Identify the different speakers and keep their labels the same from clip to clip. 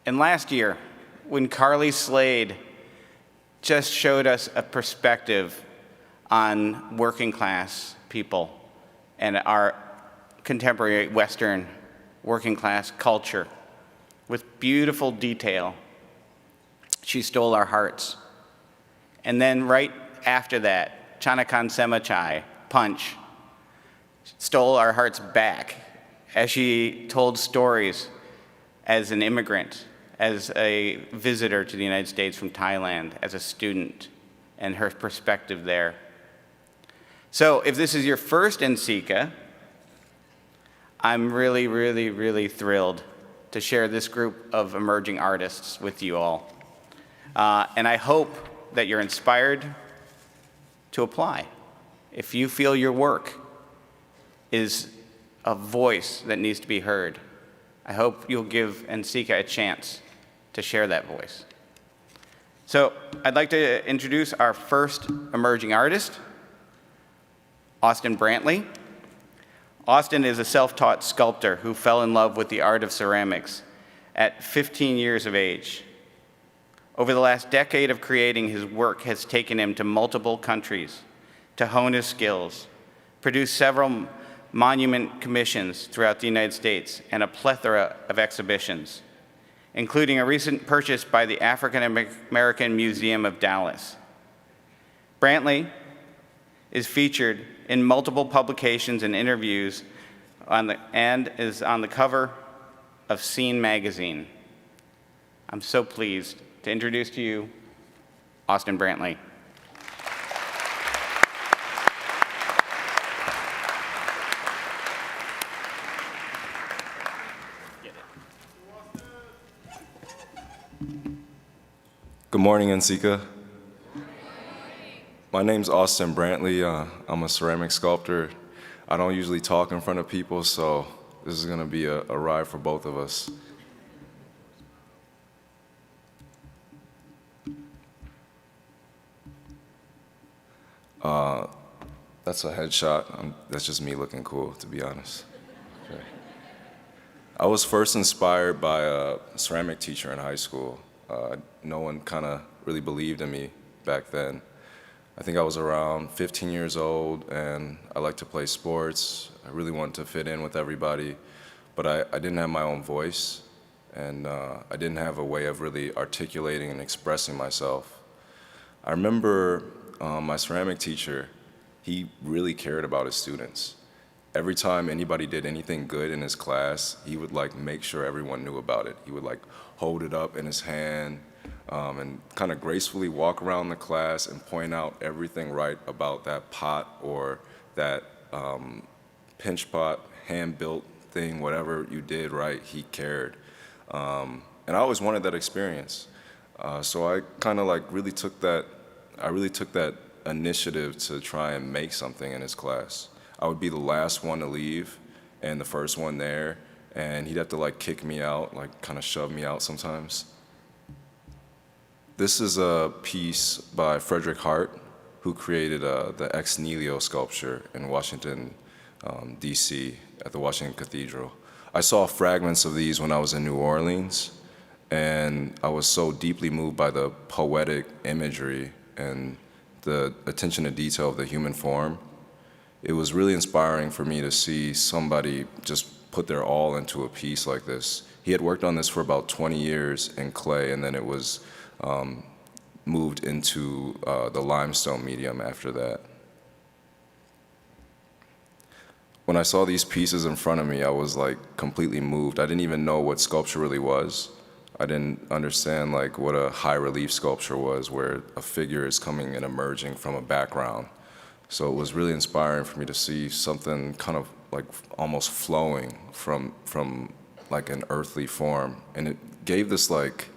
Speaker 1: And last year, when Carly Slade just showed us a perspective on working class people and our contemporary Western working class culture with beautiful detail, she stole our hearts. And then right after that, Chanakan Semachai, Punch, stole our hearts back as she told stories as an immigrant, as a visitor to the United States from Thailand, as a student, and her perspective there. So if this is your first NCECA, I'm really, really, really thrilled to share this group of emerging artists with you all. And I hope that you're inspired to apply. If you feel your work is a voice that needs to be heard, I hope you'll give NCECA a chance to share that voice. So I'd like to introduce our first emerging artist, Austen Brantley. Austen is a self-taught sculptor who fell in love with the art of ceramics at 15 years of age. Over the last decade of creating, his work has taken him to multiple countries to hone his skills, produce several monument commissions throughout the United States, and a plethora of exhibitions, including a recent purchase by the African American Museum of Dallas. Brantley is featured in multiple publications and interviews and is on the cover of Scene magazine. I'm so pleased to introduce to you Austen Brantley.
Speaker 2: Good morning, NCECA. My name's Austen Brantley. I'm a ceramic sculptor. I don't usually talk in front of people, so this is going to be a ride for both of us. That's a headshot. That's just me looking cool, to be honest. Okay. I was first inspired by a ceramic teacher in high school. No one kind of really believed in me back then. I think I was around 15 years old, and I liked to play sports. I really wanted to fit in with everybody, but I didn't have my own voice, and I didn't have a way of really articulating and expressing myself. I remember my ceramic teacher, he really cared about his students. Every time anybody did anything good in his class, he would like make sure everyone knew about it. He would like hold it up in his hand and kind of gracefully walk around the class and point out everything right about that pot or that pinch pot, hand-built thing, whatever you did right, he cared. And I always wanted that experience. So I kind of like really took that initiative to try and make something in his class. I would be the last one to leave and the first one there, and he'd have to like kick me out, like kind of shove me out sometimes. This is a piece by Frederick Hart, who created the Ex Nihilo sculpture in Washington, DC, at the Washington Cathedral. I saw fragments of these when I was in New Orleans, and I was so deeply moved by the poetic imagery and the attention to detail of the human form. It was really inspiring for me to see somebody just put their all into a piece like this. He had worked on this for about 20 years in clay, and then it was moved into the limestone medium after that. When I saw these pieces in front of me, I was like completely moved. I didn't even know what sculpture really was. I didn't understand like what a high relief sculpture was, where a figure is coming and emerging from a background. So it was really inspiring for me to see something kind of like almost flowing from like an earthly form. And it gave this like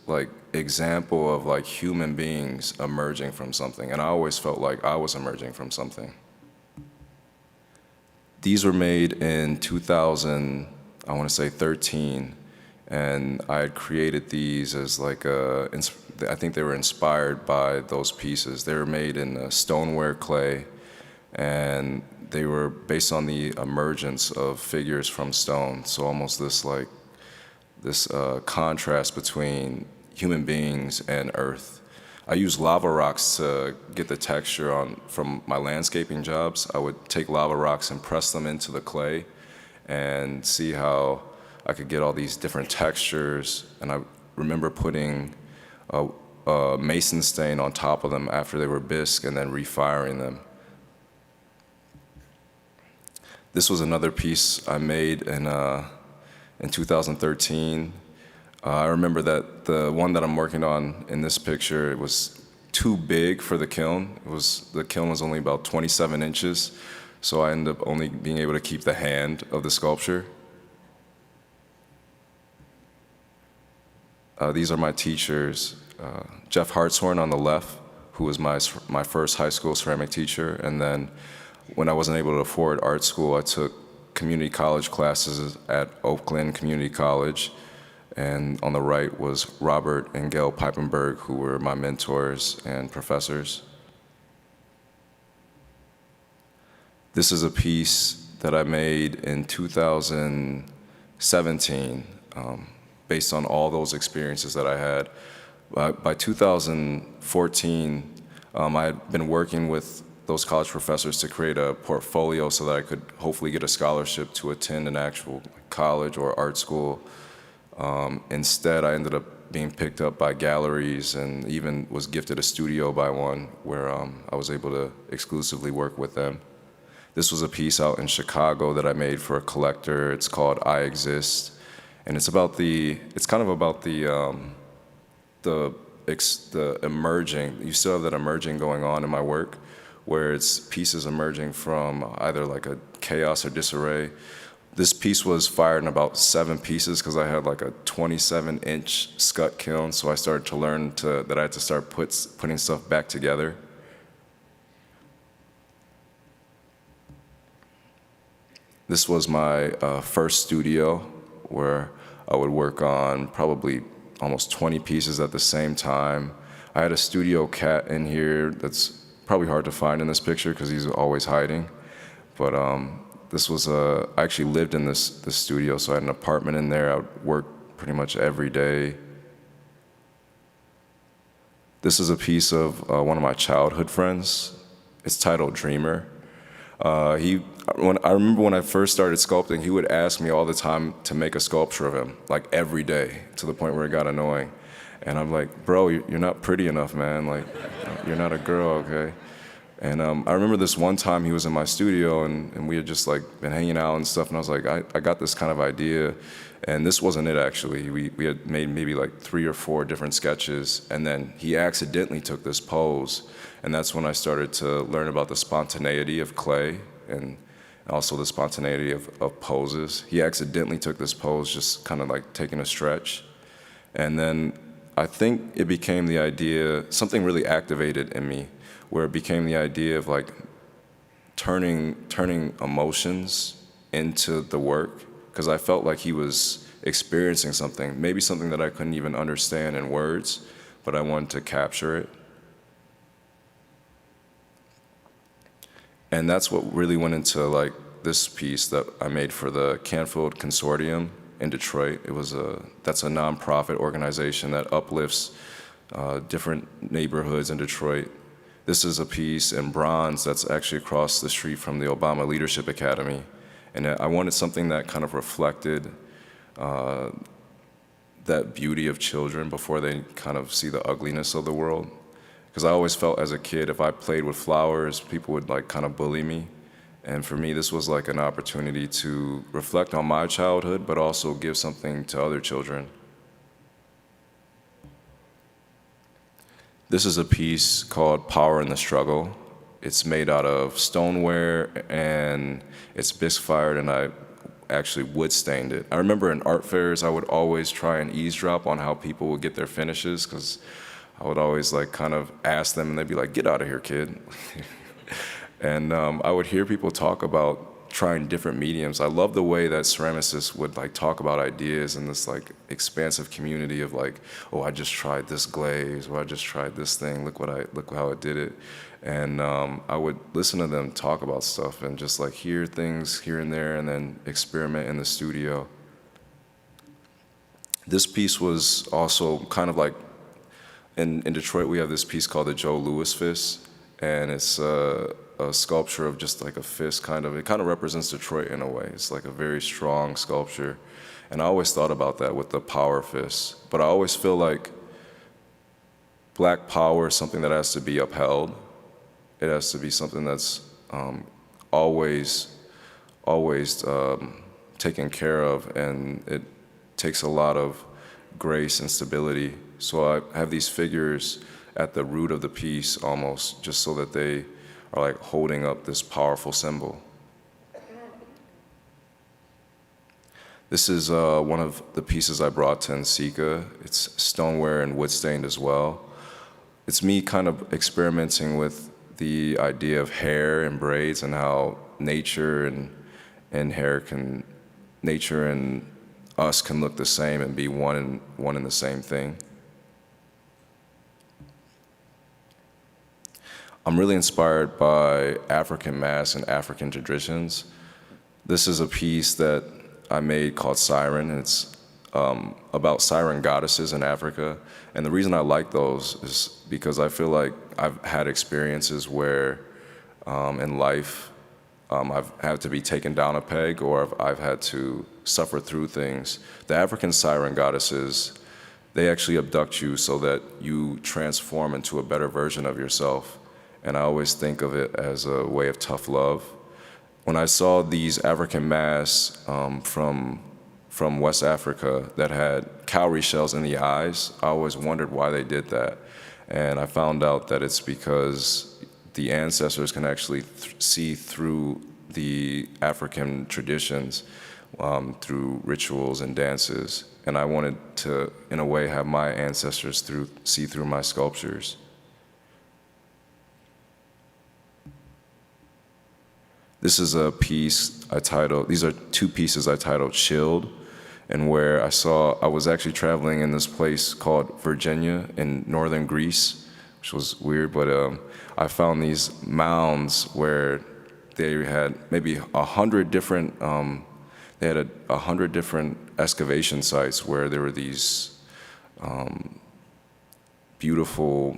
Speaker 2: like example of like human beings emerging from something. And I always felt like I was emerging from something. These were made in 2013, and I had created these as like I think they were inspired by those pieces. They were made in stoneware clay, and they were based on the emergence of figures from stone. So almost this contrast between human beings and earth. I use lava rocks to get the texture from my landscaping jobs. I would take lava rocks and press them into the clay and see how I could get all these different textures. And I remember putting a mason stain on top of them after they were bisque and then refiring them. This was another piece I made in 2013. I remember that the one that I'm working on in this picture, it was too big for the kiln. The kiln was only about 27 inches, so I ended up only being able to keep the hand of the sculpture. These are my teachers. Jeff Hartshorn on the left, who was my first high school ceramic teacher, and then when I wasn't able to afford art school, I took community college classes at Oakland Community College. And on the right was Robert and Gail Piepenberg, who were my mentors and professors. This is a piece that I made in 2017, based on all those experiences that I had. By 2014, I had been working with those college professors to create a portfolio so that I could hopefully get a scholarship to attend an actual college or art school. Instead, I ended up being picked up by galleries and even was gifted a studio by one where I was able to exclusively work with them. This was a piece out in Chicago that I made for a collector. It's called I Exist, and it's kind of about the emerging. You still have that emerging going on in my work, where it's pieces emerging from either like a chaos or disarray. This piece was fired in about 7 pieces because I had like a 27-inch scut kiln, so I started to learn that I had to start putting stuff back together. This was my first studio where I would work on probably almost 20 pieces at the same time. I had a studio cat in here that's probably hard to find in this picture because he's always hiding. But this was I actually lived in this studio, so I had an apartment in there. I would work pretty much every day. This is a piece of one of my childhood friends. It's titled Dreamer. I remember when I first started sculpting, he would ask me all the time to make a sculpture of him, like every day, to the point where it got annoying. And I'm like, bro, you're not pretty enough, man. Like, you're not a girl, okay? And I remember this one time he was in my studio and we had just like been hanging out and stuff, and I was like, I got this kind of idea, and this wasn't it actually. We had made maybe like 3 or 4 different sketches, and then he accidentally took this pose, and that's when I started to learn about the spontaneity of clay and also the spontaneity of poses. He accidentally took this pose, just kind of like taking a stretch, and then I think it became the idea, something really activated in me, where it became the idea of like turning emotions into the work, because I felt like he was experiencing something, maybe something that I couldn't even understand in words, but I wanted to capture it. And that's what really went into like this piece that I made for the Canfield Consortium in Detroit. That's a nonprofit organization that uplifts different neighborhoods in Detroit. This is a piece in bronze that's actually across the street from the Obama Leadership Academy. And I wanted something that kind of reflected that beauty of children before they kind of see the ugliness of the world. Because I always felt as a kid, if I played with flowers, people would like kind of bully me. And for me, this was like an opportunity to reflect on my childhood, but also give something to other children. This is a piece called Power in the Struggle. It's made out of stoneware, and it's bisque fired, and I actually wood stained it. I remember in art fairs, I would always try and eavesdrop on how people would get their finishes, because I would always like kind of ask them, and they'd be like, "Get out of here, kid." And I would hear people talk about trying different mediums. I love the way that ceramicists would like talk about ideas in this like expansive community of like, oh, I just tried this glaze, or I just tried this thing. Look how it did it. And I would listen to them talk about stuff and just like hear things here and there, and then experiment in the studio. This piece was also kind of like, in Detroit we have this piece called the Joe Louis fist, and it's a sculpture of just like a fist kind of. It kind of represents Detroit in a way. It's like a very strong sculpture. And I always thought about that with the power fist. But I always feel like Black power is something that has to be upheld. It has to be something that's always taken care of, and it takes a lot of grace and stability. So I have these figures at the root of the piece almost, just so that they are like holding up this powerful symbol. This is one of the pieces I brought to NCECA. It's stoneware and wood stained as well. It's me kind of experimenting with the idea of hair and braids, and how nature and nature and us can look the same and be one and the same thing. I'm really inspired by African masks and African traditions. This is a piece that I made called Siren, and it's about siren goddesses in Africa. And the reason I like those is because I feel like I've had experiences where in life I've had to be taken down a peg, or I've had to suffer through things. The African siren goddesses, they actually abduct you so that you transform into a better version of yourself. And I always think of it as a way of tough love. When I saw these African masks from West Africa that had cowrie shells in the eyes, I always wondered why they did that. And I found out that it's because the ancestors can actually see through the African traditions through rituals and dances. And I wanted to, in a way, have my ancestors see through my sculptures. This is a piece I titled, these are two pieces I titled Shield, and where I was actually traveling in this place called Virginia in northern Greece, which was weird, but I found these mounds where they had maybe 100 different, they had 100 different excavation sites where there were these beautiful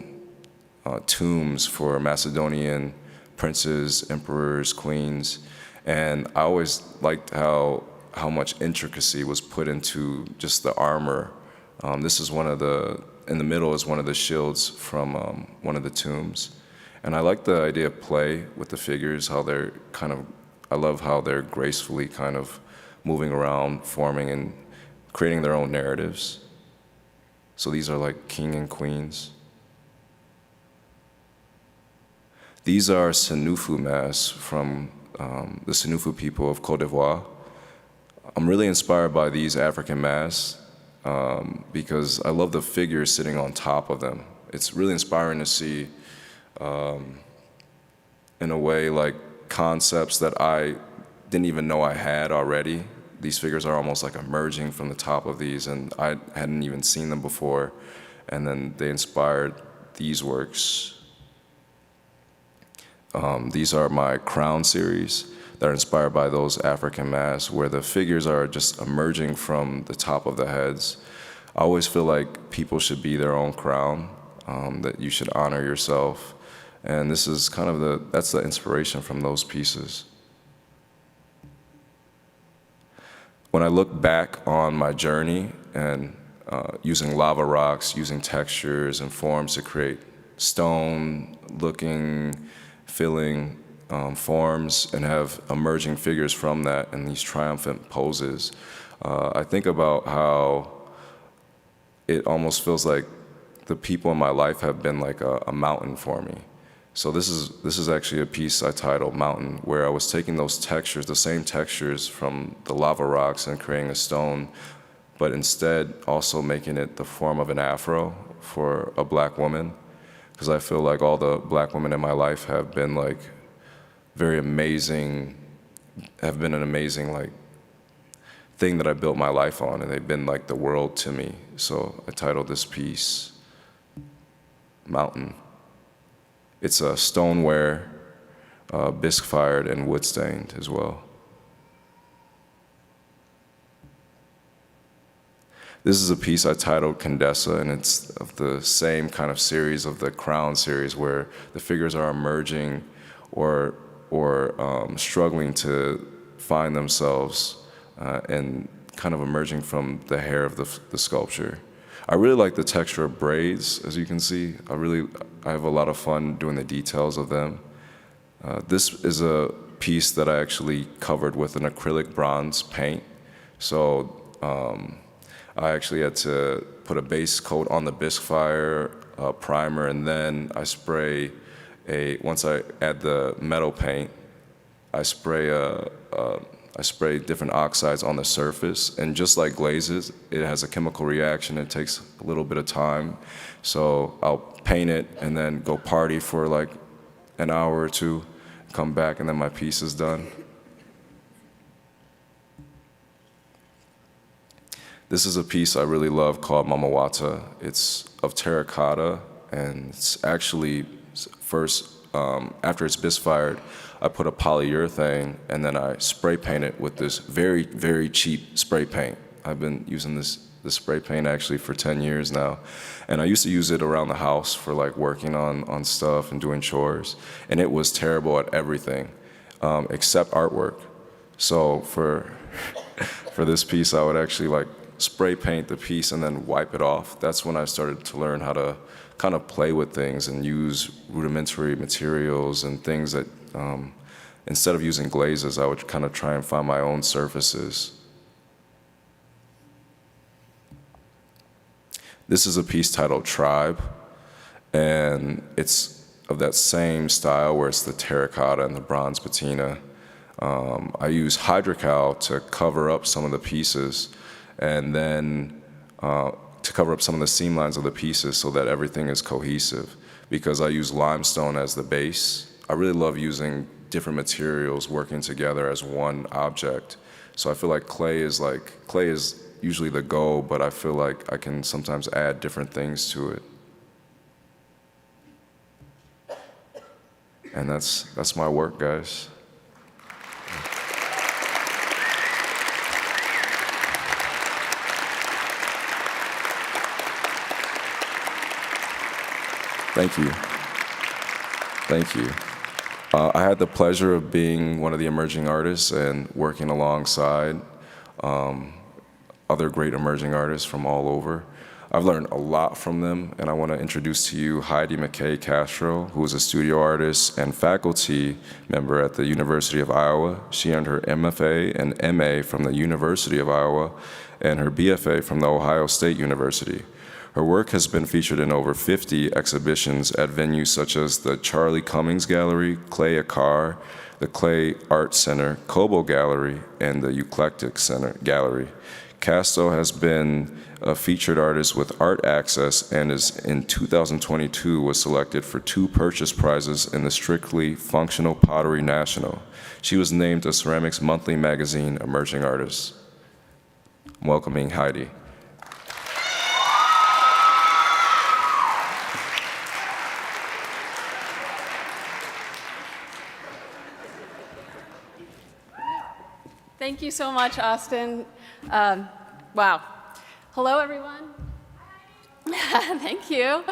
Speaker 2: tombs for Macedonian princes, emperors, queens, and I always liked how much intricacy was put into just the armor. This is in the middle is one of the shields from one of the tombs. And I like the idea of play with the figures, how they're I love how they're gracefully kind of moving around, forming and creating their own narratives. So these are like king and queens. These are Senufu masks from the Senufu people of Côte d'Ivoire. I'm really inspired by these African masks because I love the figures sitting on top of them. It's really inspiring to see, in a way, like concepts that I didn't even know I had already. These figures are almost like emerging from the top of these, and I hadn't even seen them before. And then they inspired these works. These are my Crown series that are inspired by those African masks where the figures are just emerging from the top of the heads. I always feel like people should be their own crown, that you should honor yourself. And this is kind of that's the inspiration from those pieces. When I look back on my journey and using lava rocks, using textures and forms to create stone-looking, filling forms and have emerging figures from that in these triumphant poses, I think about how it almost feels like the people in my life have been like a mountain for me. So this is actually a piece I titled Mountain, where I was taking those textures, the same textures from the lava rocks, and creating a stone, but instead also making it the form of an afro for a Black woman. Because I feel like all the Black women in my life have been like very amazing have been an amazing like thing that I built my life on, and they've been like the world to me. So I titled this piece Mountain. It's a stoneware, bisque fired and wood stained as well. This is a piece I titled Condessa, and it's of the same kind of series of the Crown series, where the figures are emerging or struggling to find themselves and kind of emerging from the hair of the sculpture. I really like the texture of braids, as you can see. I have a lot of fun doing the details of them. This is a piece that I actually covered with an acrylic bronze paint. So I actually had to put a base coat on the bisque fire, primer, and then I spray once I add the metal paint, I spray different oxides on the surface, and just like glazes, it has a chemical reaction. It takes a little bit of time. So I'll paint it and then go party for like an hour or two, come back, and then my piece is done. This is a piece I really love called Mamawata. It's of terracotta, and it's actually first, after it's bisque fired, I put a polyurethane and then I spray paint it with this very, very cheap spray paint. I've been using this spray paint actually for 10 years now. And I used to use it around the house for like working on stuff and doing chores. And it was terrible at everything except artwork. So for this piece, I would actually like spray paint the piece and then wipe it off. That's when I started to learn how to kind of play with things and use rudimentary materials and things that, instead of using glazes, I would kind of try and find my own surfaces. This is a piece titled Tribe, and it's of that same style where it's the terracotta and the bronze patina. I use hydrocal to cover up some of the pieces, and then to cover up some of the seam lines of the pieces so that everything is cohesive. Because I use limestone as the base, I really love using different materials working together as one object. So I feel like clay is usually the goal, but I feel like I can sometimes add different things to it. And that's my work, guys. Thank you. Thank you. I had the pleasure of being one of the emerging artists and working alongside other great emerging artists from all over. I've learned a lot from them, and I want to introduce to you Heidi McKay Castro, who is a studio artist and faculty member at the University of Iowa. She earned her MFA and MA from the University of Iowa and her BFA from the Ohio State University. Her work has been featured in over 50 exhibitions at venues such as the Charlie Cummings Gallery, Clay Akar, the Clay Art Center, Kobo Gallery, and the Eclectic Center Gallery. Casto has been a featured artist with Art Access and in 2022 was selected for 2 purchase prizes in the Strictly Functional Pottery National. She was named a Ceramics Monthly Magazine Emerging Artist. I'm welcoming Heidi.
Speaker 3: Thank you so much, Austen. Wow. Hello, everyone. Thank you.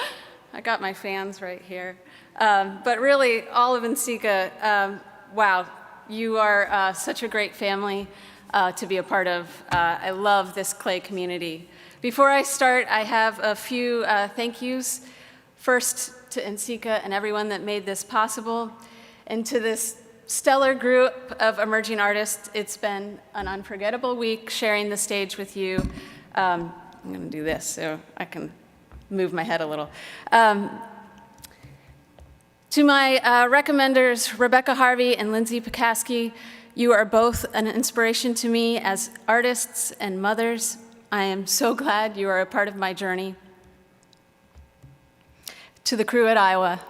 Speaker 3: I got my fans right here. But really, all of NCECA, wow, you are such a great family to be a part of. I love this clay community. Before I start, I have a few thank yous. First, to NCECA and everyone that made this possible, and to this stellar group of emerging artists. It's been an unforgettable week sharing the stage with you. I'm going to do this so I can move my head a little. To my recommenders, Rebecca Harvey and Lindsay Pekaski, you are both an inspiration to me as artists and mothers. I am so glad you are a part of my journey. To the crew at Iowa,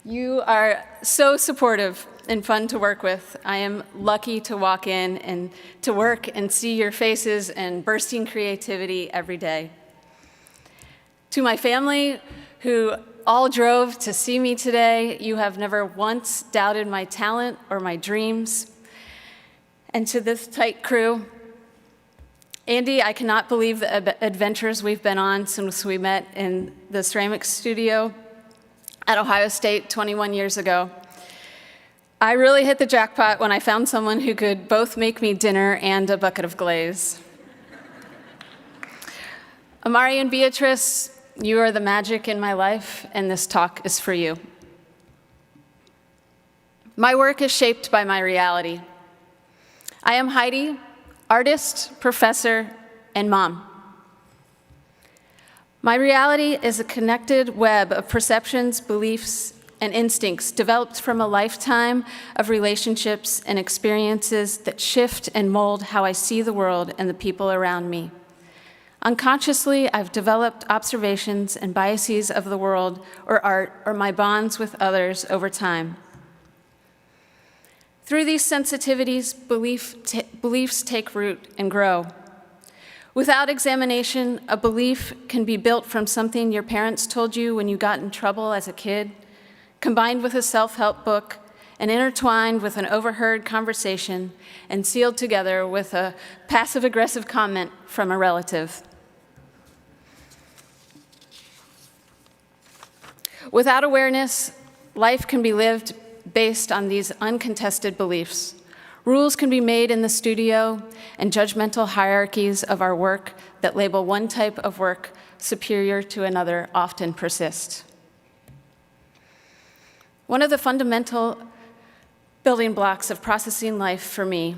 Speaker 3: you are so supportive and fun to work with. I am lucky to walk in and to work and see your faces and bursting creativity every day. To my family, who all drove to see me today, you have never once doubted my talent or my dreams. And to this tight crew, Andy, I cannot believe the adventures we've been on since we met in the ceramics studio at Ohio State 21 years ago. I really hit the jackpot when I found someone who could both make me dinner and a bucket of glaze. Amari and Beatrice, you are the magic in my life, and this talk is for you. My work is shaped by my reality. I am Heidi, artist, professor, and mom. My reality is a connected web of perceptions, beliefs, and instincts developed from a lifetime of relationships and experiences that shift and mold how I see the world and the people around me. Unconsciously, I've developed observations and biases of the world or art or my bonds with others over time. Through these sensitivities, beliefs take root and grow. Without examination, a belief can be built from something your parents told you when you got in trouble as a kid, combined with a self-help book, and intertwined with an overheard conversation, and sealed together with a passive-aggressive comment from a relative. Without awareness, life can be lived based on these uncontested beliefs. Rules can be made in the studio, and judgmental hierarchies of our work that label one type of work superior to another often persist. One of the fundamental building blocks of processing life for me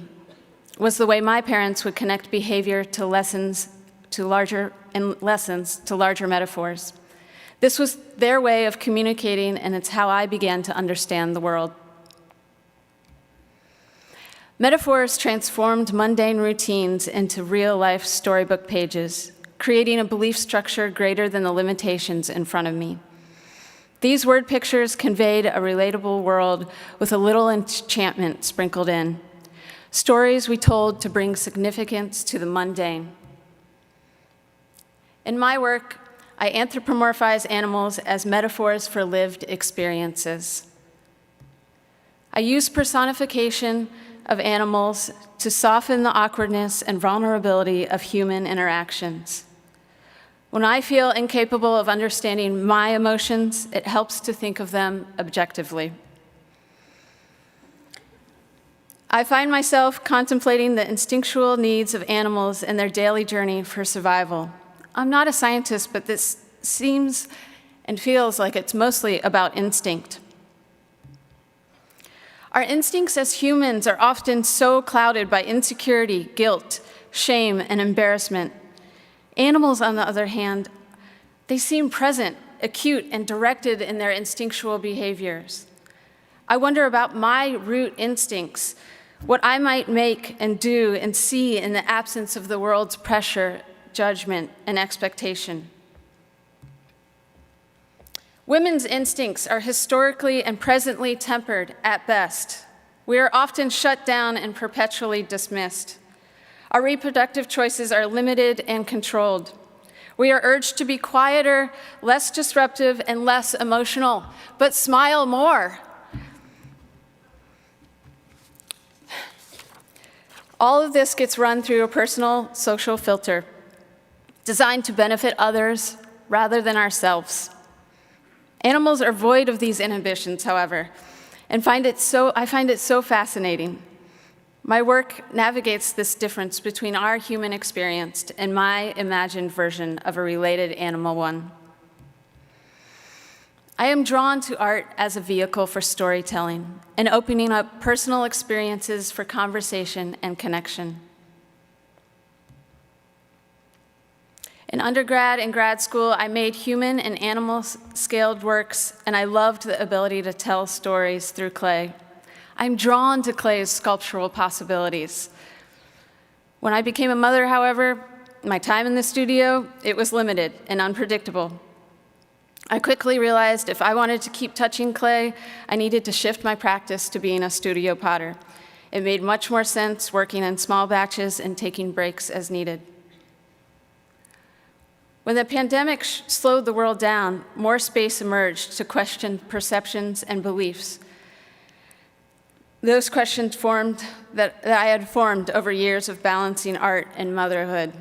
Speaker 3: was the way my parents would connect behavior to lessons to larger metaphors. This was their way of communicating, and it's how I began to understand the world. Metaphors transformed mundane routines into real-life storybook pages, creating a belief structure greater than the limitations in front of me. These word pictures conveyed a relatable world with a little enchantment sprinkled in. Stories we told to bring significance to the mundane. In my work, I anthropomorphize animals as metaphors for lived experiences. I use personification of animals to soften the awkwardness and vulnerability of human interactions. When I feel incapable of understanding my emotions, it helps to think of them objectively. I find myself contemplating the instinctual needs of animals in their daily journey for survival. I'm not a scientist, but this seems and feels like it's mostly about instinct. Our instincts as humans are often so clouded by insecurity, guilt, shame, and embarrassment. Animals, on the other hand, they seem present, acute, and directed in their instinctual behaviors. I wonder about my root instincts, what I might make and do and see in the absence of the world's pressure, judgment, and expectation. Women's instincts are historically and presently tempered at best. We are often shut down and perpetually dismissed. Our reproductive choices are limited and controlled. We are urged to be quieter, less disruptive, and less emotional, but smile more. All of this gets run through a personal social filter, designed to benefit others rather than ourselves. Animals are void of these inhibitions, however, and I find it so fascinating. My work navigates this difference between our human experience and my imagined version of a related animal one. I am drawn to art as a vehicle for storytelling and opening up personal experiences for conversation and connection. In undergrad and grad school, I made human and animal-scaled works, and I loved the ability to tell stories through clay. I'm drawn to clay's sculptural possibilities. When I became a mother, however, my time in the studio, it was limited and unpredictable. I quickly realized if I wanted to keep touching clay, I needed to shift my practice to being a studio potter. It made much more sense working in small batches and taking breaks as needed. When the pandemic slowed the world down, more space emerged to question perceptions and beliefs. Those questions that I had formed over years of balancing art and motherhood.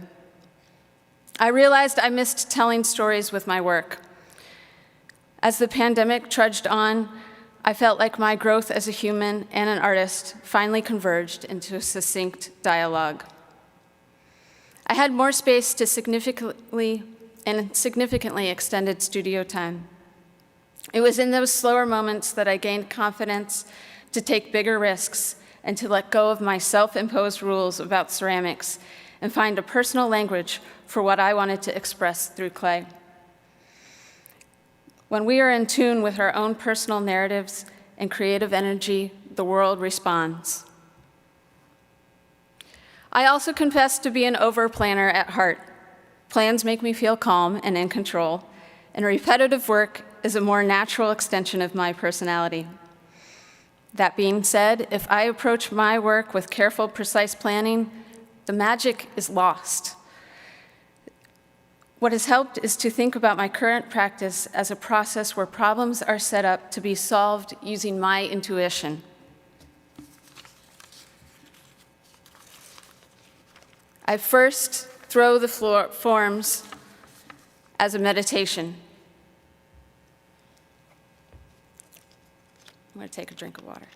Speaker 3: I realized I missed telling stories with my work. As the pandemic trudged on, I felt like my growth as a human and an artist finally converged into a succinct dialogue. I had more space to significantly extended studio time. It was in those slower moments that I gained confidence to take bigger risks and to let go of my self-imposed rules about ceramics and find a personal language for what I wanted to express through clay. When we are in tune with our own personal narratives and creative energy, the world responds. I also confess to be an over-planner at heart. Plans make me feel calm and in control, and repetitive work is a more natural extension of my personality. That being said, if I approach my work with careful, precise planning, the magic is lost. What has helped is to think about my current practice as a process where problems are set up to be solved using my intuition. I first throw the forms as a meditation. I'm going to take a drink of water.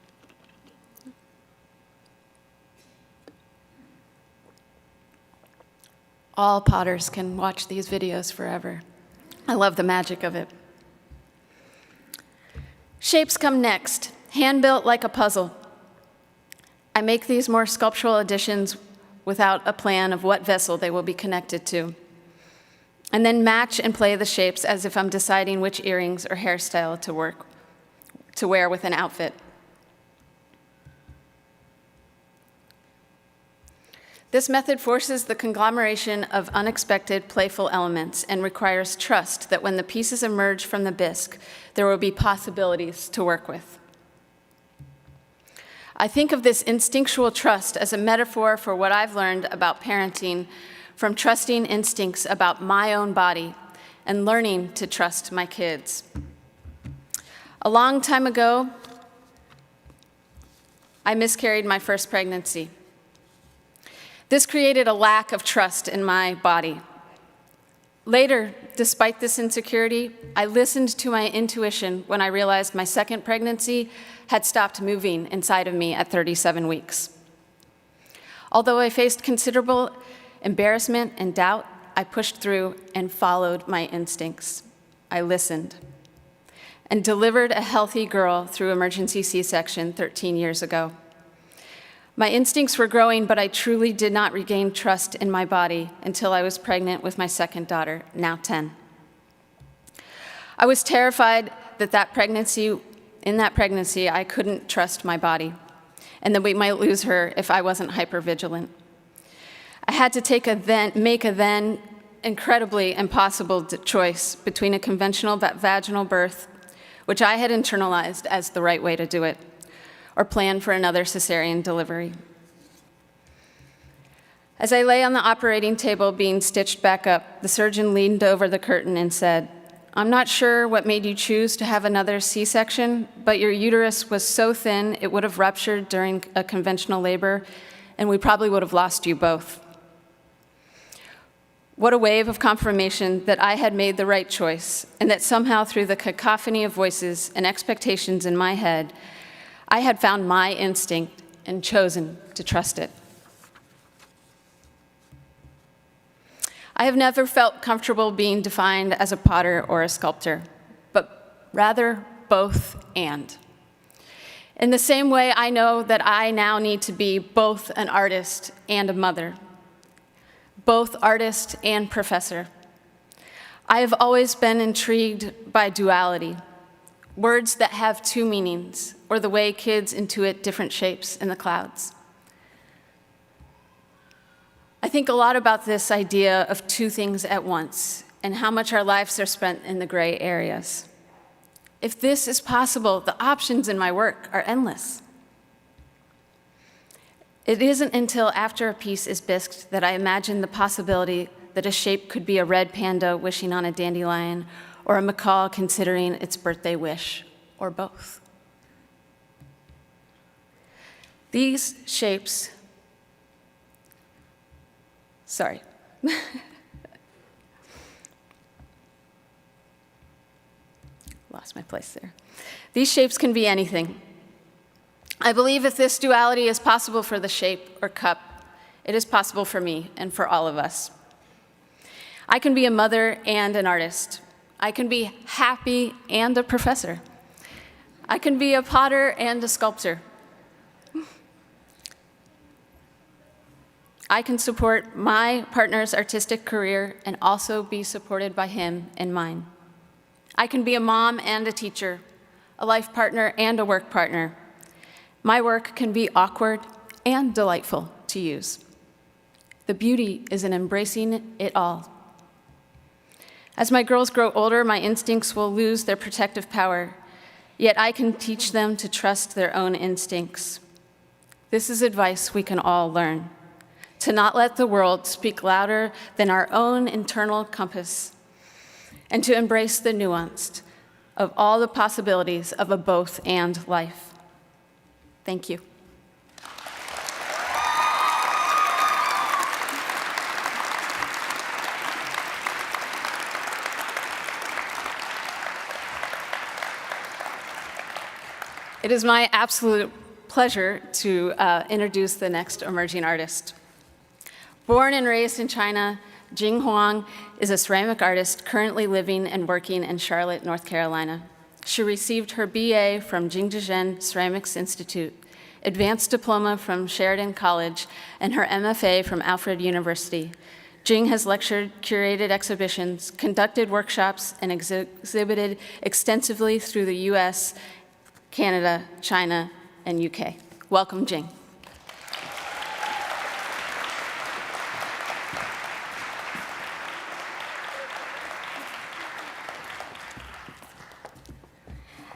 Speaker 3: All potters can watch these videos forever. I love the magic of it. Shapes come next, hand-built like a puzzle. I make these more sculptural additions without a plan of what vessel they will be connected to, and then match and play the shapes as if I'm deciding which earrings or hairstyle to wear with an outfit. This method forces the conglomeration of unexpected, playful elements and requires trust that when the pieces emerge from the bisque, there will be possibilities to work with. I think of this instinctual trust as a metaphor for what I've learned about parenting from trusting instincts about my own body and learning to trust my kids. A long time ago, I miscarried my first pregnancy. This created a lack of trust in my body. Later, despite this insecurity, I listened to my intuition when I realized my second pregnancy had stopped moving inside of me at 37 weeks. Although I faced considerable embarrassment and doubt, I pushed through and followed my instincts. I listened and delivered a healthy girl through emergency C-section 13 years ago. My instincts were growing, but I truly did not regain trust in my body until I was pregnant with my second daughter, now 10. I was terrified that in that pregnancy, I couldn't trust my body, and that we might lose her if I wasn't hypervigilant. I had to make a then incredibly impossible choice between a conventional vaginal birth, which I had internalized as the right way to do it, or plan for another cesarean delivery. As I lay on the operating table being stitched back up, the surgeon leaned over the curtain and said, "I'm not sure what made you choose to have another C-section, but your uterus was so thin it would have ruptured during a conventional labor, and we probably would have lost you both." What a wave of confirmation that I had made the right choice, and that somehow through the cacophony of voices and expectations in my head, I had found my instinct and chosen to trust it. I have never felt comfortable being defined as a potter or a sculptor, but rather both and. In the same way, I know that I now need to be both an artist and a mother, both artist and professor. I have always been intrigued by duality, words that have two meanings, or the way kids intuit different shapes in the clouds. I think a lot about this idea of two things at once, and how much our lives are spent in the gray areas. If this is possible, the options in my work are endless. It isn't until after a piece is bisqued that I imagine the possibility that a shape could be a red panda wishing on a dandelion, or a macaw considering its birthday wish, or both. These shapes, sorry. Lost my place there. These shapes can be anything. I believe if this duality is possible for the shape or cup, it is possible for me and for all of us. I can be a mother and an artist. I can be happy and a professor. I can be a potter and a sculptor. I can support my partner's artistic career and also be supported by him in mine. I can be a mom and a teacher, a life partner and a work partner. My work can be awkward and delightful to use. The beauty is in embracing it all. As my girls grow older, my instincts will lose their protective power, yet I can teach them to trust their own instincts. This is advice we can all learn, to not let the world speak louder than our own internal compass, and to embrace the nuanced of all the possibilities of a both-and life. Thank you. It is my absolute pleasure to introduce the next emerging artist. Born and raised in China, Jing Huang is a ceramic artist currently living and working in Charlotte, North Carolina. She received her BA from Jingzhen Ceramics Institute, advanced diploma from Sheridan College, and her MFA from Alfred University. Jing has lectured, curated exhibitions, conducted workshops, and exhibited extensively through the US, Canada, China, and UK. Welcome, Jing.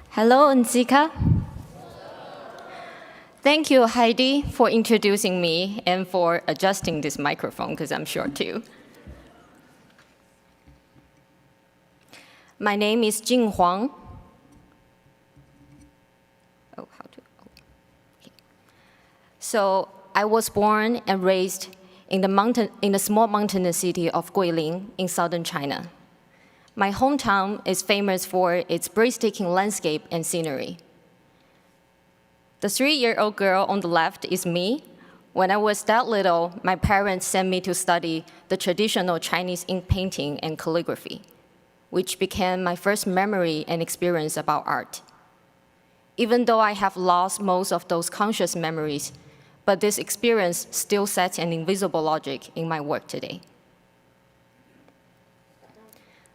Speaker 4: Hello, NCECA. Thank you, Heidi, for introducing me and for adjusting this microphone, because I'm short too. My name is Jing Huang. So I was born and raised in the small mountainous city of Guilin in southern China. My hometown is famous for its breathtaking landscape and scenery. The 3-year-old girl on the left is me. When I was that little, my parents sent me to study the traditional Chinese ink painting and calligraphy, which became my first memory and experience about art. Even though I have lost most of those conscious memories, but this experience still sets an invisible logic in my work today.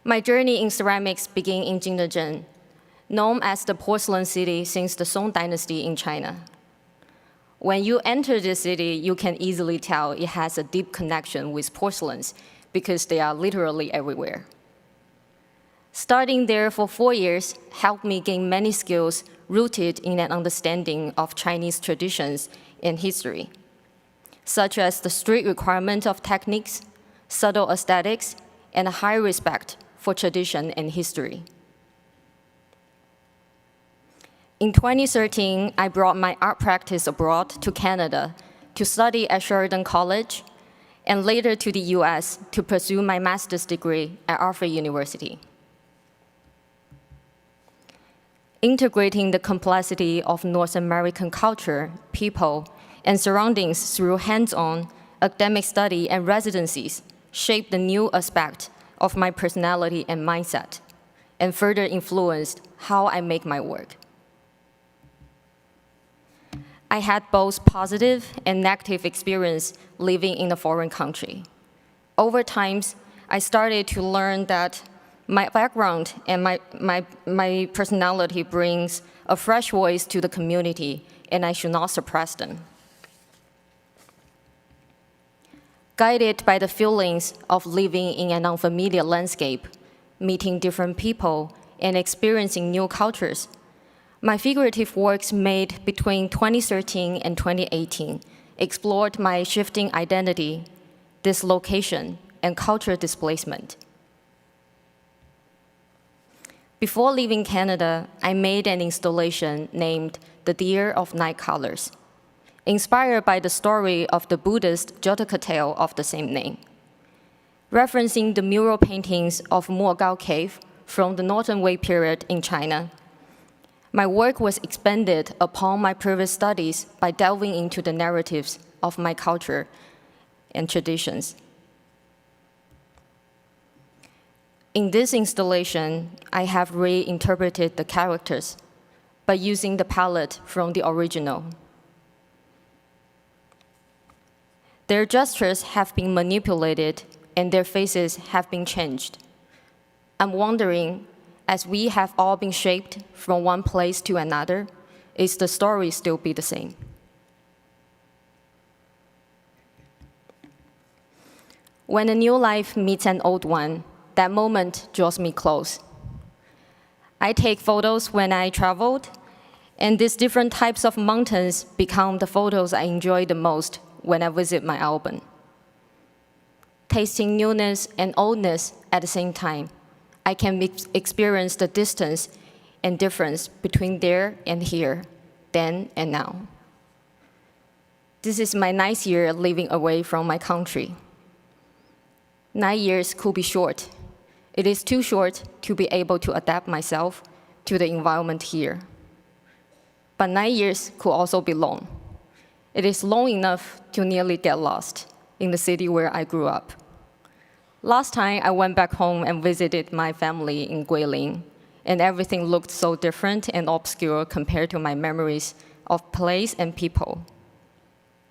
Speaker 4: My journey in ceramics began in Jingzhen, known as the porcelain city since the Song Dynasty in China. When you enter the city, you can easily tell it has a deep connection with porcelains because they are literally everywhere. Starting there for 4 years helped me gain many skills rooted in an understanding of Chinese traditions and history, such as the strict requirement of techniques, subtle aesthetics, and a high respect for tradition and history. In 2013, I brought my art practice abroad to Canada to study at Sheridan College, and later to the US to pursue my master's degree at Alfred University. Integrating the complexity of North American culture, people, and surroundings through hands-on academic study and residencies shaped the new aspect of my personality and mindset, and further influenced how I make my work. I had both positive and negative experience living in a foreign country. Over time, I started to learn that my background and my personality brings a fresh voice to the community, and I should not suppress them. guided by the feelings of living in an unfamiliar landscape, meeting different people, and experiencing new cultures. My figurative works made between 2013 and 2018 explored my shifting identity, dislocation, and cultural displacement. Before leaving Canada, I made an installation named The Deer of Night Colors, inspired by the story of the Buddhist Jataka tale of the same name. Referencing the mural paintings of Mogao Cave from the Northern Wei period in China, my work was expanded upon my previous studies by delving into the narratives of my culture and traditions. In this installation, I have reinterpreted the characters by using the palette from the original. Their gestures have been manipulated and their faces have been changed. I'm wondering, as we have all been shaped from one place to another, is the story still be the same? When a new life meets an old one, that moment draws me close. I take photos when I traveled, and these different types of mountains become the photos I enjoy the most when I visit my album. Tasting newness and oldness at the same time, I can experience the distance and difference between there and here, then and now. This is my 9th year living away from my country. 9 years could be short. It is too short to be able to adapt myself to the environment here. But 9 years could also be long. It is long enough to nearly get lost in the city where I grew up. Last time I went back home and visited my family in Guilin, and everything looked so different and obscure compared to my memories of place and people.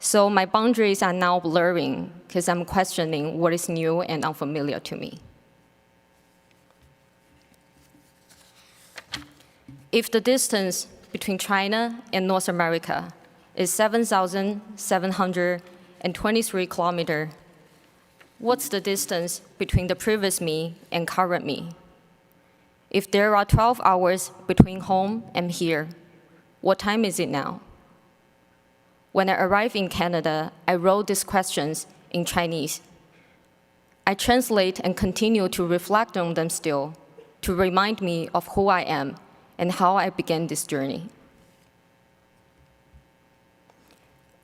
Speaker 4: So my boundaries are now blurring because I'm questioning what is new and unfamiliar to me. If the distance between China and North America is 7,723 kilometers, what's the distance between the previous me and current me? If there are 12 hours between home and here, what time is it now? When I arrived in Canada, I wrote these questions in Chinese. I translate and continue to reflect on them still, to remind me of who I am and how I began this journey.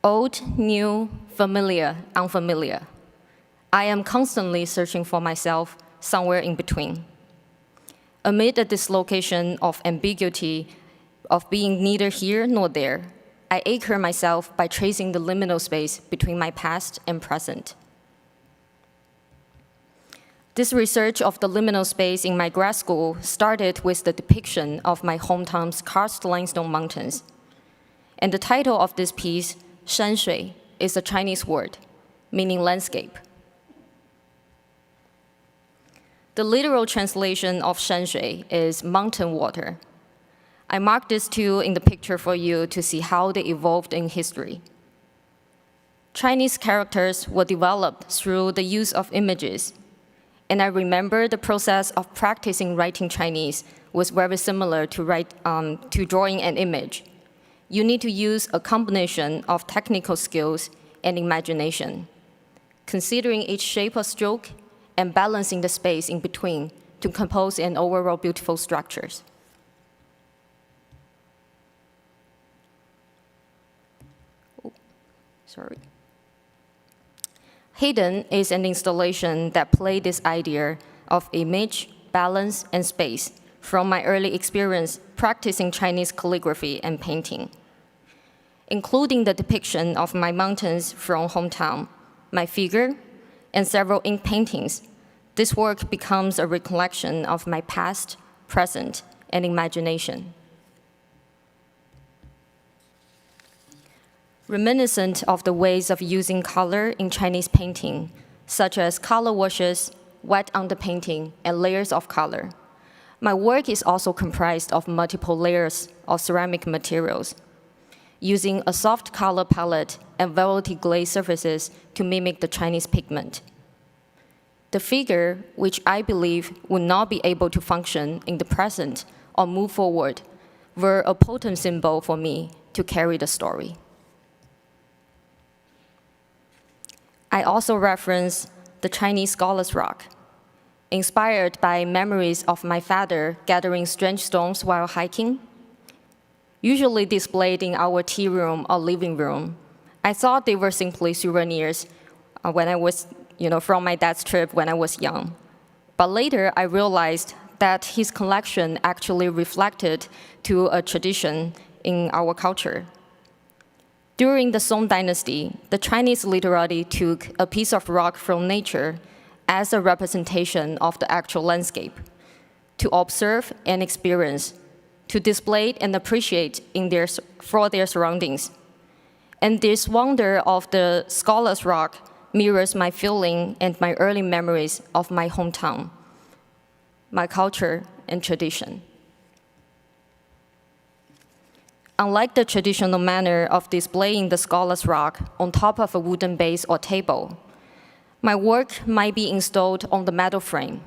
Speaker 4: Old, new, familiar, unfamiliar. I am constantly searching for myself somewhere in between. Amid the dislocation of ambiguity of being neither here nor there, I anchor myself by tracing the liminal space between my past and present. This research of the liminal space in my grad school started with the depiction of my hometown's karst limestone mountains. And the title of this piece, Shanshui, is a Chinese word, meaning landscape. The literal translation of Shanshui is mountain water. I marked this too in the picture for you to see how they evolved in history. Chinese characters were developed through the use of images, and I remember the process of practicing writing Chinese was very similar to drawing an image. You need to use a combination of technical skills and imagination, considering each shape of stroke and balancing the space in between to compose an overall beautiful structure. Hidden is an installation that played this idea of image, balance, and space from my early experience practicing Chinese calligraphy and painting, including the depiction of my mountains from hometown, my figure, and several ink paintings. This work becomes a recollection of my past, present, and imagination. Reminiscent of the ways of using color in Chinese painting, such as color washes, wet underpainting, and layers of color. My work is also comprised of multiple layers of ceramic materials. using a soft color palette and velvety glaze surfaces to mimic the Chinese pigment. The figure, which I believe would not be able to function in the present or move forward, were a potent symbol for me to carry the story. I also reference the Chinese Scholar's Rock, inspired by memories of my father gathering strange stones while hiking. Usually displayed in our tea room or living room, I thought they were simply souvenirs when I was, from my dad's trip when I was young. But later I realized that his collection actually reflected to a tradition in our culture. During the Song Dynasty, the Chinese literally took a piece of rock from nature as a representation of the actual landscape, to observe and experience, to display and appreciate for their surroundings. And this wonder of the Scholar's Rock mirrors my feeling and my early memories of my hometown, my culture and tradition. Unlike the traditional manner of displaying the Scholar's Rock on top of a wooden base or table, my work might be installed on the metal frame,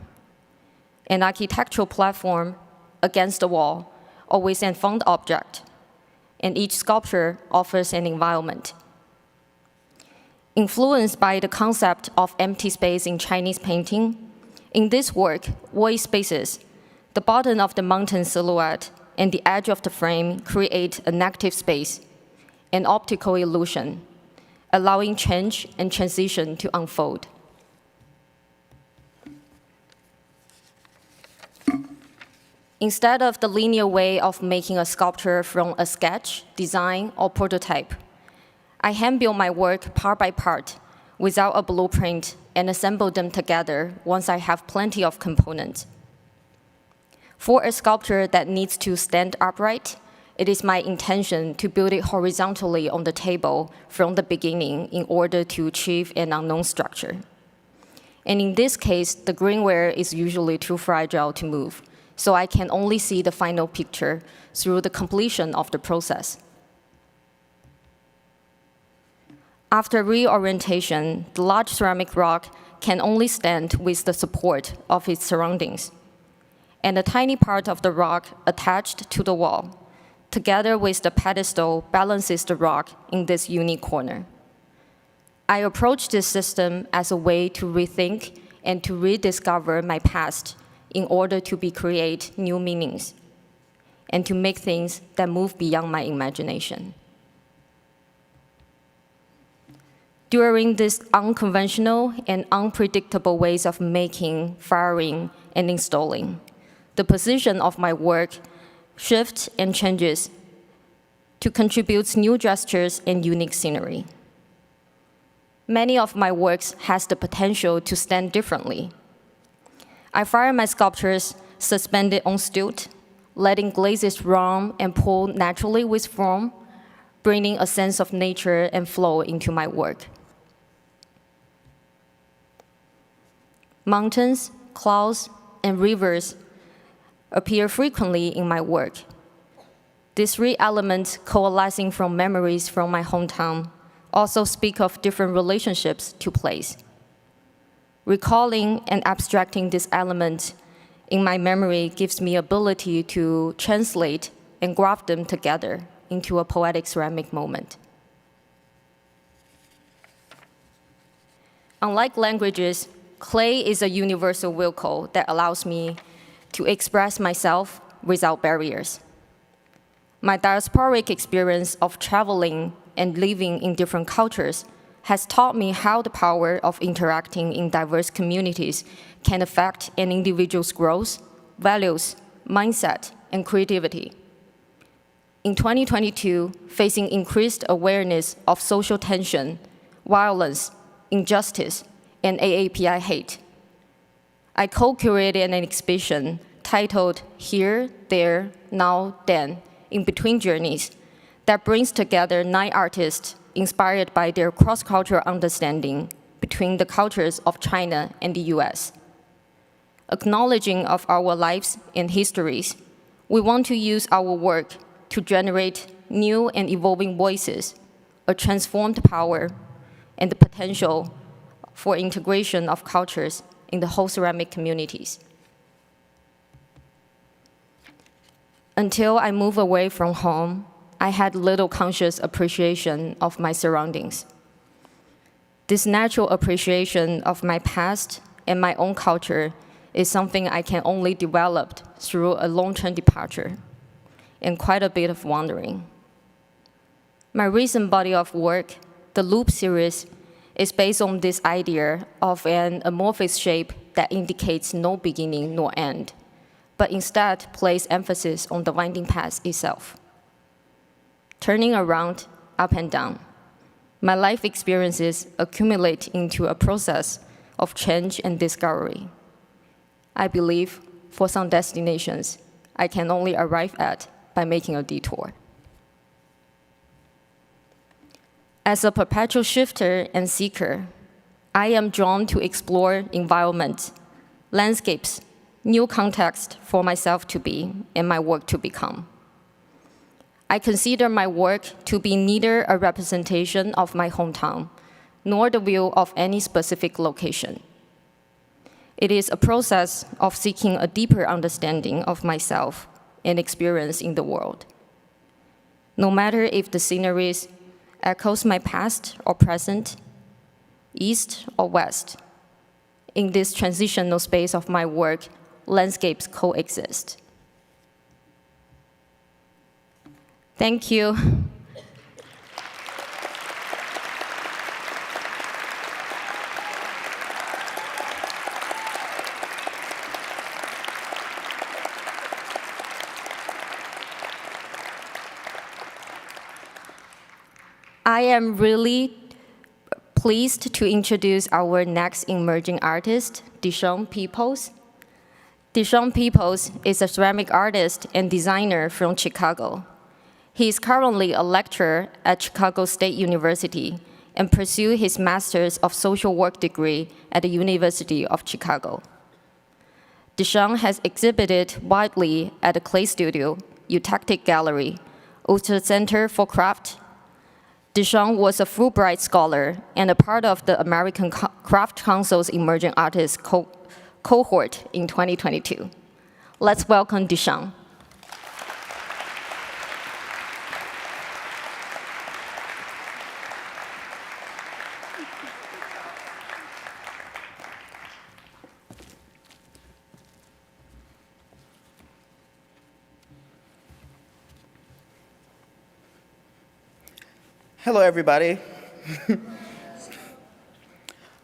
Speaker 4: an architectural platform against the wall, or with an found object, and each sculpture offers an environment. Influenced by the concept of empty space in Chinese painting, in this work, void spaces, the bottom of the mountain silhouette and the edge of the frame create an active space, an optical illusion, allowing change and transition to unfold. Instead of the linear way of making a sculpture from a sketch, design, or prototype, I hand-built my work part by part without a blueprint and assemble them together once I have plenty of components. For a sculpture that needs to stand upright, it is my intention to build it horizontally on the table from the beginning in order to achieve an unknown structure. And in this case, the greenware is usually too fragile to move, so I can only see the final picture through the completion of the process. After reorientation, the large ceramic rock can only stand with the support of its surroundings, and a tiny part of the rock attached to the wall, together with the pedestal, balances the rock in this unique corner. I approach this system as a way to rethink and to rediscover my past in order to create new meanings and to make things that move beyond my imagination. During these unconventional and unpredictable ways of making, firing, and installing, the position of my work shifts and changes to contribute new gestures and unique scenery. Many of my works has the potential to stand differently. I fire my sculptures suspended on stilt, letting glazes run and pull naturally with form, bringing a sense of nature and flow into my work. Mountains, clouds, and rivers appear frequently in my work. These three elements coalescing from memories from my hometown also speak of different relationships to place. Recalling and abstracting this element in my memory gives me ability to translate and graft them together into a poetic ceramic moment. Unlike languages, clay is a universal vehicle that allows me to express myself without barriers. My diasporic experience of traveling and living in different cultures has taught me how the power of interacting in diverse communities can affect an individual's growth, values, mindset, and creativity. In 2022, facing increased awareness of social tension, violence, injustice, and AAPI hate, I co-curated an exhibition titled Here, There, Now, Then, In Between Journeys, that brings together 9 artists inspired by their cross-cultural understanding between the cultures of China and the US. Acknowledging of our lives and histories, we want to use our work to generate new and evolving voices, a transformed power, and the potential for integration of cultures in the whole ceramic communities. Until I moved away from home, I had little conscious appreciation of my surroundings. This natural appreciation of my past and my own culture is something I can only develop through a long-term departure and quite a bit of wandering. My recent body of work, the Loop series, is based on this idea of an amorphous shape that indicates no beginning nor end, but instead place emphasis on the winding path itself. Turning around, up and down, my life experiences accumulate into a process of change and discovery. I believe for some destinations, I can only arrive at by making a detour. As a perpetual shifter and seeker, I am drawn to explore environment, landscapes, new context for myself to be and my work to become. I consider my work to be neither a representation of my hometown, nor the view of any specific location. It is a process of seeking a deeper understanding of myself and experience in the world. No matter if the sceneries echoes my past or present, east or west, in this transitional space of my work, landscapes coexist. Thank you. I am really pleased to introduce our next emerging artist, Dishon Peoples. Dishon Peoples is a ceramic artist and designer from Chicago. He is currently a lecturer at Chicago State University and pursues his Master's of Social Work degree at the University of Chicago. Dishon has exhibited widely at the Clay Studio, Eutectic Gallery, Ulster Center for Craft. Dishon was a Fulbright scholar and a part of the American Craft Council's Emerging Artists cohort in 2022. Let's welcome Dishon.
Speaker 5: Hello, everybody.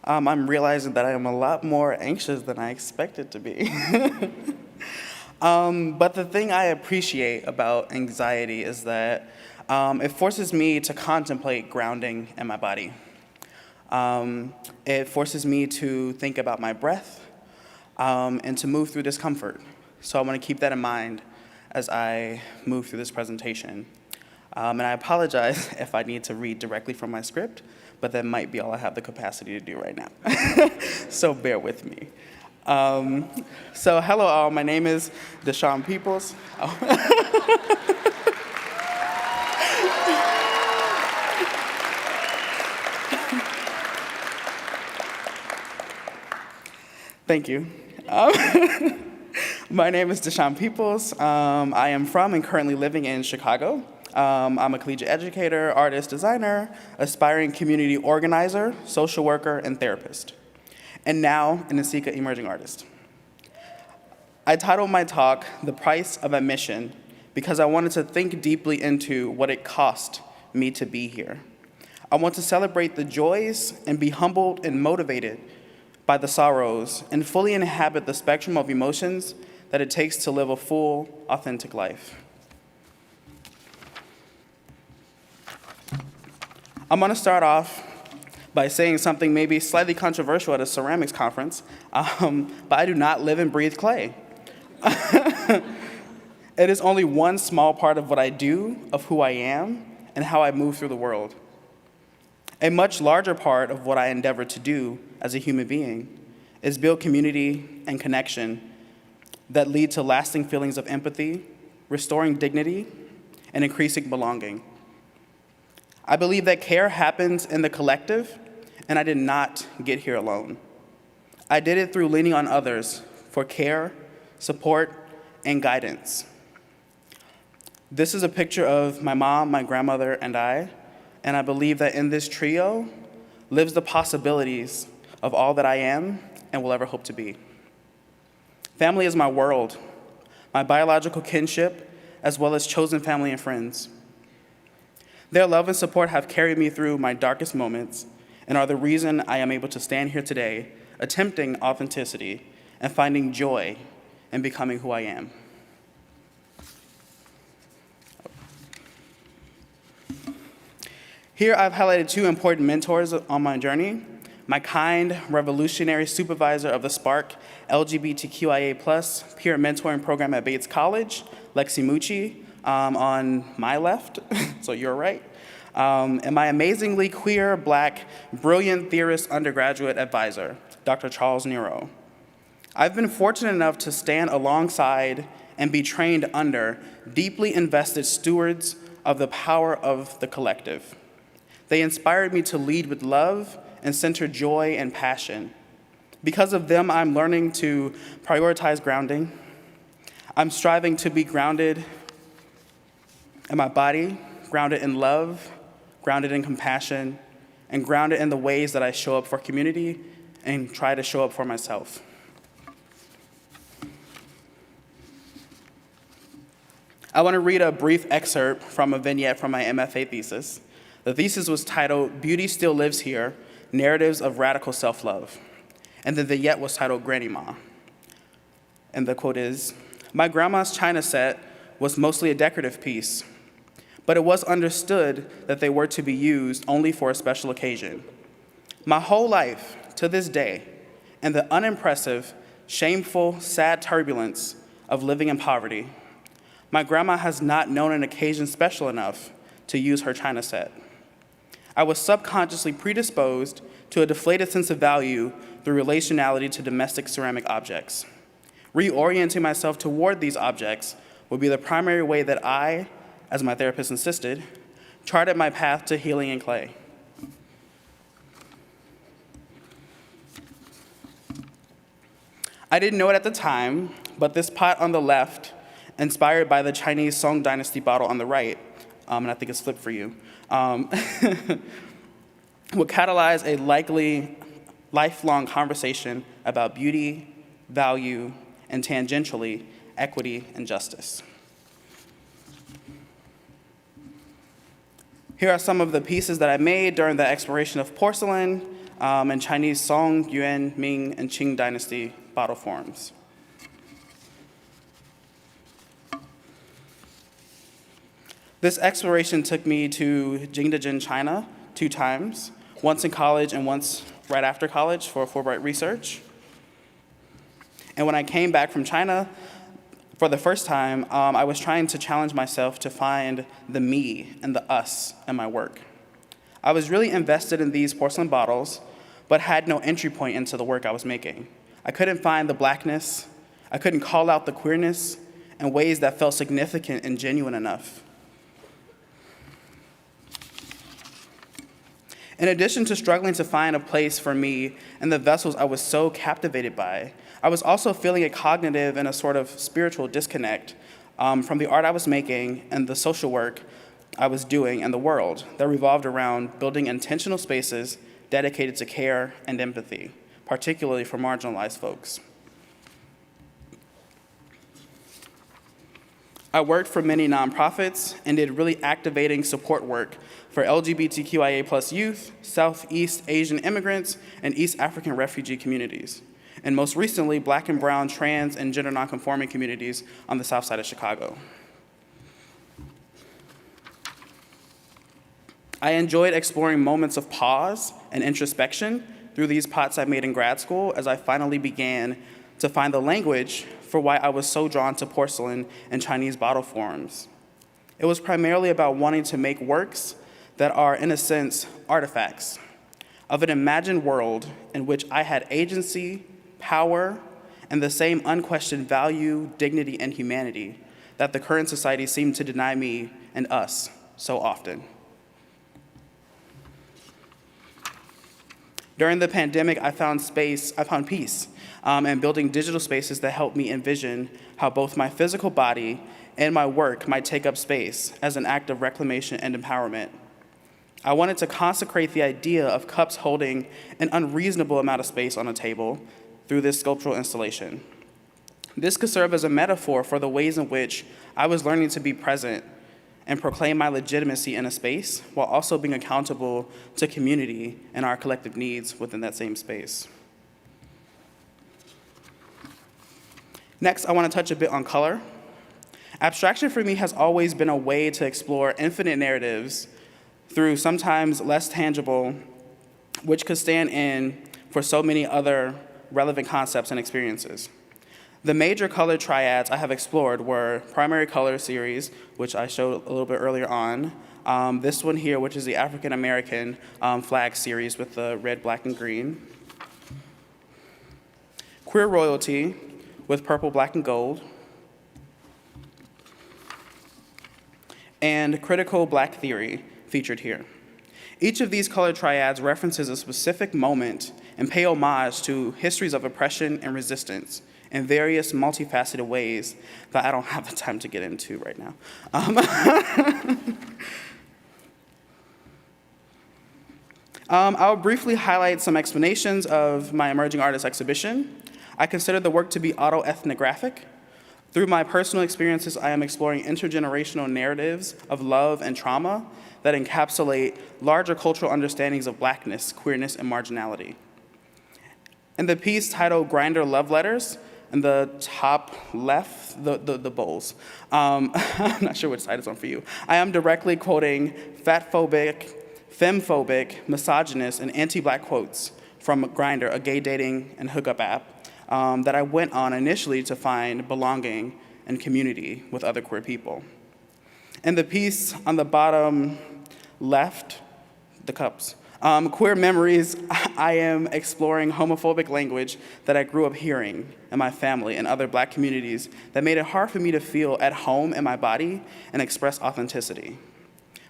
Speaker 5: I'm realizing that I am a lot more anxious than I expected to be. But the thing I appreciate about anxiety is that it forces me to contemplate grounding in my body. It forces me to think about my breath and to move through discomfort. So I want to keep that in mind as I move through this presentation. And I apologize if I need to read directly from my script, but that might be all I have the capacity to do right now. So bear with me. So hello all, my name is Dishon Peoples. Oh. Thank you. My name is Deshun Peoples. I am from and currently living in Chicago. I'm a collegiate educator, artist, designer, aspiring community organizer, social worker, and therapist, and now an NCECA emerging artist. I titled my talk, "The Price of Admission," because I wanted to think deeply into what it cost me to be here. I want to celebrate the joys and be humbled and motivated by the sorrows and fully inhabit the spectrum of emotions that it takes to live a full, authentic life. I'm going to start off by saying something maybe slightly controversial at a ceramics conference, but I do not live and breathe clay. It is only one small part of what I do, of who I am, and how I move through the world. A much larger part of what I endeavor to do as a human being is build community and connection that lead to lasting feelings of empathy, restoring dignity, and increasing belonging. I believe that care happens in the collective, and I did not get here alone. I did it through leaning on others for care, support, and guidance. This is a picture of my mom, my grandmother, and I believe that in this trio lives the possibilities of all that I am and will ever hope to be. Family is my world, my biological kinship, as well as chosen family and friends. Their love and support have carried me through my darkest moments and are the reason I am able to stand here today, attempting authenticity and finding joy in becoming who I am. Here I've highlighted two important mentors on my journey: my kind, revolutionary supervisor of the Spark LGBTQIA+ peer mentoring program at Bates College, Lexi Mucci, on my left, so you're right, and my amazingly queer, Black, brilliant theorist undergraduate advisor, Dr. Charles Nero. I've been fortunate enough to stand alongside and be trained under deeply invested stewards of the power of the collective. They inspired me to lead with love and center joy and passion. Because of them, I'm learning to prioritize grounding. I'm striving to be grounded in my body, grounded in love, grounded in compassion, and grounded in the ways that I show up for community and try to show up for myself. I want to read a brief excerpt from a vignette from my MFA thesis. The thesis was titled, "Beauty Still Lives Here, Narratives of Radical Self-Love." And the vignette was titled Granny Ma. And the quote is, "My grandma's china set was mostly a decorative piece, but it was understood that they were to be used only for a special occasion. My whole life, to this day, and the unimpressive, shameful, sad turbulence of living in poverty, my grandma has not known an occasion special enough to use her china set. I was subconsciously predisposed to a deflated sense of value through relationality to domestic ceramic objects. Reorienting myself toward these objects would be the primary way that I, as my therapist insisted, charted my path to healing in clay. I didn't know it at the time, but this pot on the left, inspired by the Chinese Song Dynasty bottle on the right, and I think it's flipped for you, would catalyze a likely lifelong conversation about beauty, value, and tangentially, equity and justice. Here are some of the pieces that I made during the exploration of porcelain in Chinese Song, Yuan, Ming, and Qing dynasty bottle forms. This exploration took me to Jingdezhen, China, 2 times, once in college and once right after college for Fulbright research. And when I came back from China for the first time, I was trying to challenge myself to find the me and the us in my work. I was really invested in these porcelain bottles, but had no entry point into the work I was making. I couldn't find the Blackness, I couldn't call out the queerness in ways that felt significant and genuine enough. In addition to struggling to find a place for me in the vessels I was so captivated by, I was also feeling a cognitive and a sort of spiritual disconnect from the art I was making and the social work I was doing in the world that revolved around building intentional spaces dedicated to care and empathy, particularly for marginalized folks. I worked for many nonprofits and did really activating support work for LGBTQIA+ youth, Southeast Asian immigrants, and East African refugee communities, and most recently, Black and brown, trans, and gender nonconforming communities on the south side of Chicago. I enjoyed exploring moments of pause and introspection through these pots I made in grad school as I finally began to find the language for why I was so drawn to porcelain and Chinese bottle forms. It was primarily about wanting to make works that are, in a sense, artifacts of an imagined world in which I had agency, power, and the same unquestioned value, dignity, and humanity that the current society seemed to deny me and us so often. During the pandemic, I found peace in building digital spaces that helped me envision how both my physical body and my work might take up space as an act of reclamation and empowerment. I wanted to consecrate the idea of cups holding an unreasonable amount of space on a table through this sculptural installation. This could serve as a metaphor for the ways in which I was learning to be present and proclaim my legitimacy in a space while also being accountable to community and our collective needs within that same space. Next, I want to touch a bit on color. Abstraction for me has always been a way to explore infinite narratives through sometimes less tangible, which could stand in for so many other relevant concepts and experiences. The major color triads I have explored were primary color series, which I showed a little bit earlier on, this one here, which is the African American flag series with the red, black, and green, queer royalty with purple, black, and gold, and critical black theory featured here. Each of these color triads references a specific moment and pay homage to histories of oppression and resistance in various multifaceted ways that I don't have the time to get into right now. I'll briefly highlight some explanations of my emerging artist exhibition. I consider the work to be autoethnographic. Through my personal experiences, I am exploring intergenerational narratives of love and trauma that encapsulate larger cultural understandings of Blackness, queerness, and marginality. In the piece titled Grindr Love Letters, in the top left, the bowls, I'm not sure which side it's on for you, I am directly quoting fatphobic, femphobic, misogynist, and anti-Black quotes from Grindr, a gay dating and hookup app that I went on initially to find belonging and community with other queer people. In the piece on the bottom left, the cups, Queer Memories, I am exploring homophobic language that I grew up hearing in my family and other Black communities that made it hard for me to feel at home in my body and express authenticity.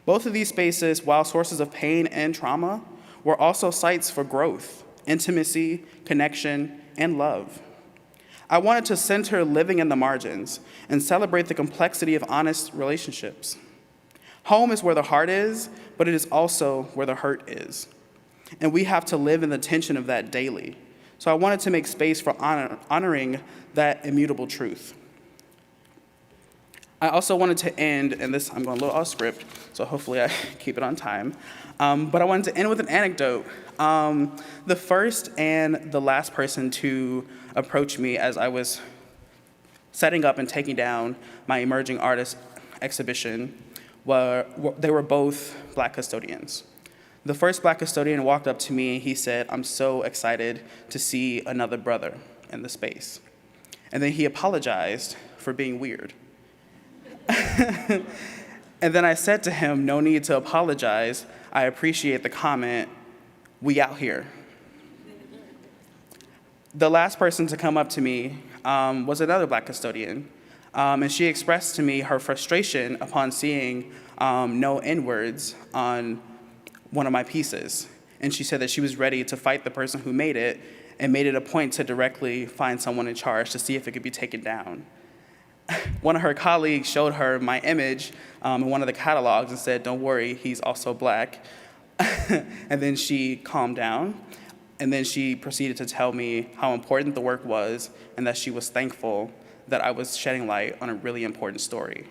Speaker 5: Both of these spaces, while sources of pain and trauma, were also sites for growth, intimacy, connection, and love. I wanted to center living in the margins and celebrate the complexity of honest relationships. Home is where the heart is, but it is also where the hurt is. And we have to live in the tension of that daily. So I wanted to make space for honoring that immutable truth. I also wanted to end, and this, I'm going a little off script, so hopefully I keep it on time. But I wanted to end with an anecdote. The first and the last person to approach me as I was setting up and taking down my emerging artist exhibition they were both Black custodians. The first Black custodian walked up to me and he said, "I'm so excited to see another brother in the space." And then he apologized for being weird. And then I said to him, "No need to apologize. I appreciate the comment. We out here." The last person to come up to me was another Black custodian. And she expressed to me her frustration upon seeing no N-words on one of my pieces. And she said that she was ready to fight the person who made it and made it a point to directly find someone in charge to see if it could be taken down. One of her colleagues showed her my image in one of the catalogs and said, "Don't worry, he's also Black." And then she calmed down. And then she proceeded to tell me how important the work was and that she was thankful that I was shedding light on a really important story.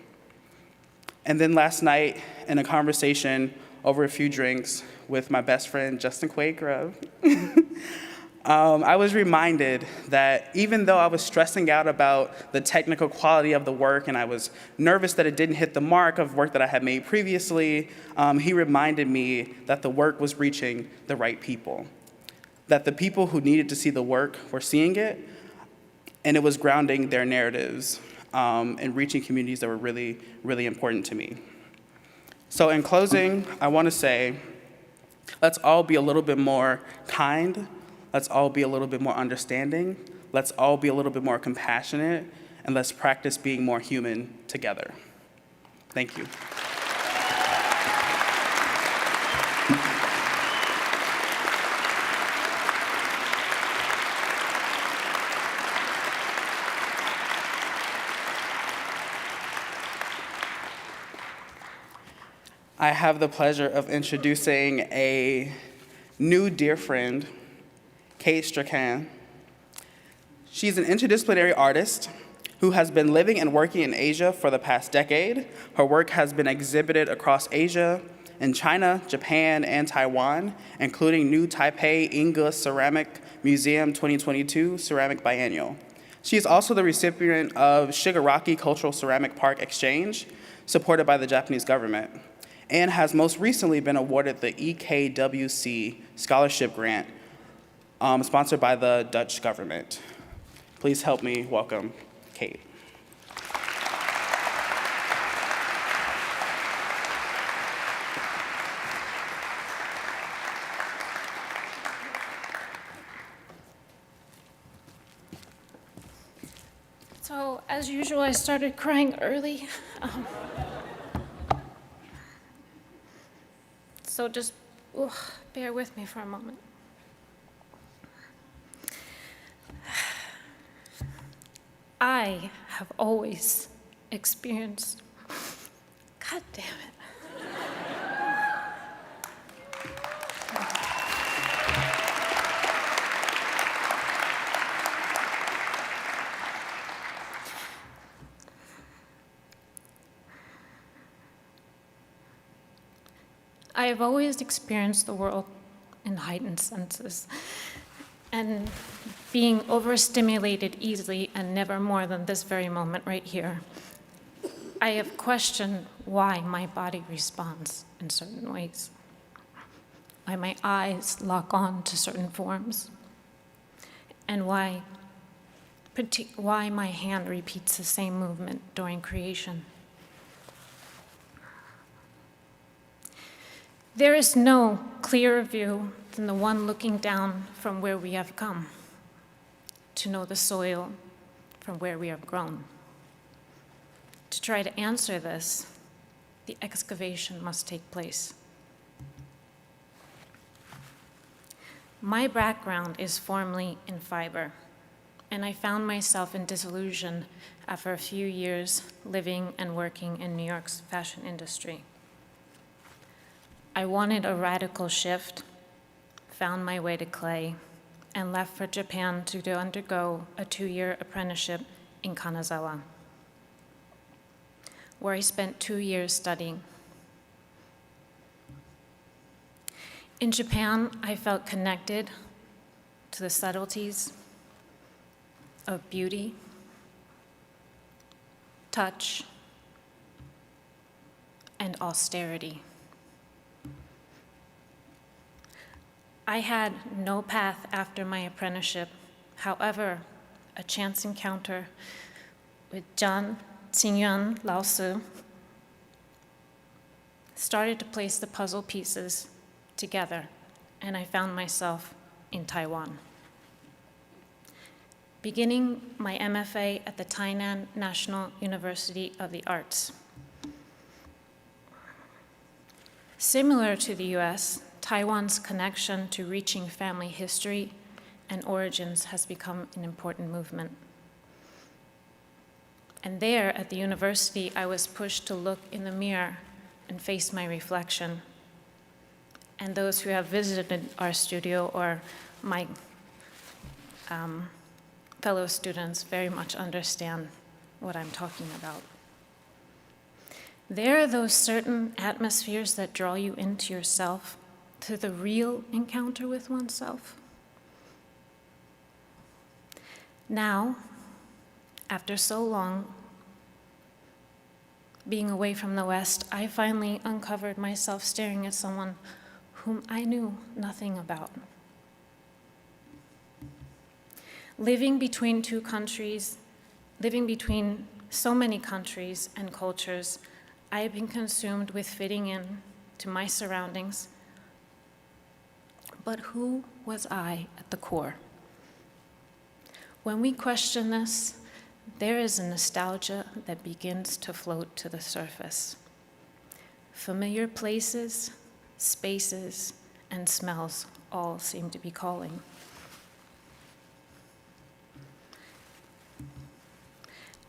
Speaker 5: And then last night, in a conversation over a few drinks with my best friend, Justin Quaker, I was reminded that even though I was stressing out about the technical quality of the work and I was nervous that it didn't hit the mark of work that I had made previously, he reminded me that the work was reaching the right people, that the people who needed to see the work were seeing it, and it was grounding their narratives and reaching communities that were really, really important to me. So in closing, I want to say, let's all be a little bit more kind. Let's all be a little bit more understanding. Let's all be a little bit more compassionate. And let's practice being more human together. Thank you. I have the pleasure of introducing a new dear friend, Kate Strachan. She's an interdisciplinary artist who has been living and working in Asia for the past decade. Her work has been exhibited across Asia, in China, Japan, and Taiwan, including New Taipei Inga Ceramic Museum 2022 Ceramic Biennial. She is also the recipient of Shigaraki Cultural Ceramic Park Exchange, supported by the Japanese government, and has most recently been awarded the EKWC Scholarship Grant, sponsored by the Dutch government. Please help me welcome Kate.
Speaker 6: So, as usual, I started crying early. So just bear with me for a moment. I have always experienced, God damn it. I have always experienced the world in heightened senses, and being overstimulated easily and never more than this very moment right here. I have questioned why my body responds in certain ways, why my eyes lock on to certain forms, and why my hand repeats the same movement during creation. There is no clearer view than the one looking down from where we have come to know the soil from where we have grown. To try to answer this, the excavation must take place. My background is formally in fiber, and I found myself in disillusion after a few years living and working in New York's fashion industry. I wanted a radical shift, found my way to clay, and left for Japan to undergo a 2-year apprenticeship in Kanazawa, where I spent 2 years studying. In Japan, I felt connected to the subtleties of beauty, touch, and austerity. I had no path after my apprenticeship. However, a chance encounter with Zhang Qingyuan Lao Su started to place the puzzle pieces together, and I found myself in Taiwan. Beginning my MFA at the Tainan National University of the Arts. Similar to the US, Taiwan's connection to reaching family history and origins has become an important movement. And there at the university, I was pushed to look in the mirror and face my reflection. And those who have visited our studio or my fellow students very much understand what I'm talking about. There are those certain atmospheres that draw you into yourself, to the real encounter with oneself. Now, after so long being away from the West, I finally uncovered myself staring at someone whom I knew nothing about. Living between two countries, living between so many countries and cultures, I have been consumed with fitting in to my surroundings. But who was I at the core? When we question this, there is a nostalgia that begins to float to the surface. Familiar places, spaces, and smells all seem to be calling.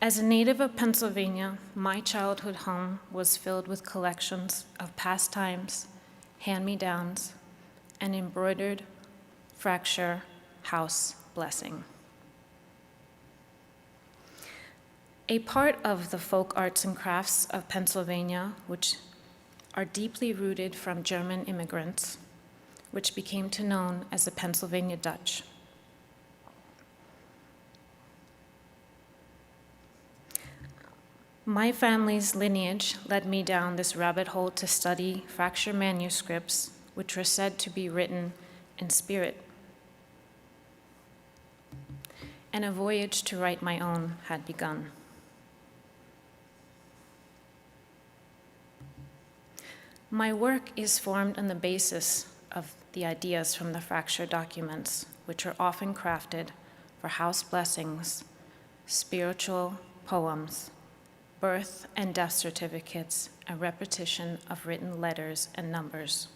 Speaker 6: As a native of Pennsylvania, my childhood home was filled with collections of pastimes, hand-me-downs, and embroidered fracture house blessing. A part of the folk arts and crafts of Pennsylvania, which are deeply rooted from German immigrants, which became to known as the Pennsylvania Dutch. My family's lineage led me down this rabbit hole to study fracture manuscripts, which were said to be written in spirit. And a voyage to write my own had begun. My work is formed on the basis of the ideas from the fracture documents, which are often crafted for house blessings, spiritual poems, birth and death certificates, and repetition of written letters and numbers.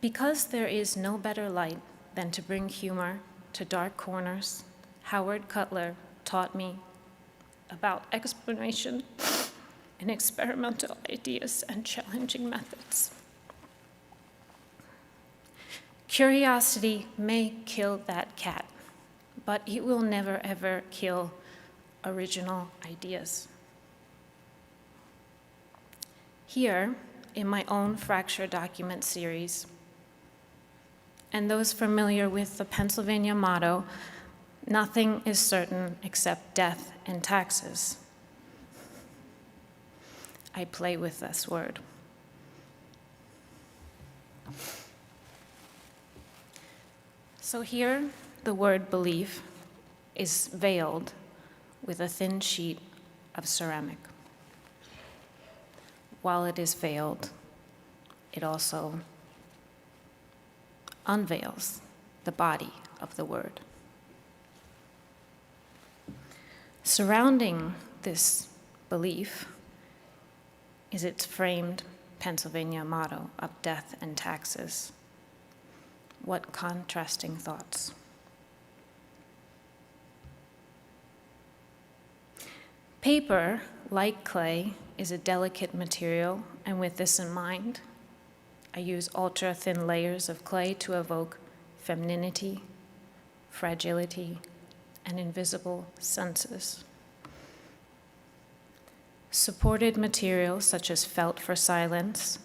Speaker 6: Because there is no better light than to bring humor to dark corners, Howard Cutler taught me about exploration and experimental ideas and challenging methods. Curiosity may kill that cat, but it will never ever kill original ideas. Here, in my own fracture document series, and those familiar with the Pennsylvania motto, nothing is certain except death and taxes, I play with this word. So here, the word belief is veiled with a thin sheet of ceramic. While it is veiled, it also unveils the body of the word. Surrounding this belief is its framed Pennsylvania motto of death and taxes. What contrasting thoughts. Paper, like clay, is a delicate material, and with this in mind, I use ultra-thin layers of clay to evoke femininity, fragility, and invisible senses. Supported materials such as felt for silence,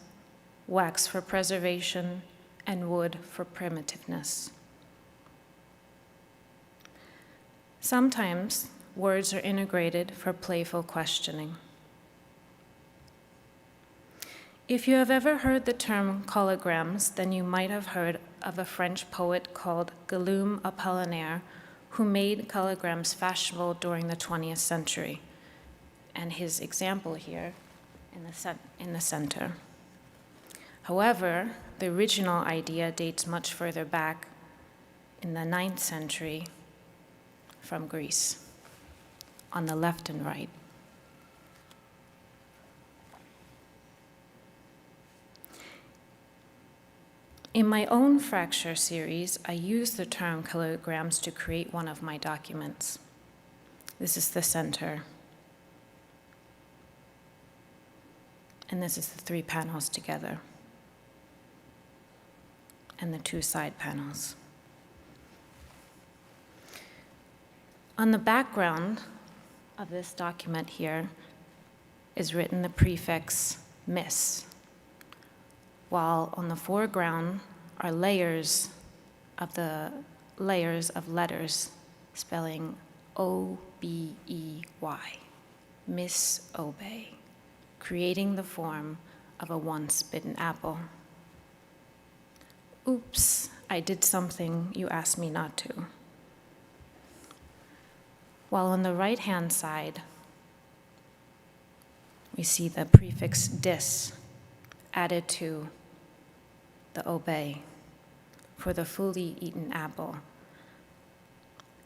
Speaker 6: wax for preservation, and wood for primitiveness. Sometimes words are integrated for playful questioning. If you have ever heard the term collagrams, then you might have heard of a French poet called Guillaume Apollinaire, who made collagrams fashionable during the 20th century, and his example here in the center. However, the original idea dates much further back in the 9th century from Greece, on the left and right. In my own fracture series, I use the term kilograms to create one of my documents. This is the center. And this is the 3 panels together, and the 2 side panels. On the background of this document here is written the prefix Miss, while on the foreground are layers of letters spelling O-B-E-Y, Miss Obey, creating the form of a once bitten apple. Oops, I did something you asked me not to. While on the right-hand side, we see the prefix dis added to the obey for the fully eaten apple,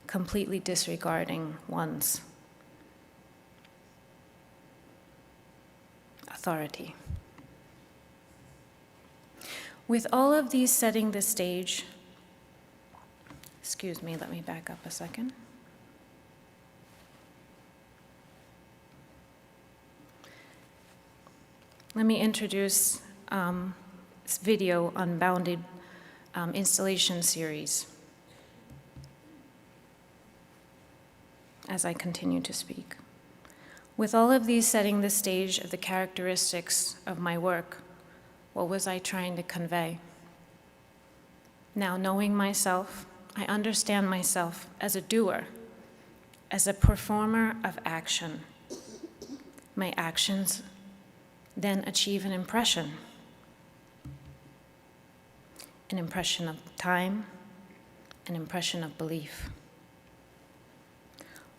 Speaker 6: completely disregarding one's authority. With all of these setting the stage, excuse me, let me back up a second. Let me introduce this video Unbounded installation series as I continue to speak. With all of these setting the stage of the characteristics of my work, what was I trying to convey? Now, knowing myself, I understand myself as a doer, as a performer of action. My actions then achieve an impression of time, an impression of belief.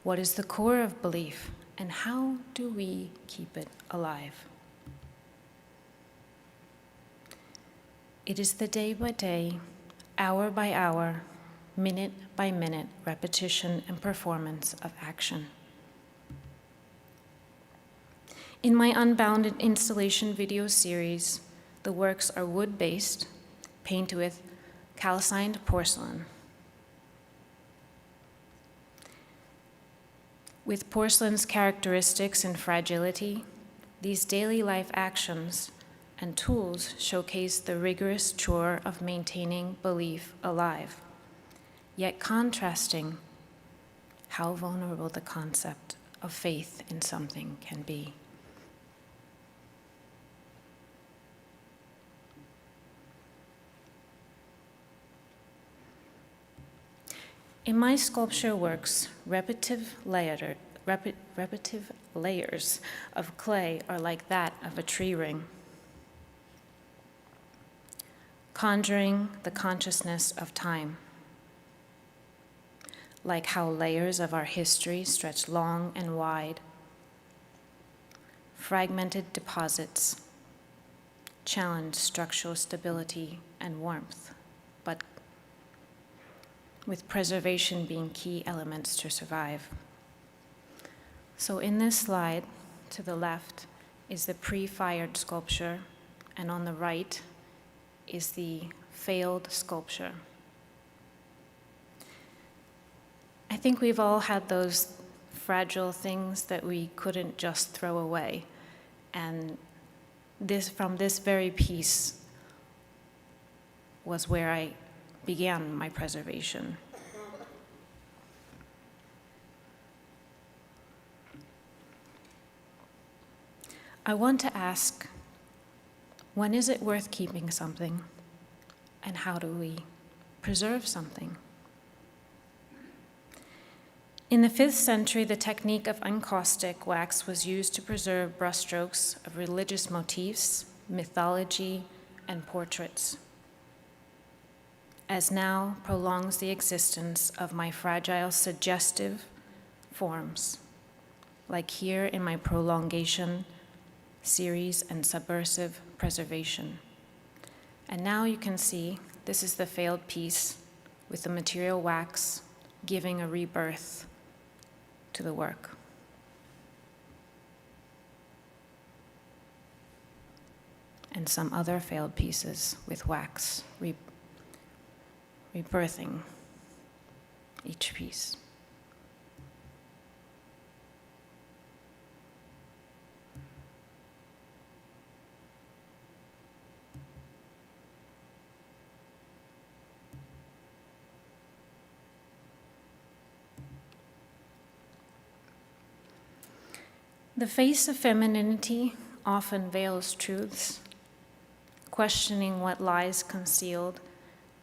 Speaker 6: What is the core of belief, and how do we keep it alive? It is the day by day, hour by hour, minute by minute repetition and performance of action. In my Unbounded installation video series, the works are wood-based, painted with calcined porcelain. With porcelain's characteristics and fragility, these daily life actions and tools showcase the rigorous chore of maintaining belief alive, yet contrasting how vulnerable the concept of faith in something can be. In my sculpture works, repetitive layers of clay are like that of a tree ring, conjuring the consciousness of time, like how layers of our history stretch long and wide, fragmented deposits challenge structural stability and warmth, but with preservation being key elements to survive. So in this slide, to the left is the pre-fired sculpture, and on the right is the failed sculpture. I think we've all had those fragile things that we couldn't just throw away. And from this very piece was where I began my preservation. I want to ask, when is it worth keeping something? And how do we preserve something? In the 5th century, the technique of encaustic wax was used to preserve brushstrokes of religious motifs, mythology, and portraits, as now prolongs the existence of my fragile suggestive forms, like here in my prolongation series and subversive preservation. And now you can see this is the failed piece with the material wax giving a rebirth to the work. And some other failed pieces with wax rebirthing each piece. The face of femininity often veils truths, questioning what lies concealed.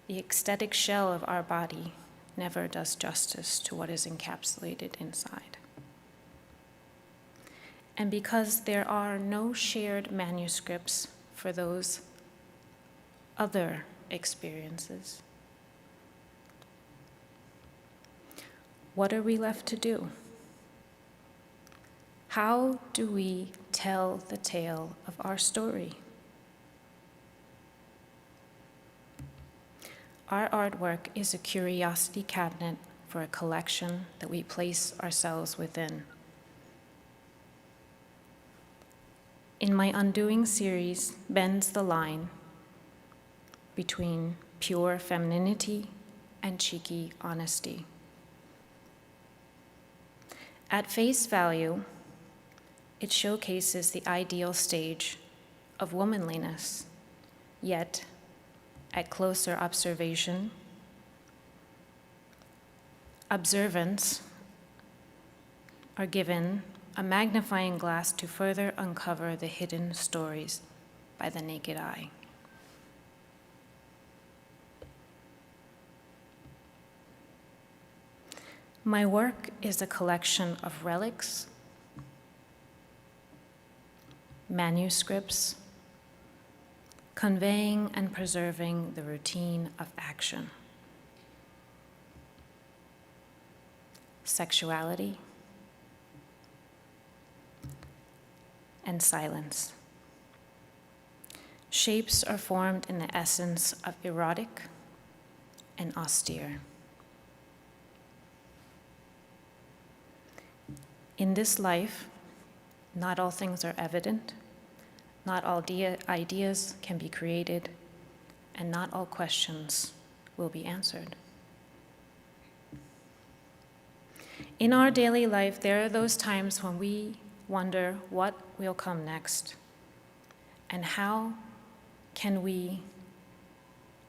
Speaker 6: The ecstatic shell of our body never does justice to what is encapsulated inside. And because there are no shared manuscripts for those other experiences, what are we left to do? How do we tell the tale of our story? Our artwork is a curiosity cabinet for a collection that we place ourselves within. In my Undoing series, Bends the Line, between pure femininity and cheeky honesty. At face value, it showcases the ideal stage of womanliness, yet at closer observance are given a magnifying glass to further uncover the hidden stories by the naked eye. My work is a collection of relics, manuscripts, conveying and preserving the routine of action, sexuality, and silence. Shapes are formed in the essence of erotic and austere. In this life, not all things are evident, not all ideas can be created, and not all questions will be answered. In our daily life, there are those times when we wonder what will come next, and how can we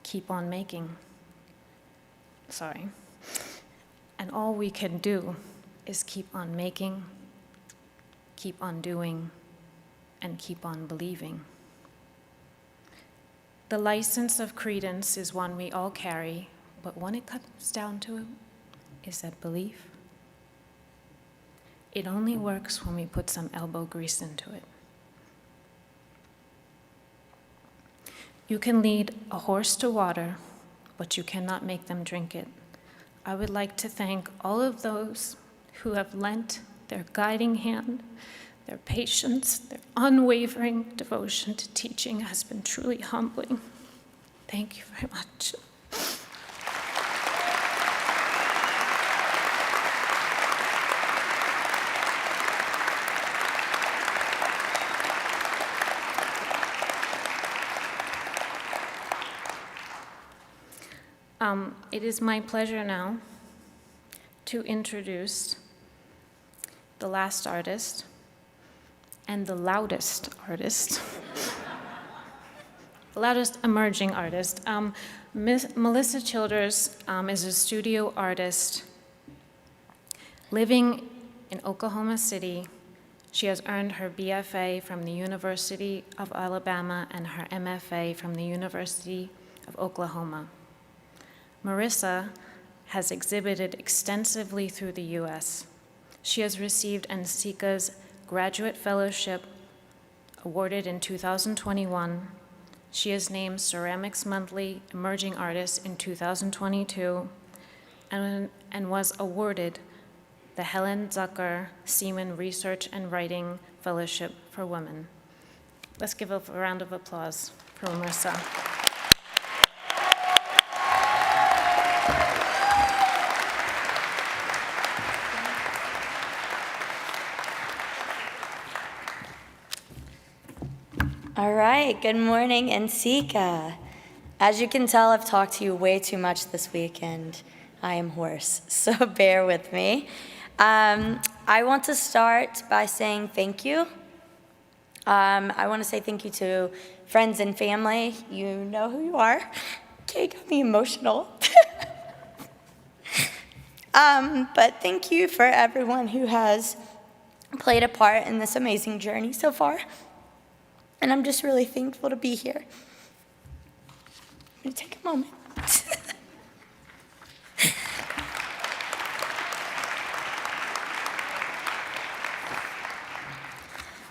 Speaker 6: keep on making? And all we can do is keep on making, keep on doing, and keep on believing. The license of credence is one we all carry, but when it comes down to it, is that belief? It only works when we put some elbow grease into it. You can lead a horse to water, but you cannot make them drink it. I would like to thank all of those who have lent their guiding hand, their patience, their unwavering devotion to teaching has been truly humbling. Thank you very much. It is my pleasure now to introduce the last artist and the loudest artist, the loudest emerging artist. Marissa Childers is a studio artist living in Oklahoma City. She has earned her BFA from the University of Alabama and her MFA from the University of Oklahoma. Marissa has exhibited extensively through the U.S. She has received NCECA's Graduate Fellowship, awarded in 2021. She is named Ceramics Monthly Emerging Artist in 2022 and was awarded the Helen Zucker Seaman Research and Writing Fellowship for Women. Let's give a round of applause for Marissa.
Speaker 7: All right, good morning, NCECA. As you can tell, I've talked to you way too much this week, and I am hoarse, so bear with me. I want to start by saying thank you. I want to say thank you to friends and family. You know who you are. Okay, got me emotional. But thank you for everyone who has played a part in this amazing journey so far. And I'm just really thankful to be here. I'm going to take a moment.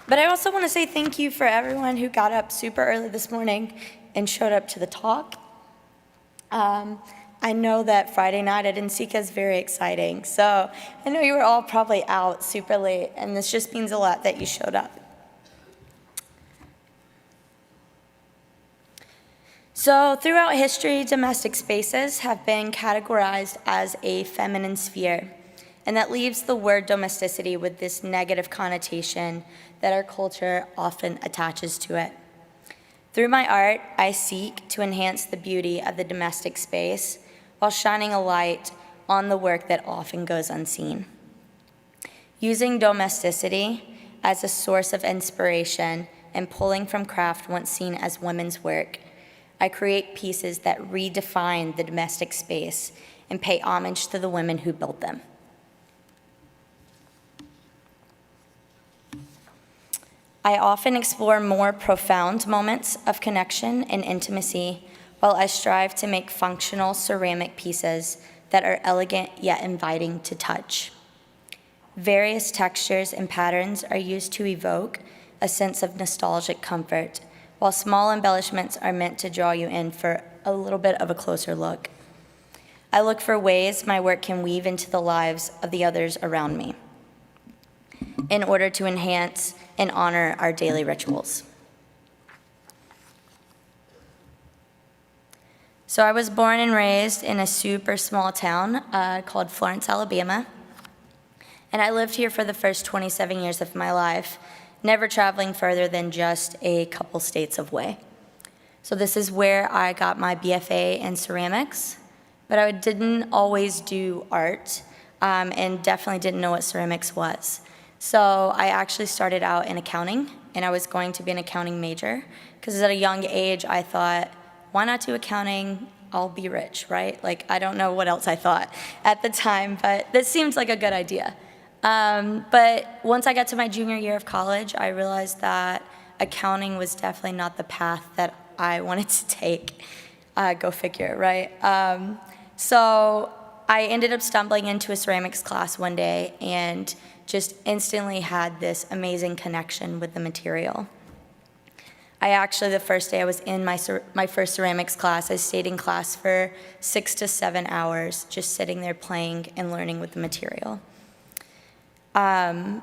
Speaker 7: But I also want to say thank you for everyone who got up super early this morning and showed up to the talk. I know that Friday night at NCECA is very exciting. So I know you were all probably out super late, and this just means a lot that you showed up. So throughout history, domestic spaces have been categorized as a feminine sphere, and that leaves the word domesticity with this negative connotation that our culture often attaches to it. Through my art, I seek to enhance the beauty of the domestic space while shining a light on the work that often goes unseen. Using domesticity as a source of inspiration and pulling from craft once seen as women's work, I create pieces that redefine the domestic space and pay homage to the women who built them. I often explore more profound moments of connection and intimacy while I strive to make functional ceramic pieces that are elegant yet inviting to touch. Various textures and patterns are used to evoke a sense of nostalgic comfort, while small embellishments are meant to draw you in for a little bit of a closer look. I look for ways my work can weave into the lives of the others around me in order to enhance and honor our daily rituals. So I was born and raised in a super small town called Florence, Alabama. And I lived here for the first 27 years of my life, never traveling further than just a couple states away. So this is where I got my BFA in ceramics, but I didn't always do art and definitely didn't know what ceramics was. So I actually started out in accounting, and I was going to be an accounting major, because at a young age I thought, why not do accounting? I'll be rich, right? Like, I don't know what else I thought at the time, but this seems like a good idea. But once I got to my junior year of college, I realized that accounting was definitely not the path that I wanted to take. Go figure, right? So I ended up stumbling into a ceramics class one day and just instantly had this amazing connection with the material. I actually, the first day I was in my first ceramics class, I stayed in class for 6 to 7 hours, just sitting there playing and learning with the material. In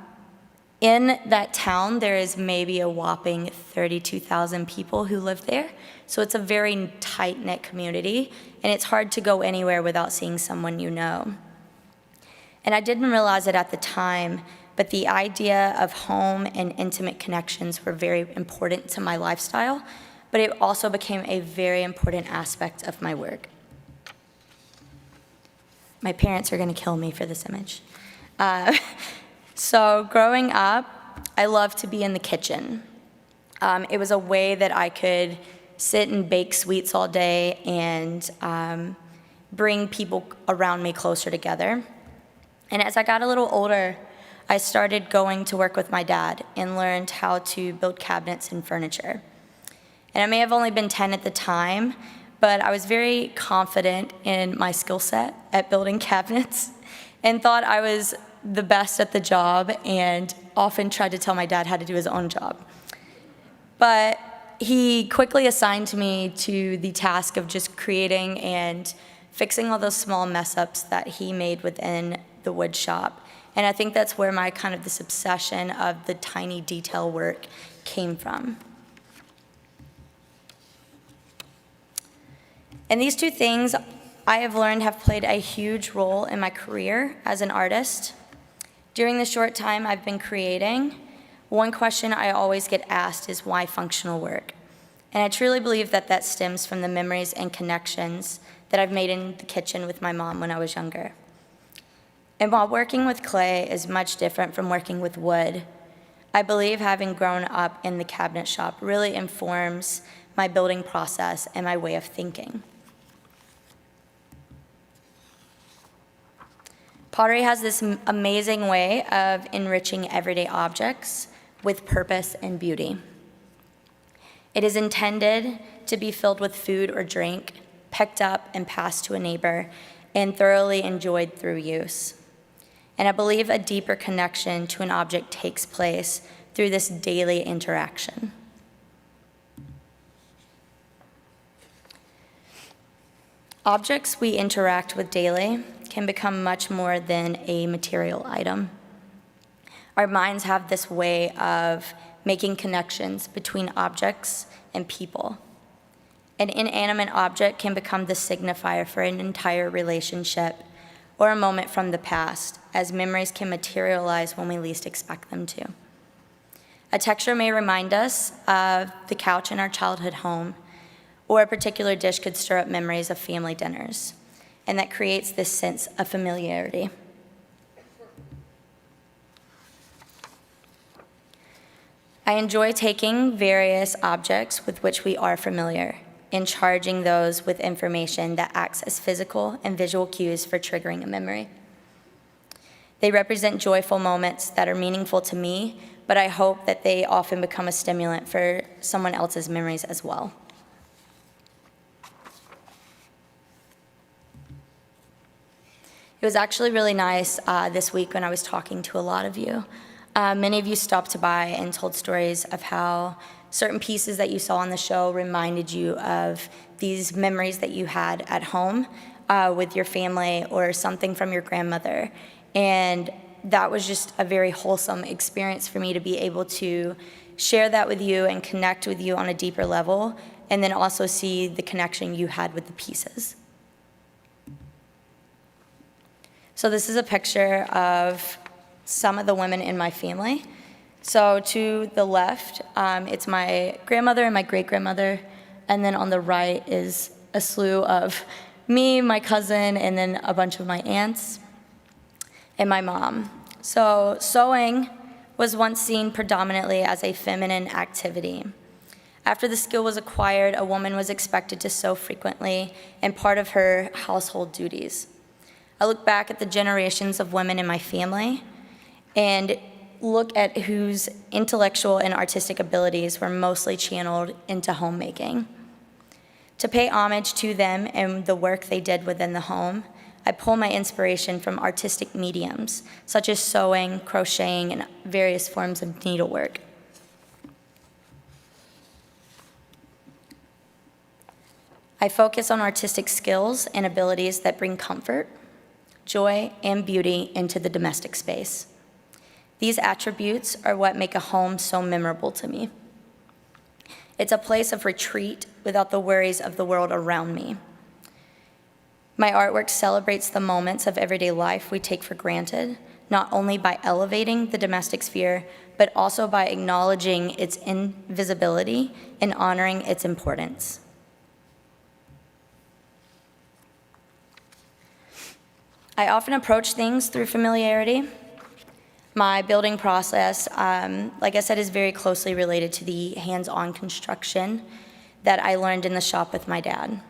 Speaker 7: that town, there is maybe a whopping 32,000 people who live there. So it's a very tight-knit community, and it's hard to go anywhere without seeing someone you know. And I didn't realize it at the time, but the idea of home and intimate connections were very important to my lifestyle, but it also became a very important aspect of my work. My parents are gonna kill me for this image. So growing up, I loved to be in the kitchen. It was a way that I could sit and bake sweets all day and bring people around me closer together. And as I got a little older, I started going to work with my dad and learned how to build cabinets and furniture. And I may have only been 10 at the time, but I was very confident in my skill set at building cabinets and thought I was the best at the job and often tried to tell my dad how to do his own job. But he quickly assigned me to the task of just creating and fixing all those small mess-ups that he made within the wood shop. And I think that's where my kind of this obsession of the tiny detail work came from. And these two things I have learned have played a huge role in my career as an artist. During the short time I've been creating, one question I always get asked is why functional work? And I truly believe that that stems from the memories and connections that I've made in the kitchen with my mom when I was younger. And while working with clay is much different from working with wood, I believe having grown up in the cabinet shop really informs my building process and my way of thinking. Pottery has this amazing way of enriching everyday objects with purpose and beauty. It is intended to be filled with food or drink, picked up and passed to a neighbor, and thoroughly enjoyed through use. And I believe a deeper connection to an object takes place through this daily interaction. Objects we interact with daily can become much more than a material item. Our minds have this way of making connections between objects and people. An inanimate object can become the signifier for an entire relationship or a moment from the past, as memories can materialize when we least expect them to. A texture may remind us of the couch in our childhood home, or a particular dish could stir up memories of family dinners, and that creates this sense of familiarity. I enjoy taking various objects with which we are familiar and charging those with information that acts as physical and visual cues for triggering a memory. They represent joyful moments that are meaningful to me, but I hope that they often become a stimulant for someone else's memories as well. It was actually really nice this week when I was talking to a lot of you. Many of you stopped by and told stories of how certain pieces that you saw on the show reminded you of these memories that you had at home with your family or something from your grandmother. And that was just a very wholesome experience for me to be able to share that with you and connect with you on a deeper level, and then also see the connection you had with the pieces. So this is a picture of some of the women in my family. So to the left, it's my grandmother and my great-grandmother, and then on the right is a slew of me, my cousin, and then a bunch of my aunts, and my mom. So sewing was once seen predominantly as a feminine activity. After the skill was acquired, a woman was expected to sew frequently and part of her household duties. I look back at the generations of women in my family and look at whose intellectual and artistic abilities were mostly channeled into homemaking. To pay homage to them and the work they did within the home, I pull my inspiration from artistic mediums, such as sewing, crocheting, and various forms of needlework. I focus on artistic skills and abilities that bring comfort, joy, and beauty into the domestic space. These attributes are what make a home so memorable to me. It's a place of retreat without the worries of the world around me. My artwork celebrates the moments of everyday life we take for granted, not only by elevating the domestic sphere, but also by acknowledging its invisibility and honoring its importance. I often approach things through familiarity. My building process, like I said, is very closely related to the hands-on construction that I learned in the shop with my dad.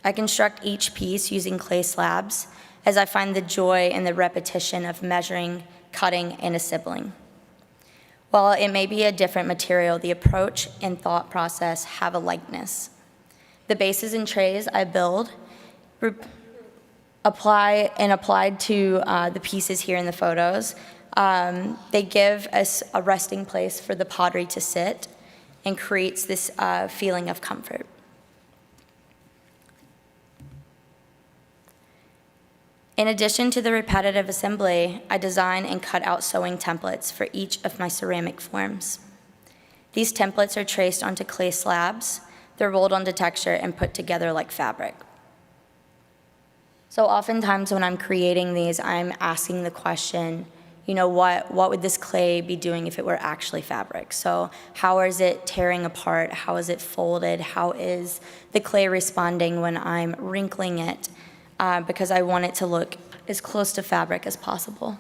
Speaker 7: I construct each piece using clay slabs, as I find the joy in the repetition of measuring, cutting, and assembling. While it may be a different material, the approach and thought process have a likeness. The bases and trays I build applied to the pieces here in the photos. They give us a resting place for the pottery to sit and creates this feeling of comfort. In addition to the repetitive assembly, I design and cut out sewing templates for each of my ceramic forms. These templates are traced onto clay slabs, they're rolled onto texture and put together like fabric. So oftentimes when I'm creating these, I'm asking the question, you know, what would this clay be doing if it were actually fabric? So how is it tearing apart? How is it folded? How is the clay responding when I'm wrinkling it? Because I want it to look as close to fabric as possible.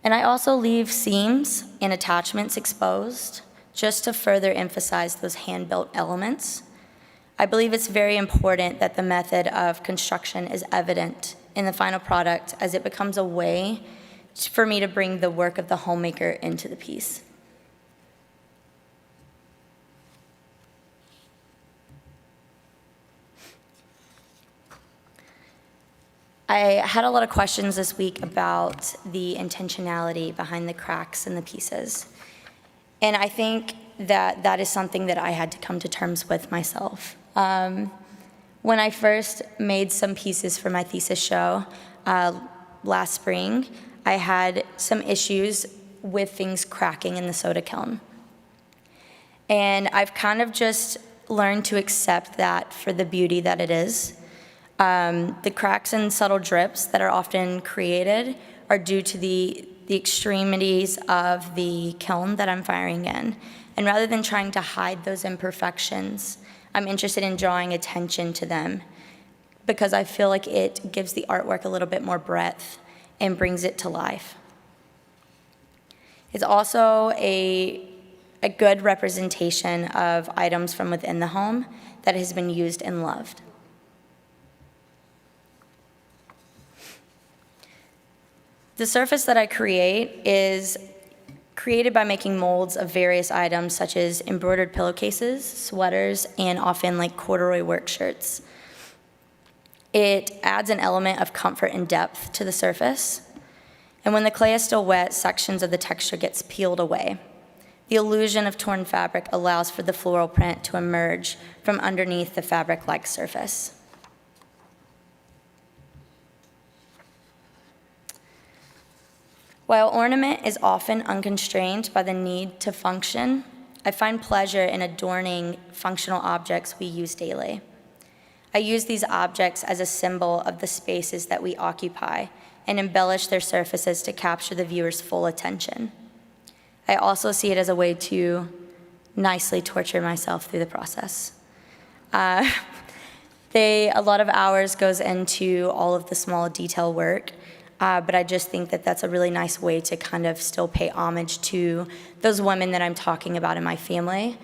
Speaker 7: And I also leave seams and attachments exposed just to further emphasize those hand-built elements. I believe it's very important that the method of construction is evident in the final product, as it becomes a way for me to bring the work of the homemaker into the piece. I had a lot of questions this week about the intentionality behind the cracks in the pieces. And I think that that is something that I had to come to terms with myself. When I first made some pieces for my thesis show last spring, I had some issues with things cracking in the soda kiln. And I've kind of just learned to accept that for the beauty that it is. The cracks and subtle drips that are often created are due to the extremities of the kiln that I'm firing in. And rather than trying to hide those imperfections, I'm interested in drawing attention to them because I feel like it gives the artwork a little bit more breadth and brings it to life. It's also a good representation of items from within the home that has been used and loved. The surface that I create is created by making molds of various items such as embroidered pillowcases, sweaters, and often like corduroy work shirts. It adds an element of comfort and depth to the surface. And when the clay is still wet, sections of the texture gets peeled away. The illusion of torn fabric allows for the floral print to emerge from underneath the fabric-like surface. While ornament is often unconstrained by the need to function, I find pleasure in adorning functional objects we use daily. I use these objects as a symbol of the spaces that we occupy and embellish their surfaces to capture the viewer's full attention. I also see it as a way to nicely torture myself through the process. A lot of hours goes into all of the small detail work, but I just think that that's a really nice way to kind of still pay homage to those women that I'm talking about in my family.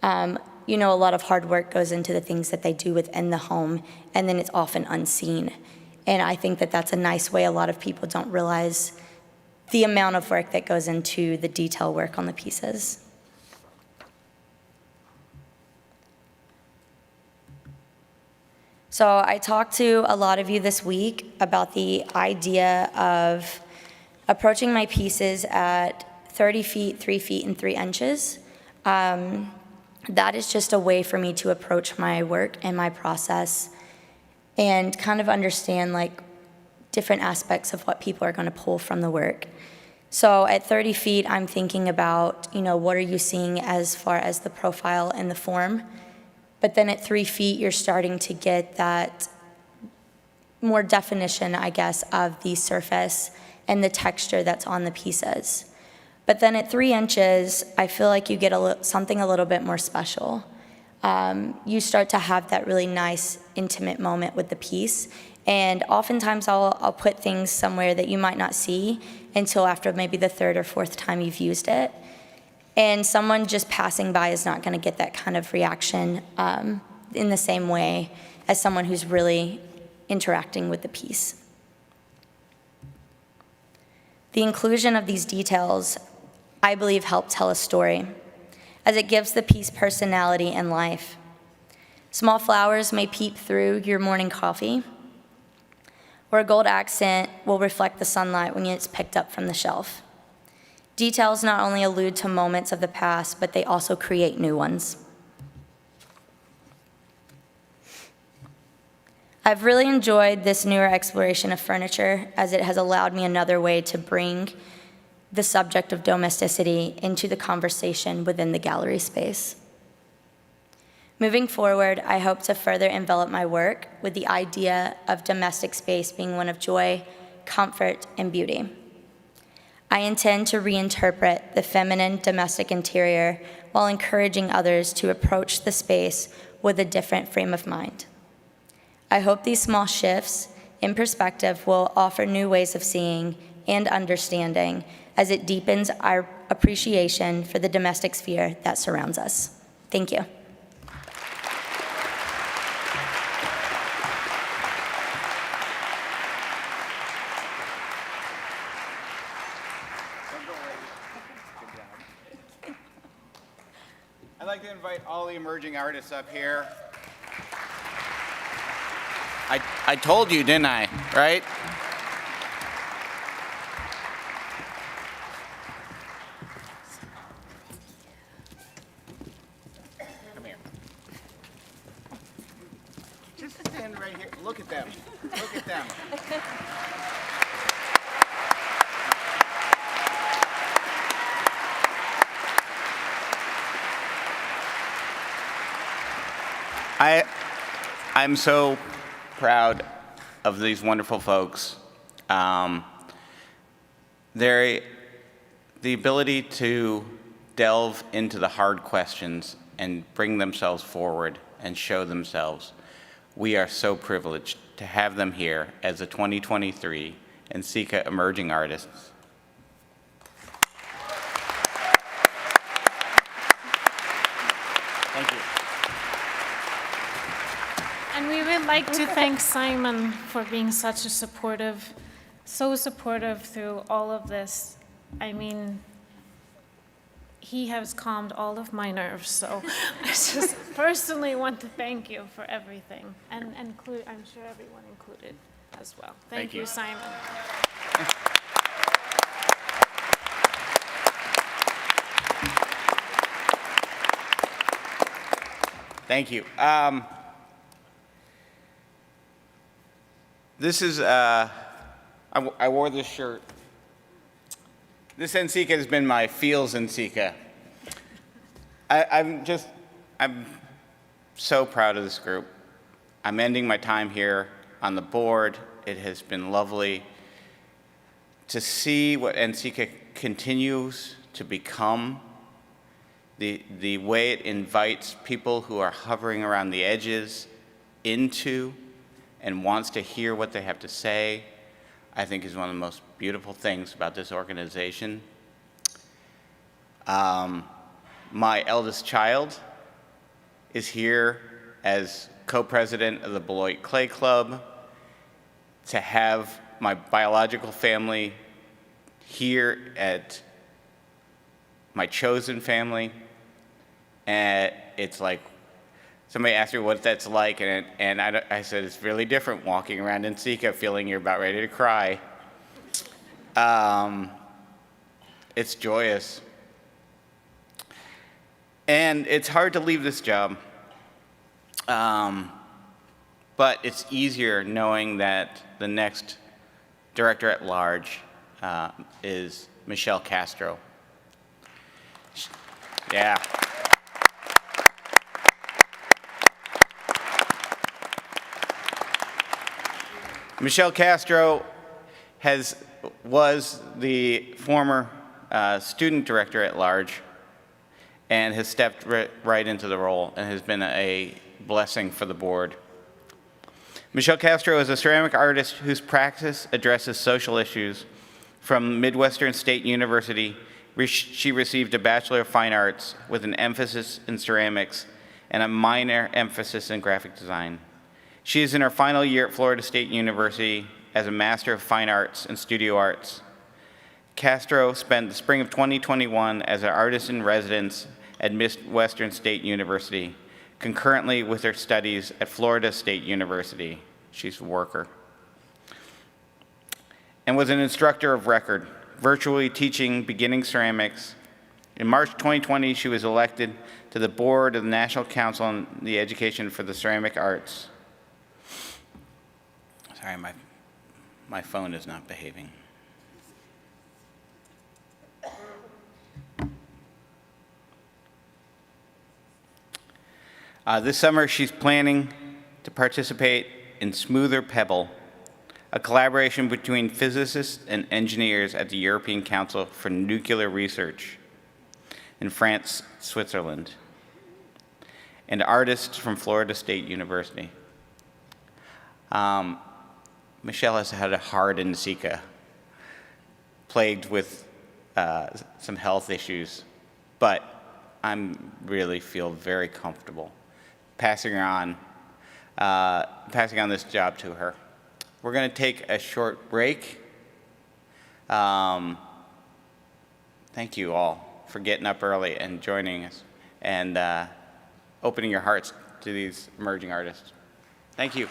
Speaker 7: A lot of hard work goes into the things that they do within the home, and then it's often unseen. And I think that that's a nice way a lot of people don't realize the amount of work that goes into the detail work on the pieces. So I talked to a lot of you this week about the idea of approaching my pieces at 30 feet, 3 feet, and 3 inches. That is just a way for me to approach my work and my process and kind of understand like different aspects of what people are going to pull from the work. So at 30 feet, I'm thinking about, what are you seeing as far as the profile and the form? But then at 3 feet, you're starting to get that more definition, I guess, of the surface and the texture that's on the pieces. But then at 3 inches, I feel like you get something a little bit more special. You start to have that really nice, intimate moment with the piece. And oftentimes, I'll put things somewhere that you might not see until after maybe the 3rd or 4th time you've used it. And someone just passing by is not going to get that kind of reaction in the same way as someone who's really interacting with the piece. The inclusion of these details, I believe, help tell a story, as it gives the piece personality and life. Small flowers may peep through your morning coffee, or a gold accent will reflect the sunlight when it's picked up from the shelf. Details not only allude to moments of the past, but they also create new ones. I've really enjoyed this newer exploration of furniture, as it has allowed me another way to bring the subject of domesticity into the conversation within the gallery space. Moving forward, I hope to further envelop my work with the idea of domestic space being one of joy, comfort, and beauty. I intend to reinterpret the feminine domestic interior while encouraging others to approach the space with a different frame of mind. I hope these small shifts in perspective will offer new ways of seeing and understanding as it deepens our appreciation for the domestic sphere that surrounds us. Thank you.
Speaker 1: I'd like to invite all the emerging artists up here. I told you, didn't I? Right? Come here. Just stand right here. Look at them. Look at them. I'm so proud of these wonderful folks. The ability to delve into the hard questions and bring themselves forward and show themselves. We are so privileged to have them here as the 2023 NCECA Emerging Artists. Thank you.
Speaker 6: And we would like to thank Simon for being such a so supportive through all of this. I mean, he has calmed all of my nerves, so I just personally want to thank you for everything, and I'm sure everyone included as well. Thank you, Simon.
Speaker 1: Thank you. This is, I wore this shirt. This NCECA has been my feels NCECA. I'm so proud of this group. I'm ending my time here on the board. It has been lovely to see what NCECA continues to become, the way it invites people who are hovering around the edges into and wants to hear what they have to say, I think is one of the most beautiful things about this organization. My eldest child is here as co-president of the Beloit Clay Club. To have my biological family here at my chosen family, and it's like, somebody asked me what that's like, and I said it's really different walking around NCECA feeling you're about ready to cry. It's joyous. And it's hard to leave this job, but it's easier knowing that the next director at large is Michelle Castro. Yeah. Michelle Castro was the former student director at large and has stepped right into the role and has been a blessing for the board. Michelle Castro is a ceramic artist whose practice addresses social issues. From Midwestern State University, she received a Bachelor of Fine Arts with an emphasis in ceramics and a minor emphasis in graphic design. She is in her final year at Florida State University as a Master of Fine Arts and Studio Arts. Castro spent the spring of 2021 as an artist in residence at Midwestern State University, concurrently with her studies at Florida State University. She's a worker. And was an instructor of record, virtually teaching beginning ceramics. In March 2020, she was elected to the board of the National Council on the Education for the Ceramic Arts. Sorry, my phone is not behaving. This summer, she's planning to participate in Smoother Pebble, a collaboration between physicists and engineers at the European Council for Nuclear Research in France, Switzerland, and artists from Florida State University. Michelle has had a hard NCECA, plagued with some health issues, but I really feel very comfortable passing on this job to her. We're going to take a short break. Thank you all for getting up early and joining us and opening your hearts to these emerging artists. Thank you.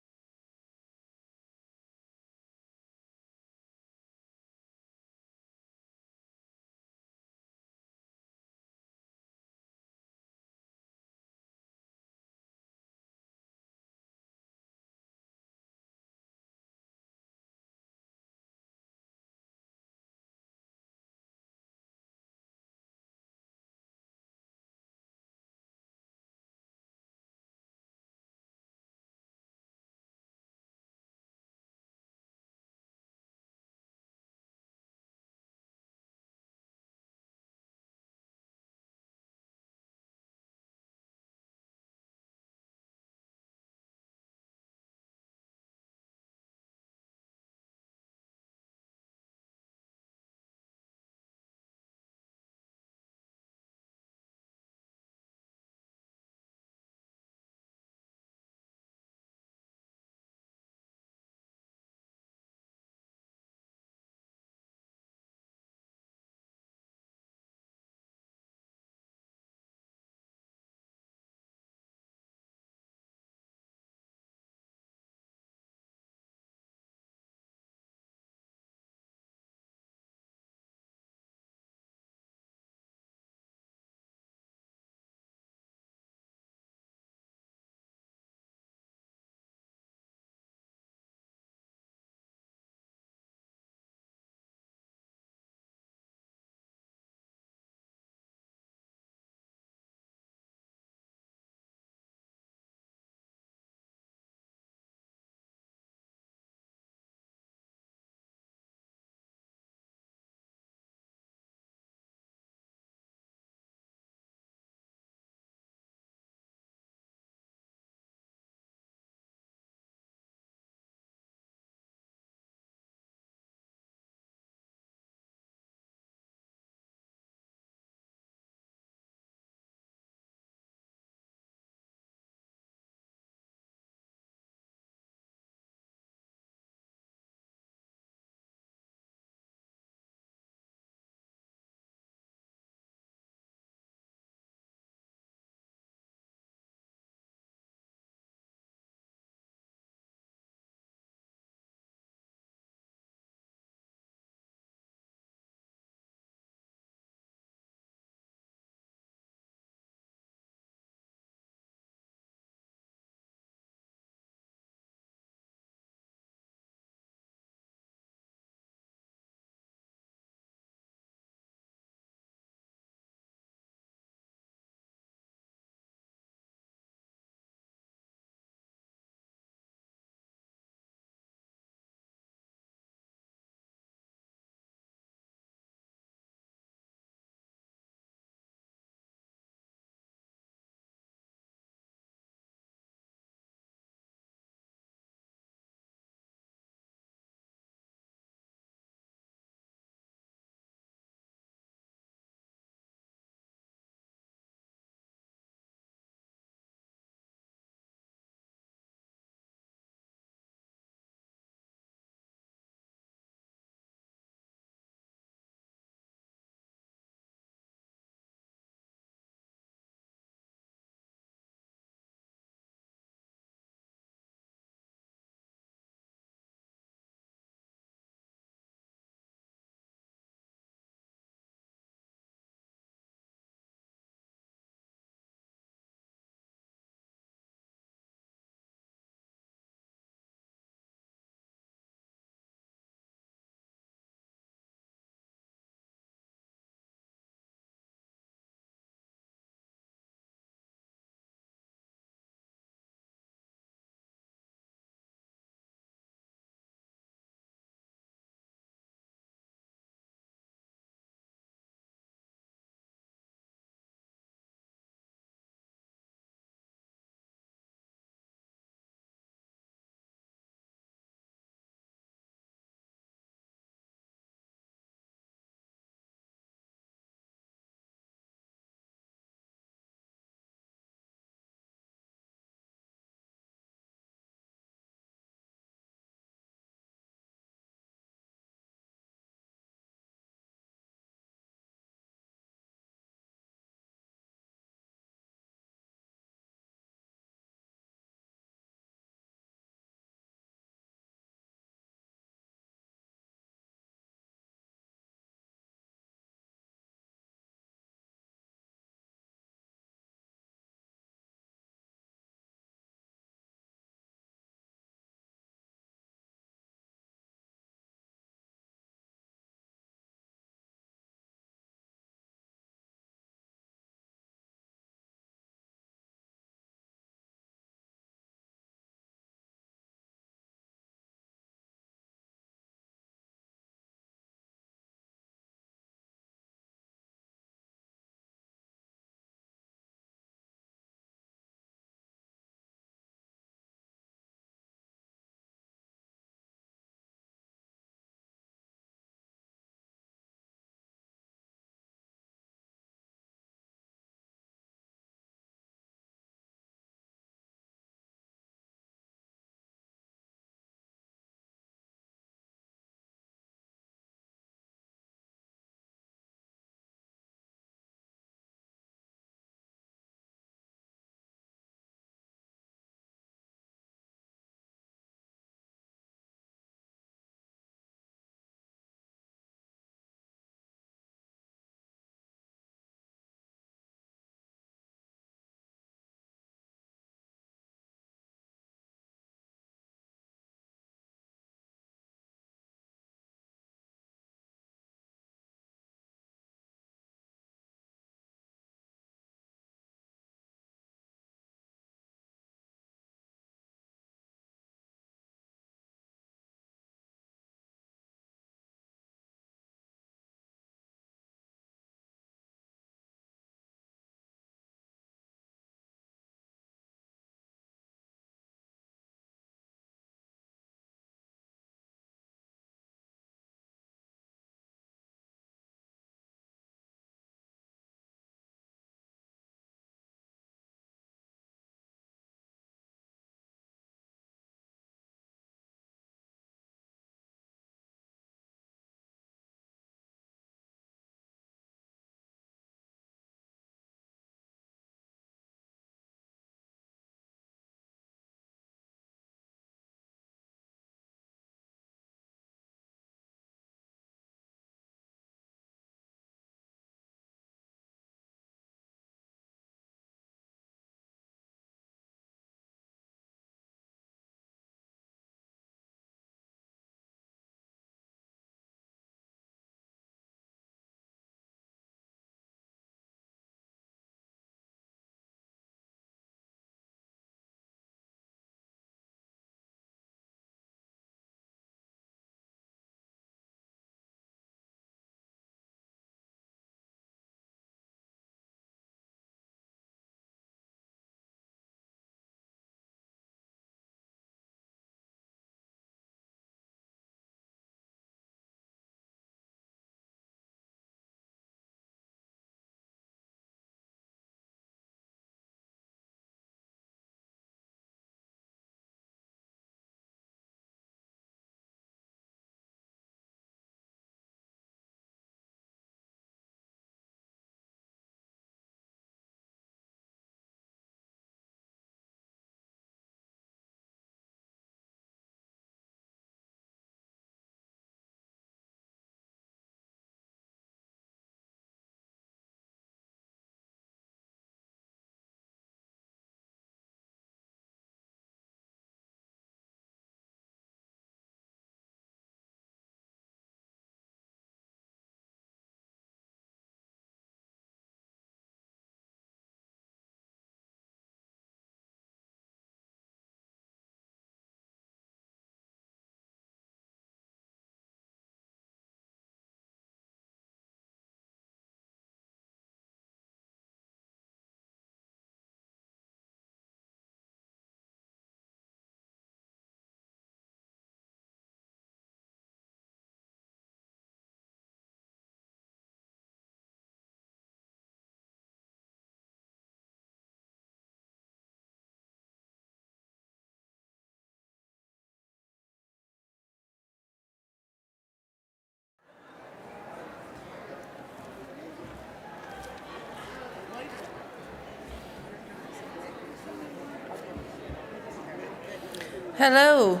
Speaker 8: Hello.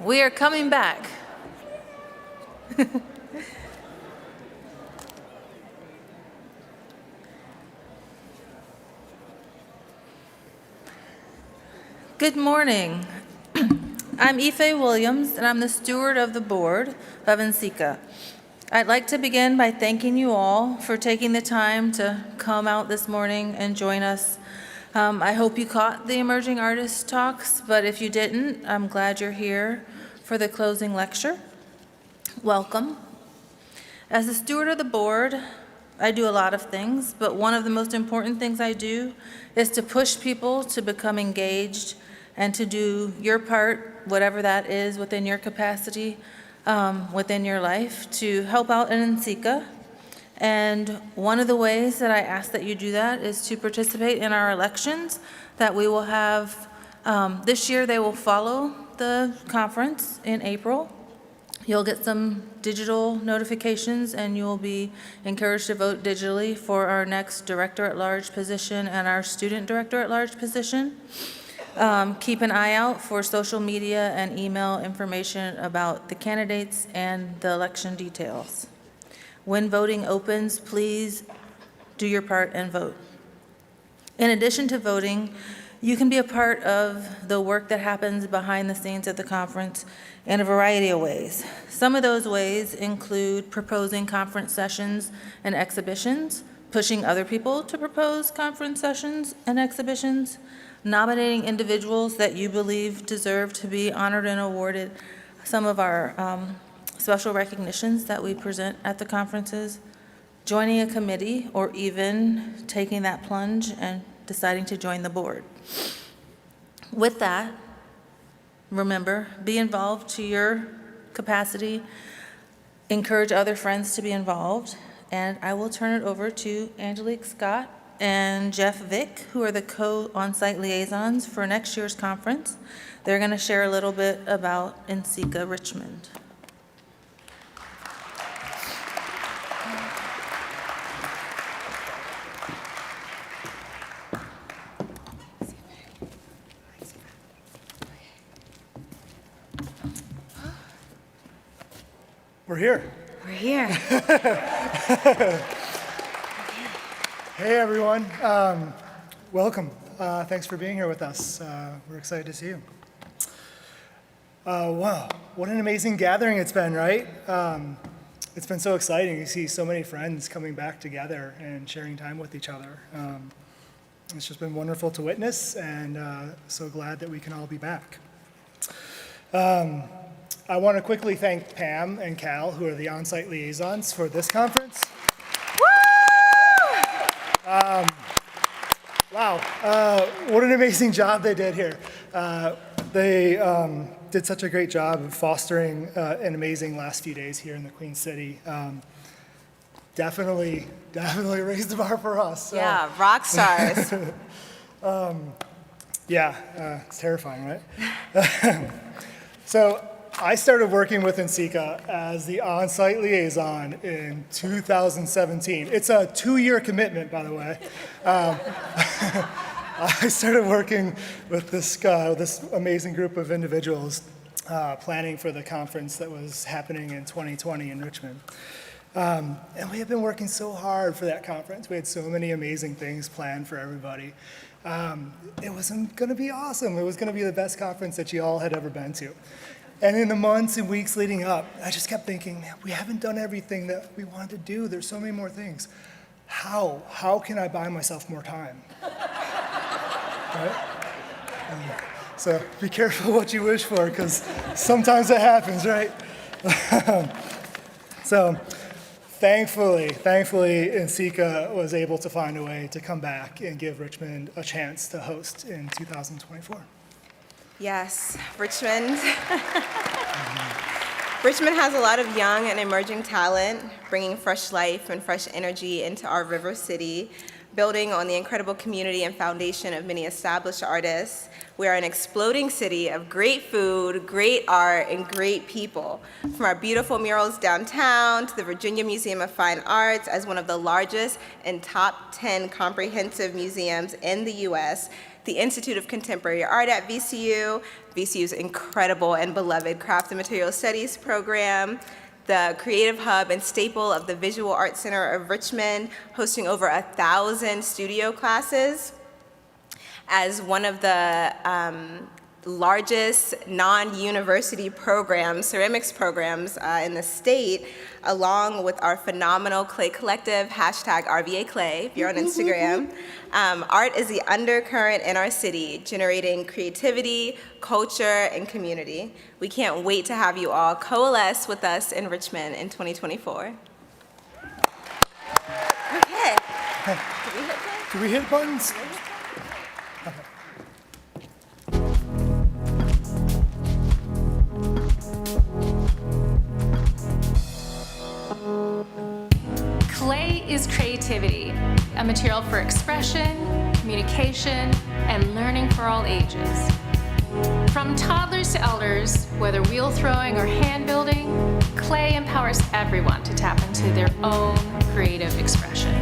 Speaker 8: We are coming back. Good morning. I'm Ife Williams, and I'm the steward of the board of NCECA. I'd like to begin by thanking you all for taking the time to come out this morning and join us. I hope you caught the Emerging Artists talks, but if you didn't, I'm glad you're here for the closing lecture. Welcome. As the steward of the board, I do a lot of things, but one of the most important things I do is to push people to become engaged and to do your part, whatever that is within your capacity, within your life, to help out in NCECA. And one of the ways that I ask that you do that is to participate in our elections that we will have. This year they will follow the conference in April. You'll get some digital notifications and you'll be encouraged to vote digitally for our next director-at-large position and our student director-at-large position. Keep an eye out for social media and email information about the candidates and the election details. When voting opens, please do your part and vote. In addition to voting, you can be a part of the work that happens behind the scenes at the conference in a variety of ways. Some of those ways include proposing conference sessions and exhibitions, pushing other people to propose conference sessions and exhibitions, nominating individuals that you believe deserve to be honored and awarded some of our special recognitions that we present at the conferences, joining a committee, or even taking that plunge and deciding to join the board. With that, remember, be involved to your capacity, encourage other friends to be involved, and I will turn it over to Angelique Scott and Jeff Vick, who are the co-on-site liaisons for next year's conference. They're going to share a little bit about NCECA Richmond.
Speaker 9: We're here.
Speaker 7: We're here.
Speaker 9: Hey, everyone. Welcome. Thanks for being here with us. We're excited to see you. Wow, what an amazing gathering it's been, right? It's been so exciting to see so many friends coming back together and sharing time with each other. It's just been wonderful to witness, and so glad that we can all be back. I want to quickly thank Pam and Cal, who are the on-site liaisons for this conference. Wow, what an amazing job they did here. They did such a great job of fostering an amazing last few days here in the Queen City. Definitely raised the bar for us. So.
Speaker 10: Yeah, rock stars.
Speaker 9: It's terrifying, right? So I started working with NCECA as the on-site liaison in 2017. It's a 2-year commitment, by the way. I started working with this amazing group of individuals planning for the conference that was happening in 2020 in Richmond. And we have been working so hard for that conference. We had so many amazing things planned for everybody. It was going to be awesome. It was going to be the best conference that you all had ever been to. And in the months and weeks leading up, I just kept thinking, man, we haven't done everything that we wanted to do. There's so many more things. How can I buy myself more time? Right? So be careful what you wish for, because sometimes that happens, right? So thankfully, NCECA was able to find a way to come back and give Richmond a chance to host in 2024.
Speaker 10: Yes, Richmond. Richmond has a lot of young and emerging talent, bringing fresh life and fresh energy into our river city, building on the incredible community and foundation of many established artists. We are an exploding city of great food, great art, and great people. From our beautiful murals downtown to the Virginia Museum of Fine Arts as one of the largest and top 10 comprehensive museums in the U.S., the Institute of Contemporary Art at VCU, VCU's incredible and beloved Craft and Material Studies program, the Creative Hub and staple of the Visual Arts Center of Richmond, hosting over 1,000 studio classes, as one of the largest non-university programs, ceramics programs in the state, along with our phenomenal clay collective, #RVAClay, if you're on Instagram. Art is the undercurrent in our city, generating creativity, culture, and community. We can't wait to have you all coalesce with us in Richmond in 2024. Okay.
Speaker 9: Do we hit buttons?
Speaker 11: Clay is creativity, a material for expression, communication, and learning for all ages. From toddlers to elders, whether wheel throwing or hand building, clay empowers everyone to tap into their own creative expression.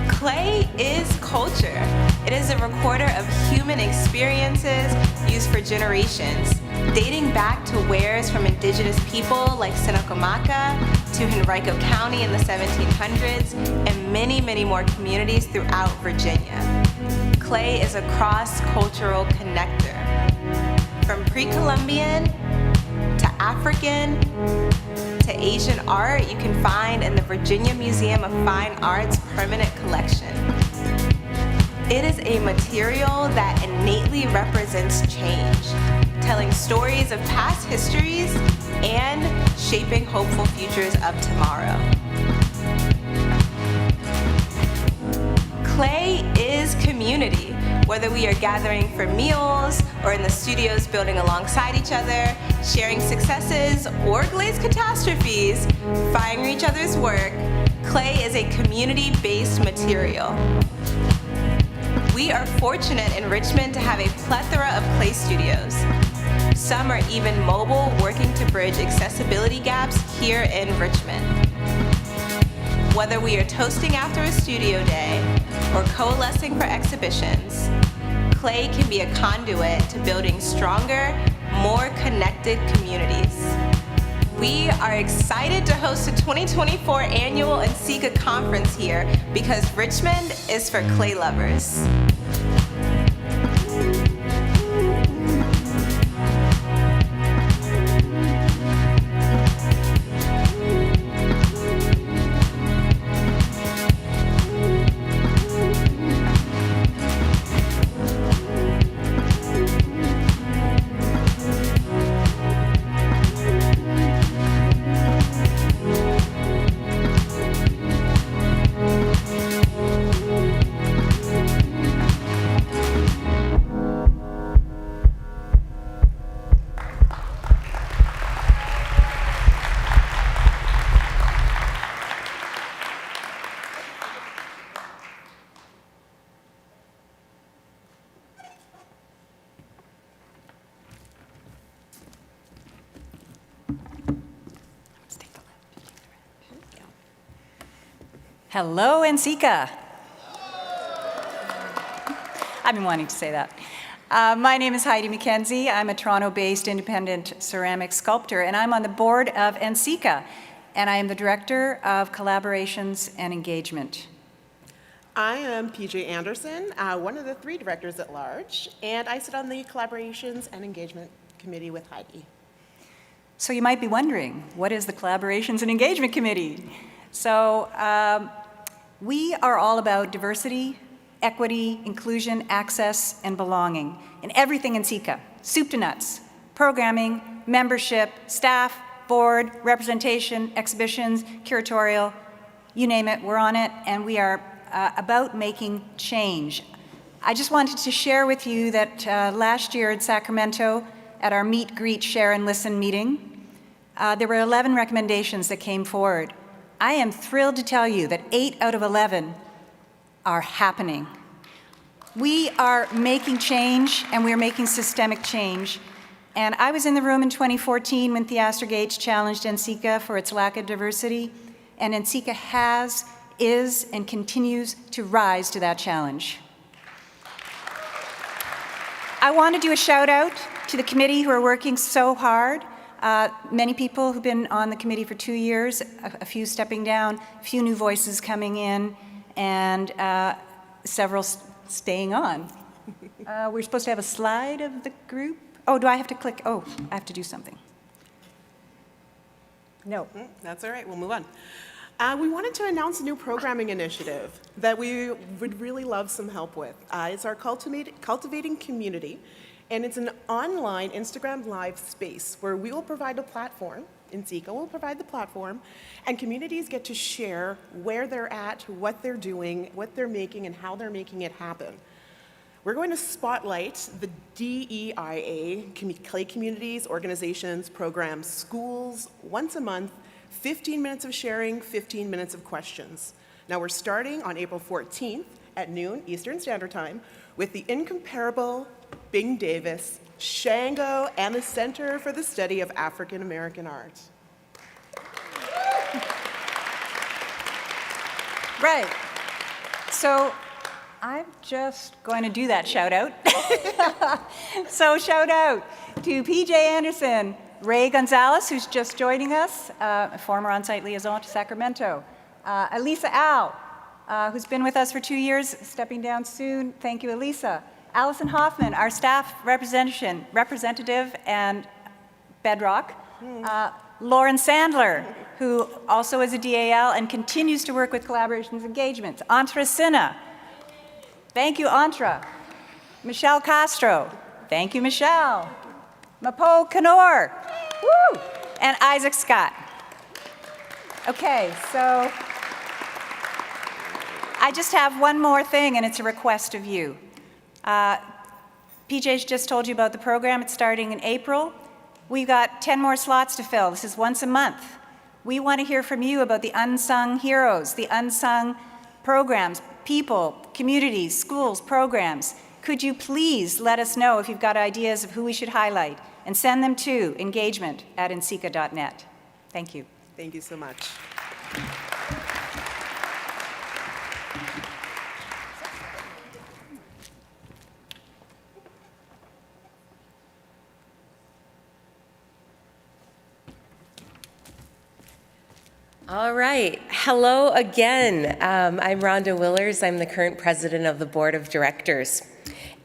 Speaker 10: Clay is culture. It is a recorder of human experiences used for generations, dating back to wares from indigenous people like Seneca to Henrico County in the 1700s, and many, many more communities throughout Virginia. Clay is a cross-cultural connector. From pre-Columbian to African to Asian art, you can find in the Virginia Museum of Fine Arts permanent collection. It is a material that innately represents change, telling stories of past histories and shaping hopeful futures of tomorrow. Clay is community, whether we are gathering for meals or in the studios building alongside each other, sharing successes or glazed catastrophes, firing each other's work. Clay is a community-based material. We are fortunate in Richmond to have a plethora of clay studios. Some are even mobile, working to bridge accessibility gaps here in Richmond. Whether we are toasting after a studio day or coalescing for exhibitions, clay can be a conduit to building stronger, more connected communities. We are excited to host the 2024 annual NCECA conference here because Richmond is for clay lovers.
Speaker 12: Hello, NCECA. I've been wanting to say that. My name is Heidi McKay. I'm a Toronto-based independent ceramic sculptor, and I'm on the board of NCECA, and I am the Director of Collaborations and Engagement.
Speaker 13: I am PJ Anderson, one of the 3 directors at large, and I sit on the Collaborations and Engagement Committee with Heidi.
Speaker 12: So you might be wondering, what is the Collaborations and Engagement Committee? So we are all about diversity, equity, inclusion, access, and belonging in everything in NCECA, soup to nuts, programming, membership, staff, board, representation, exhibitions, curatorial, you name it, we're on it, and we are about making change. I just wanted to share with you that last year in Sacramento, at our Meet, Greet, Share, and Listen meeting, there were 11 recommendations that came forward. I am thrilled to tell you that 8 out of 11 are happening. We are making change, and we are making systemic change. And I was in the room in 2014 when Theaster Gates challenged NCECA for its lack of diversity, and NCECA has, is, and continues to rise to that challenge. I want to do a shout out to the committee who are working so hard. Many people who've been on the committee for 2 years, a few stepping down, a few new voices coming in, and several staying on. We're supposed to have a slide of the group. Oh, do I have to click? Oh, I have to do something. No.
Speaker 13: That's all right, we'll move on. We wanted to announce a new programming initiative that we would really love some help with. It's our Cultivating Community, and it's an online Instagram Live space where we will provide a platform, NCECA will provide the platform, and communities get to share where they're at, what they're doing, what they're making, and how they're making it happen. We're going to spotlight the DEIA, clay communities, organizations, programs, schools, once a month, 15 minutes of sharing, 15 minutes of questions. Now we're starting on April 14th at noon Eastern Standard Time with the incomparable Bing Davis, Shango, and the Center for the Study of African American Art.
Speaker 12: Right. So I'm just going to do that shout out. So shout out to PJ Anderson, Ray Gonzalez, who's just joining us, a former on-site liaison to Sacramento. Elisa Al, who's been with us for 2 years, stepping down soon. Thank you, Elisa. Allison Hoffman, our staff representative and Bedrock. Lauren Sandler, who also is a DAL and continues to work with collaborations engagements. Antra Sinha. Thank you, Antra. Michelle Castro. Thank you, Michelle. Mapo Kanor. Woo! And Isaac Scott. Okay, so I just have one more thing, and it's a request of you. PJ's just told you about the program. It's starting in April. We've got 10 more slots to fill. This is once a month. We want to hear from you about the unsung heroes, the unsung programs, people, communities, schools, programs. Could you please let us know if you've got ideas of who we should highlight and send them to engagement@nceca.net. Thank you.
Speaker 13: Thank you so much.
Speaker 14: All right, hello again. I'm Rhonda Willers. I'm the current president of the board of directors.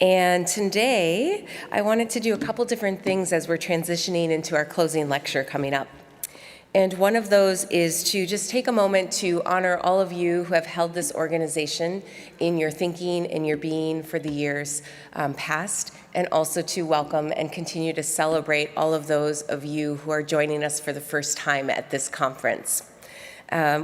Speaker 14: And today, I wanted to do a couple different things as we're transitioning into our closing lecture coming up. And one of those is to just take a moment to honor all of you who have held this organization in your thinking and your being for the years past, and also to welcome and continue to celebrate all of those of you who are joining us for the first time at this conference.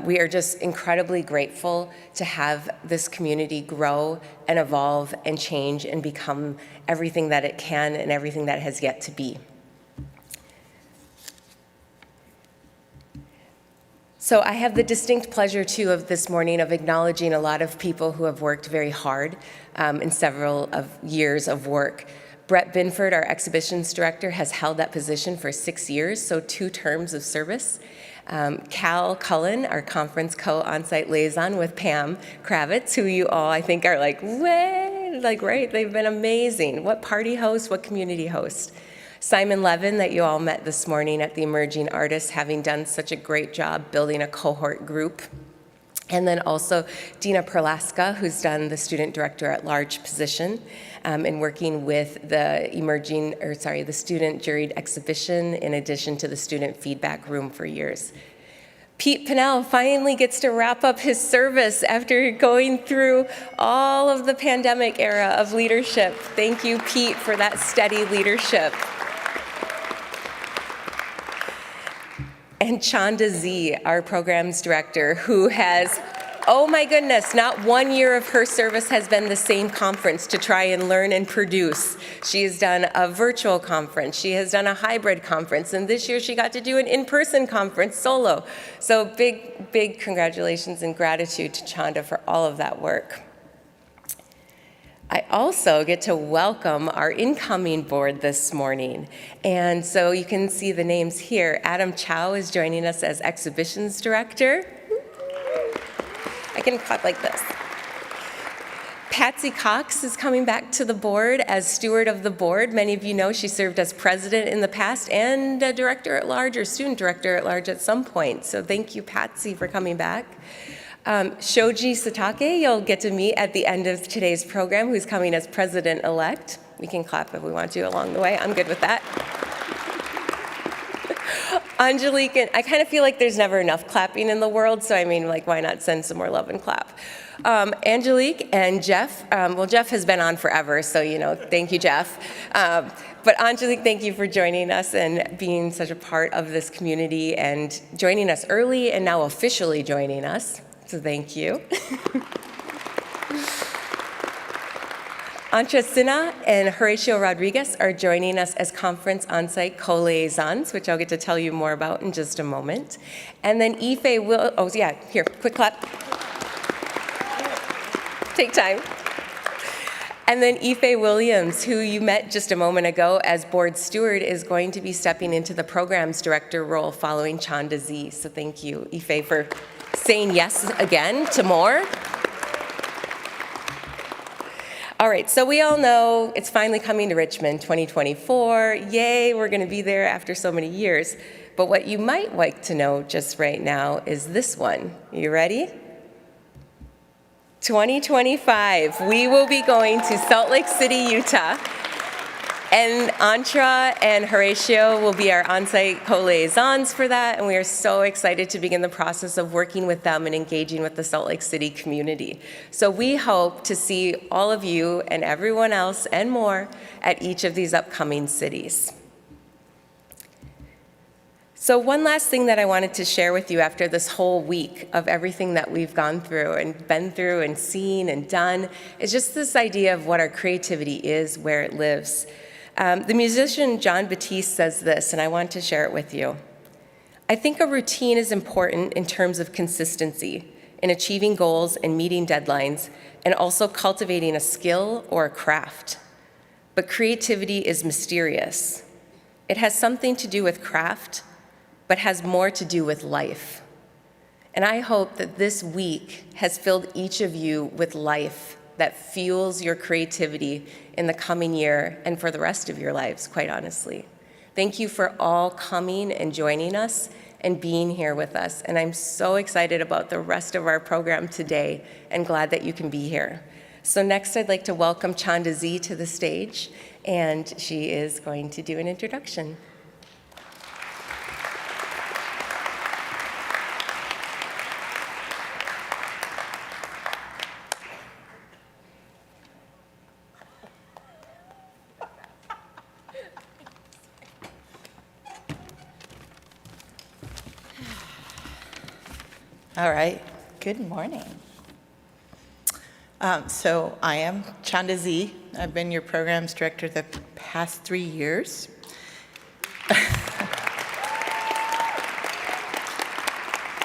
Speaker 14: We are just incredibly grateful to have this community grow and evolve and change and become everything that it can and everything that has yet to be. So I have the distinct pleasure, too, of this morning of acknowledging a lot of people who have worked very hard in several years of work. Brett Binford, our exhibitions director, has held that position for 6 years, so 2 terms of service. Cal Cullen, our conference co-onsite liaison with Pam Kravitz, who you all, I think, are like, way, like, right? They've been amazing. What party host, what community host. Simon Levin, that you all met this morning at the Emerging Artists, having done such a great job building a cohort group. And then also Dina Perlaska, who's done the student director at large position and working with the the student juried exhibition in addition to the student feedback room for years. Pete Pinnell finally gets to wrap up his service after going through all of the pandemic era of leadership. Thank you, Pete, for that steady leadership. And Chanda Z, our programs director, who has, oh my goodness, not 1 year of her service has been the same conference to try and learn and produce. She has done a virtual conference, she has done a hybrid conference, and this year she got to do an in-person conference solo. So big, big congratulations and gratitude to Chanda for all of that work. I also get to welcome our incoming board this morning. And so you can see the names here. Adam Chow is joining us as exhibitions director. I can clap like this. Patsy Cox is coming back to the board as steward of the board. Many of you know she served as president in the past and a director at large or student director at large at some point. So thank you, Patsy, for coming back. Shoji Satake, you'll get to meet at the end of today's program, who's coming as president-elect. We can clap if we want to along the way. I'm good with that. Angelique, and I kind of feel like there's never enough clapping in the world, so I mean, like, why not send some more love and clap? Angelique and Jeff, well, Jeff has been on forever, so, you know, thank you, Jeff. But Angelique, thank you for joining us and being such a part of this community and joining us early and now officially joining us, so thank you. Antra Sinha and Horatio Rodriguez are joining us as conference on-site co-liaisons, which I'll get to tell you more about in just a moment. And then Ife will, oh yeah, here, quick clap. Take time. And then Ife Williams, who you met just a moment ago as board steward, is going to be stepping into the programs director role following Chanda Z. So thank you, Ife, for saying yes again to more. All right, so we all know it's finally coming to Richmond 2024. Yay, we're going to be there after so many years. But what you might like to know just right now is this one. You ready? 2025, we will be going to Salt Lake City, Utah. And Antra and Horatio will be our on-site co-liaisons for that, and we are so excited to begin the process of working with them and engaging with the Salt Lake City community. So we hope to see all of you and everyone else and more at each of these upcoming cities. So one last thing that I wanted to share with you after this whole week of everything that we've gone through and been through and seen and done is just this idea of what our creativity is, where it lives. The musician John Batiste says this, and I want to share it with you. I think a routine is important in terms of consistency, in achieving goals and meeting deadlines, and also cultivating a skill or a craft. But creativity is mysterious. It has something to do with craft, but has more to do with life. And I hope that this week has filled each of you with life that fuels your creativity in the coming year and for the rest of your lives, quite honestly. Thank you for all coming and joining us and being here with us. And I'm so excited about the rest of our program today and glad that you can be here. So next, I'd like to welcome Chanda Z to the stage, and she is going to do an introduction.
Speaker 15: All right, good morning. So I am Chanda Z. I've been your programs director the past 3 years.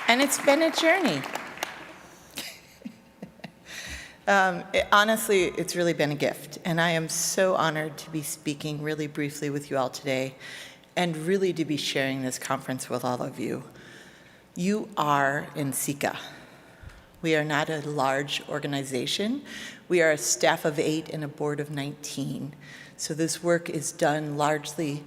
Speaker 15: And it's been a journey. Honestly, it's really been a gift. And I am so honored to be speaking really briefly with you all today and really to be sharing this conference with all of you. You are NCECA. We are not a large organization. We are a staff of 8 and a board of 19. So this work is done largely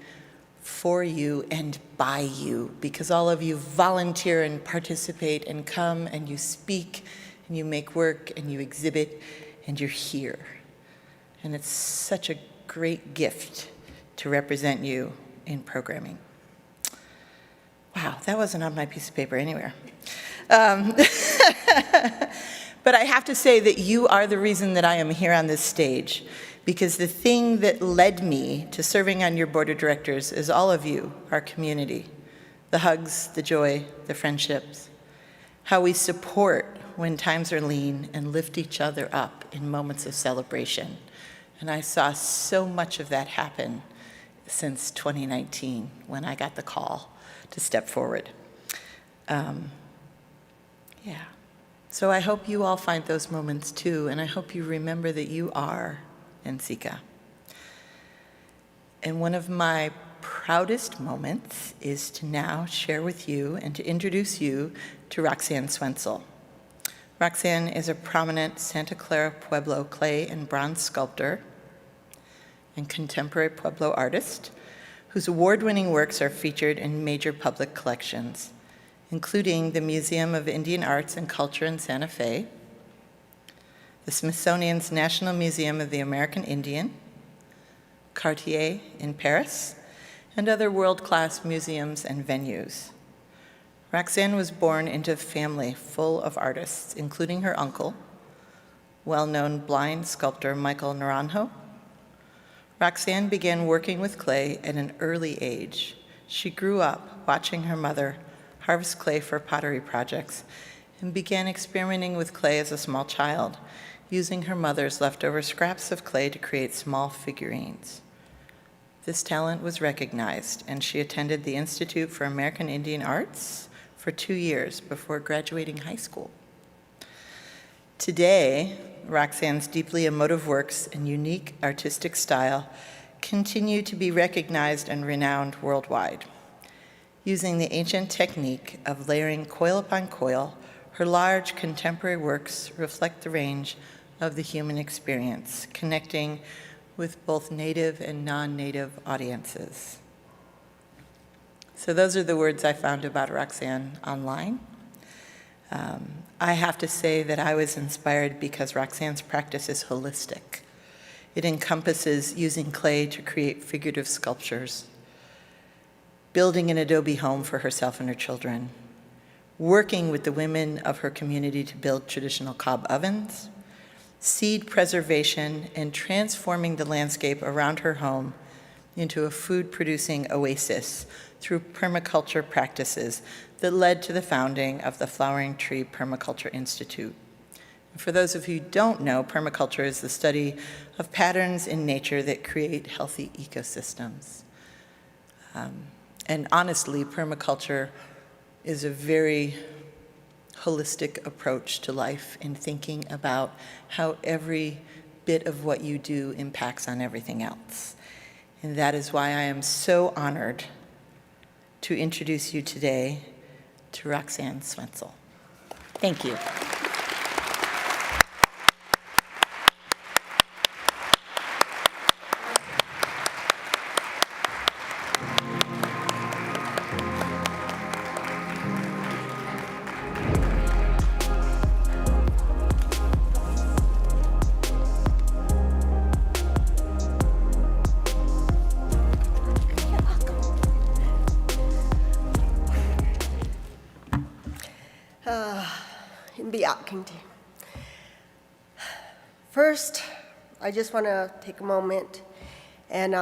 Speaker 15: for you and by you, because all of you volunteer and participate and come and you speak and you make work and you exhibit and you're here. And it's such a great gift to represent you in programming. Wow, that wasn't on my piece of paper anywhere. But I have to say that you are the reason that I am here on this stage, because the thing that led me to serving on your board of directors is all of you, our community. The hugs, the joy, the friendships, how we support when times are lean and lift each other up in moments of celebration. And I saw so much of that happen since 2019 when I got the call to step forward. Yeah. So I hope you all find those moments too, and I hope you remember that you are NCECA. And one of my proudest moments is to now share with you and to introduce you to Roxanne Swentzell. Roxanne is a prominent Santa Clara Pueblo clay and bronze sculptor and contemporary Pueblo artist whose award-winning works are featured in major public collections, including the Museum of Indian Arts and Culture in Santa Fe, the Smithsonian's National Museum of the American Indian, Cartier in Paris, and other world-class museums and venues. Roxanne was born into a family full of artists, including her uncle, well-known blind sculptor Michael Naranjo. Roxanne began working with clay at an early age. She grew up watching her mother harvest clay for pottery projects and began experimenting with clay as a small child, using her mother's leftover scraps of clay to create small figurines. This talent was recognized, and she attended the Institute for American Indian Arts for 2 years before graduating high school. Today, Roxanne's deeply emotive works and unique artistic style continue to be recognized and renowned worldwide. Using the ancient technique of layering coil upon coil, her large contemporary works reflect the range of the human experience, connecting with both native and non-native audiences. So those are the words I found about Roxanne online. I have to say that I was inspired because Roxanne's practice is holistic. It encompasses using clay to create figurative sculptures, building an adobe home for herself and her children, working with the women of her community to build traditional cob ovens, seed preservation, and transforming the landscape around her home into a food-producing oasis through permaculture practices that led to the founding of the Flowering Tree Permaculture Institute. For those of you who don't know, permaculture is the study of patterns in nature that create healthy ecosystems. And honestly, permaculture is a very holistic approach to life in thinking about how every bit of what you do impacts on everything else. And that is why I am so honored to introduce you today to Roxanne Swentzell. Thank you.
Speaker 16: First, I just want to take a moment and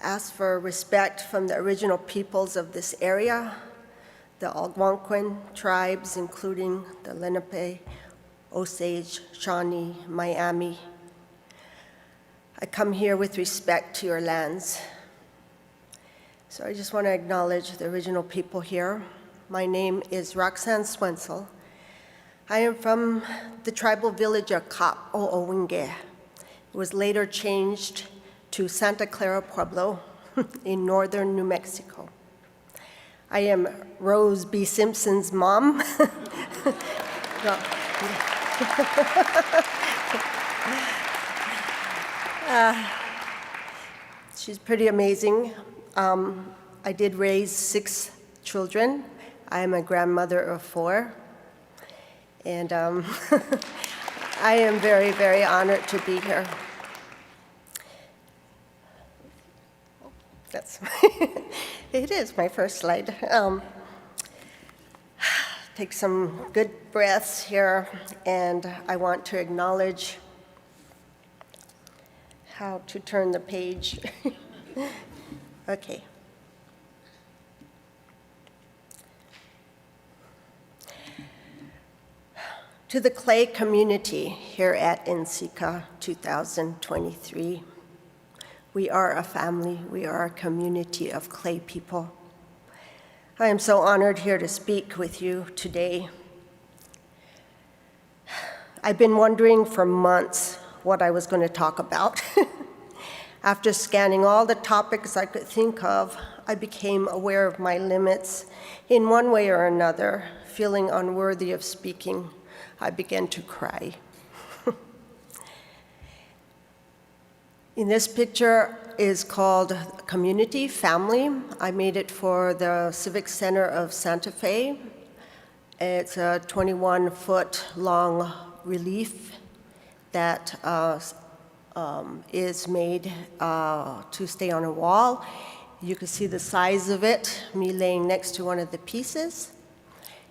Speaker 16: ask for respect from the original peoples of this area, the Algonquin tribes, including the Lenape, Osage, Shawnee, Miami. I come here with respect to your lands. So I just want to acknowledge the original people here. My name is Roxanne Swentzell. I am from the tribal village of Kap O'Owinge. It was later changed to Santa Clara Pueblo in northern New Mexico. I am Rose B. Simpson's mom. She's pretty amazing. I did raise 6 children. I am a grandmother of 4. And I am very, very honored to be here. It is my first slide. Take some good breaths here, and I want to acknowledge how to turn the page. Okay. To the clay community here at NCECA 2023, we are a family, we are a community of clay people. I am so honored here to speak with you today. I've been wondering for months what I was going to talk about. After scanning all the topics I could think of, I became aware of my limits. In one way or another, feeling unworthy of speaking, I began to cry. In this picture is called Community, Family. I made it for the Civic Center of Santa Fe. It's a 21-foot long relief that is made to stay on a wall. You can see the size of it, me laying next to one of the pieces.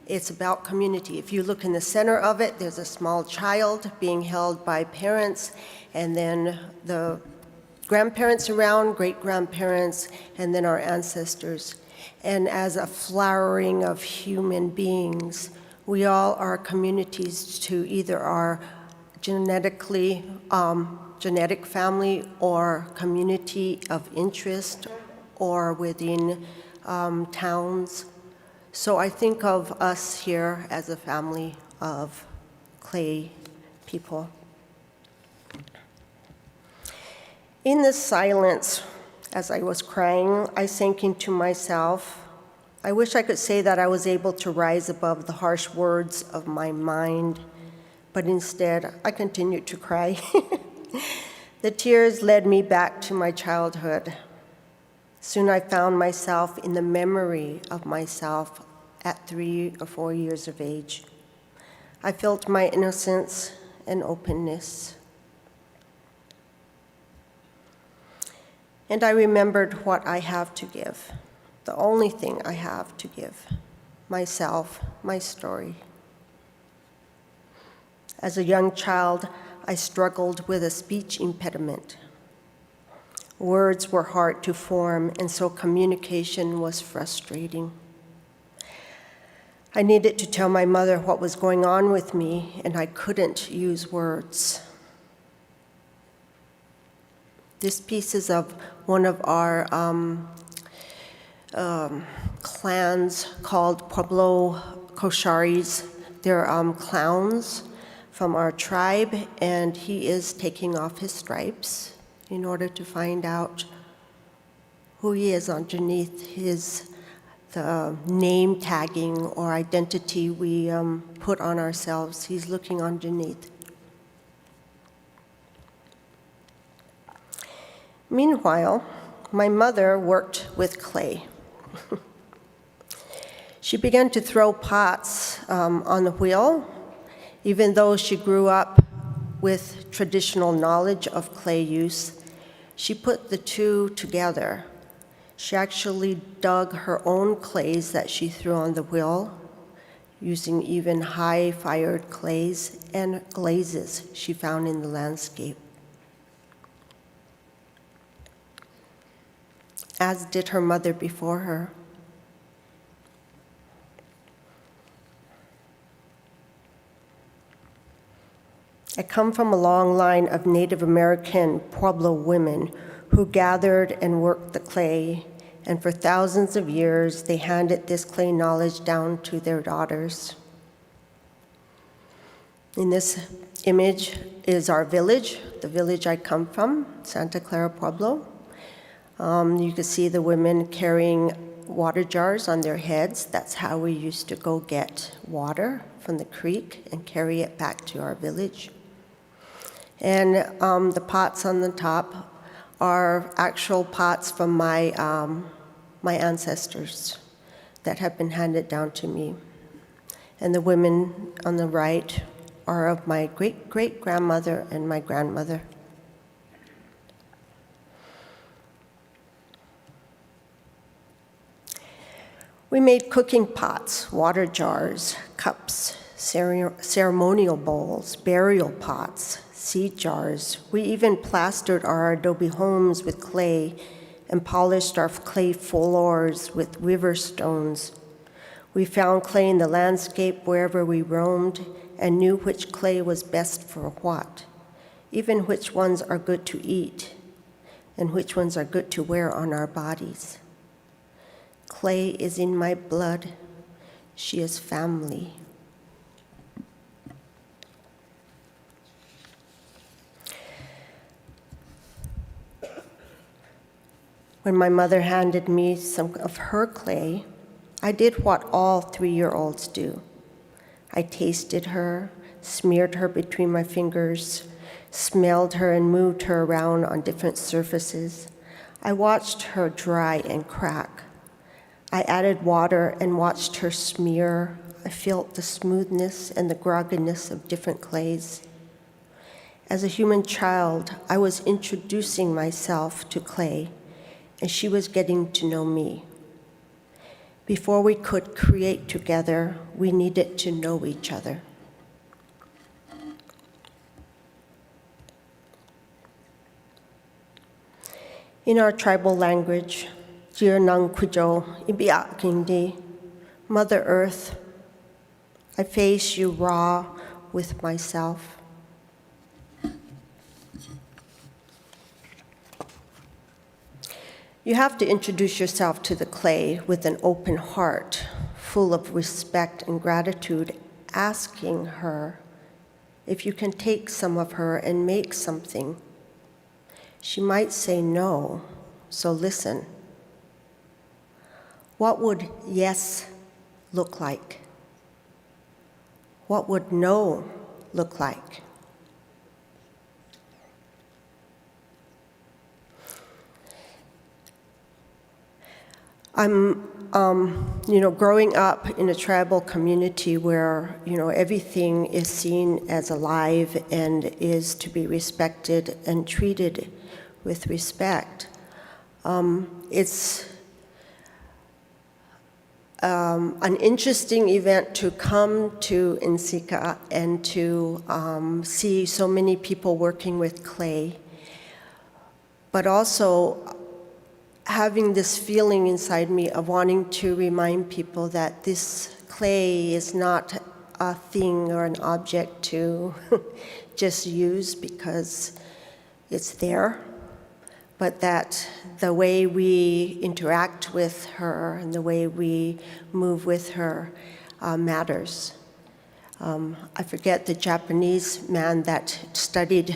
Speaker 16: It's about community. If you look in the center of it, there's a small child being held by parents, and then the grandparents around, great-grandparents, and then our ancestors. And as a flowering of human beings, we all are communities to either our genetic family or community of interest or within towns. So I think of us here as a family of clay people. In the silence, as I was crying, I sank into myself. I wish I could say that I was able to rise above the harsh words of my mind, but instead, I continued to cry. The tears led me back to my childhood. Soon I found myself in the memory of myself at 3 or 4 years of age. I felt my innocence and openness. And I remembered what I have to give, the only thing I have to give, myself, my story. As a young child, I struggled with a speech impediment. Words were hard to form, and so communication was frustrating. I needed to tell my mother what was going on with me, and I couldn't use words. This piece is of one of our clans called Pueblo Kosharis. They're clowns from our tribe, and he is taking off his stripes in order to find out who he is underneath the name tagging or identity we put on ourselves. He's looking underneath. Meanwhile, my mother worked with clay. She began to throw pots on the wheel, even though she grew up with traditional knowledge of clay use. She put the two together. She actually dug her own clays that she threw on the wheel, using even high-fired clays and glazes she found in the landscape. As did her mother before her. I come from a long line of Native American Pueblo women who gathered and worked the clay, and for thousands of years, they handed this clay knowledge down to their daughters. In this image is our village, the village I come from, Santa Clara Pueblo. You can see the women carrying water jars on their heads. That's how we used to go get water from the creek and carry it back to our village. And the pots on the top are actual pots from my ancestors that have been handed down to me. And the women on the right are of my great-great-grandmother and my grandmother. We made cooking pots, water jars, cups, ceremonial bowls, burial pots, seed jars. We even plastered our adobe homes with clay and polished our clay floors with river stones. We found clay in the landscape wherever we roamed and knew which clay was best for what, even which ones are good to eat and which ones are good to wear on our bodies. Clay is in my blood. She is family. When my mother handed me some of her clay, I did what all 3-year-olds do. I tasted her, smeared her between my fingers, smelled her and moved her around on different surfaces. I watched her dry and crack. I added water and watched her smear. I felt the smoothness and the grogginess of different clays. As a human child, I was introducing myself to clay, and she was getting to know me. Before we could create together, we needed to know each other. In our tribal language, Jirnang Kujo Ibiak Kindi, Mother Earth, I face you raw with myself. You have to introduce yourself to the clay with an open heart, full of respect and gratitude, asking her if you can take some of her and make something. She might say no, so listen. What would yes look like? What would no look like? I'm, growing up in a tribal community where, everything is seen as alive and is to be respected and treated with respect. It's an interesting event to come to NCECA and to see so many people working with clay, but also having this feeling inside me of wanting to remind people that this clay is not a thing or an object to just use because it's there, but that the way we interact with her and the way we move with her matters. I forget the Japanese man that studied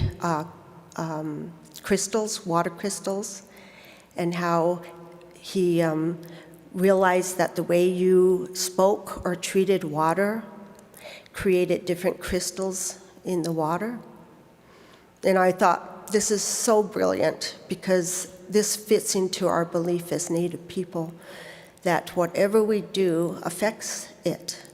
Speaker 16: crystals, water crystals, and how he realized that the way you spoke or treated water created different crystals in the water. And I thought, this is so brilliant because this fits into our belief as Native people that whatever we do affects it.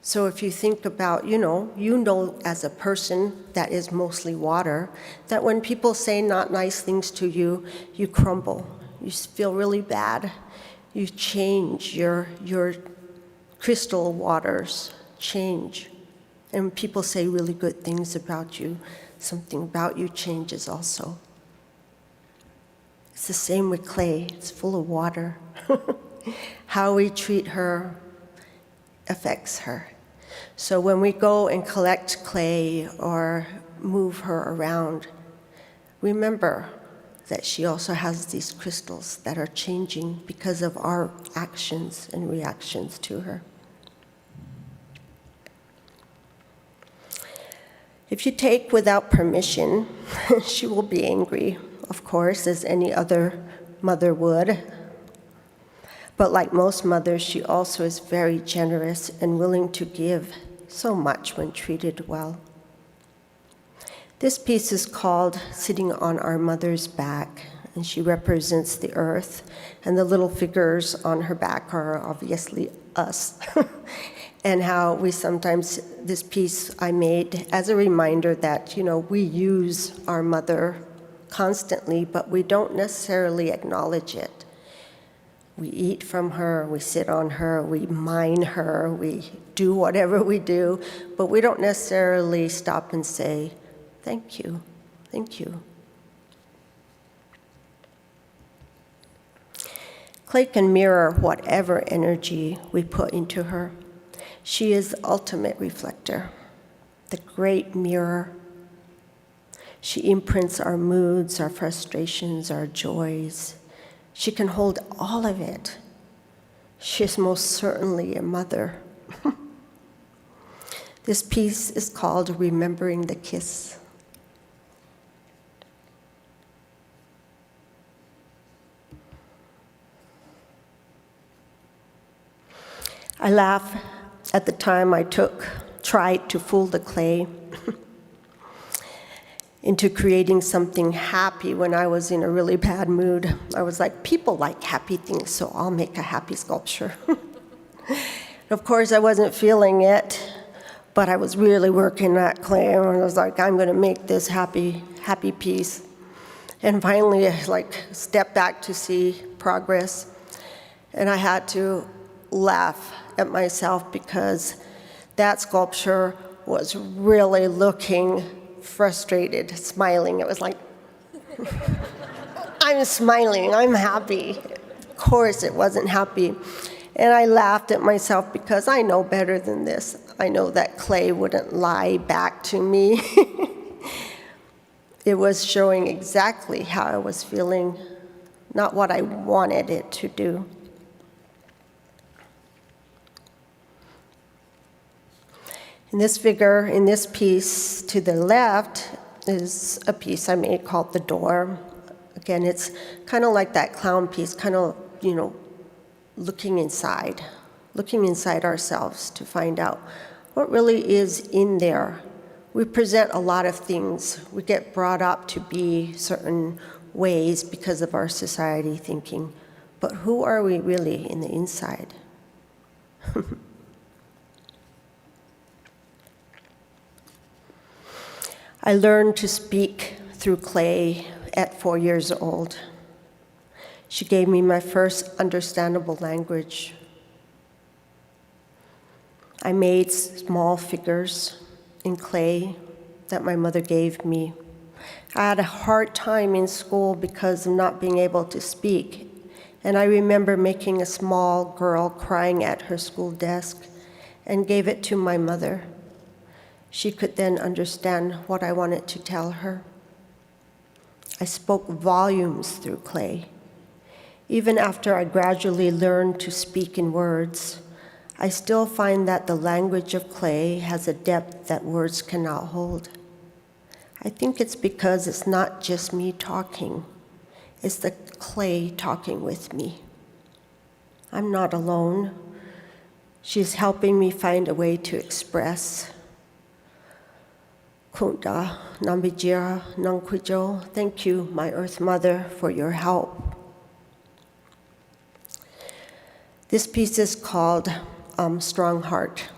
Speaker 16: So if you think about, you know as a person that is mostly water, that when people say not nice things to you, you crumble. You feel really bad. You change, your crystal waters change. And when people say really good things about you, something about you changes also. It's the same with clay. It's full of water. How we treat her affects her. So when we go and collect clay or move her around, remember that she also has these crystals that are changing because of our actions and reactions to her. If you take without permission, she will be angry, of course, as any other mother would. But like most mothers, she also is very generous and willing to give so much when treated well. This piece is called Sitting on Our Mother's Back, and she represents the earth, and the little figures on her back are obviously us. And how we sometimes, this piece I made as a reminder that, we use our mother constantly, but we don't necessarily acknowledge it. We eat from her, we sit on her, we mine her, we do whatever we do, but we don't necessarily stop and say, thank you, thank you. Clay can mirror whatever energy we put into her. She is the ultimate reflector, the great mirror. She imprints our moods, our frustrations, our joys. She can hold all of it. She is most certainly a mother. This piece is called Remembering the Kiss. I laugh at the time I tried to fool the clay into creating something happy when I was in a really bad mood. I was like, people like happy things, so I'll make a happy sculpture. Of course, I wasn't feeling it, but I was really working that clay, and I was like, I'm gonna make this happy piece. And finally, I stepped back to see progress, and I had to laugh at myself because that sculpture was really looking frustrated, smiling. It was like, I'm smiling, I'm happy. Of course it wasn't happy. And I laughed at myself because I know better than this. I know that clay wouldn't lie back to me. It was showing exactly how I was feeling, not what I wanted it to do. In this figure, in this piece to the left, is a piece I made called The Door. Again, it's kind of like that clown piece, kind of, looking inside ourselves to find out what really is in there. We present a lot of things. We get brought up to be certain ways because of our society thinking, but who are we really in the inside? I learned to speak through clay at 4 years old. She gave me my first understandable language. I made small figures in clay that my mother gave me. I had a hard time in school because of not being able to speak, and I remember making a small girl crying at her school desk and gave it to my mother. She could then understand what I wanted to tell her. I spoke volumes through clay. Even after I gradually learned to speak in words, I still find that the language of clay has a depth that words cannot hold. I think it's because it's not just me talking, it's the clay talking with me. I'm not alone. She's helping me find a way to express. Kunta Nambijira Nangkwijo, thank you, my Earth Mother, for your help. This piece is called Strong Heart.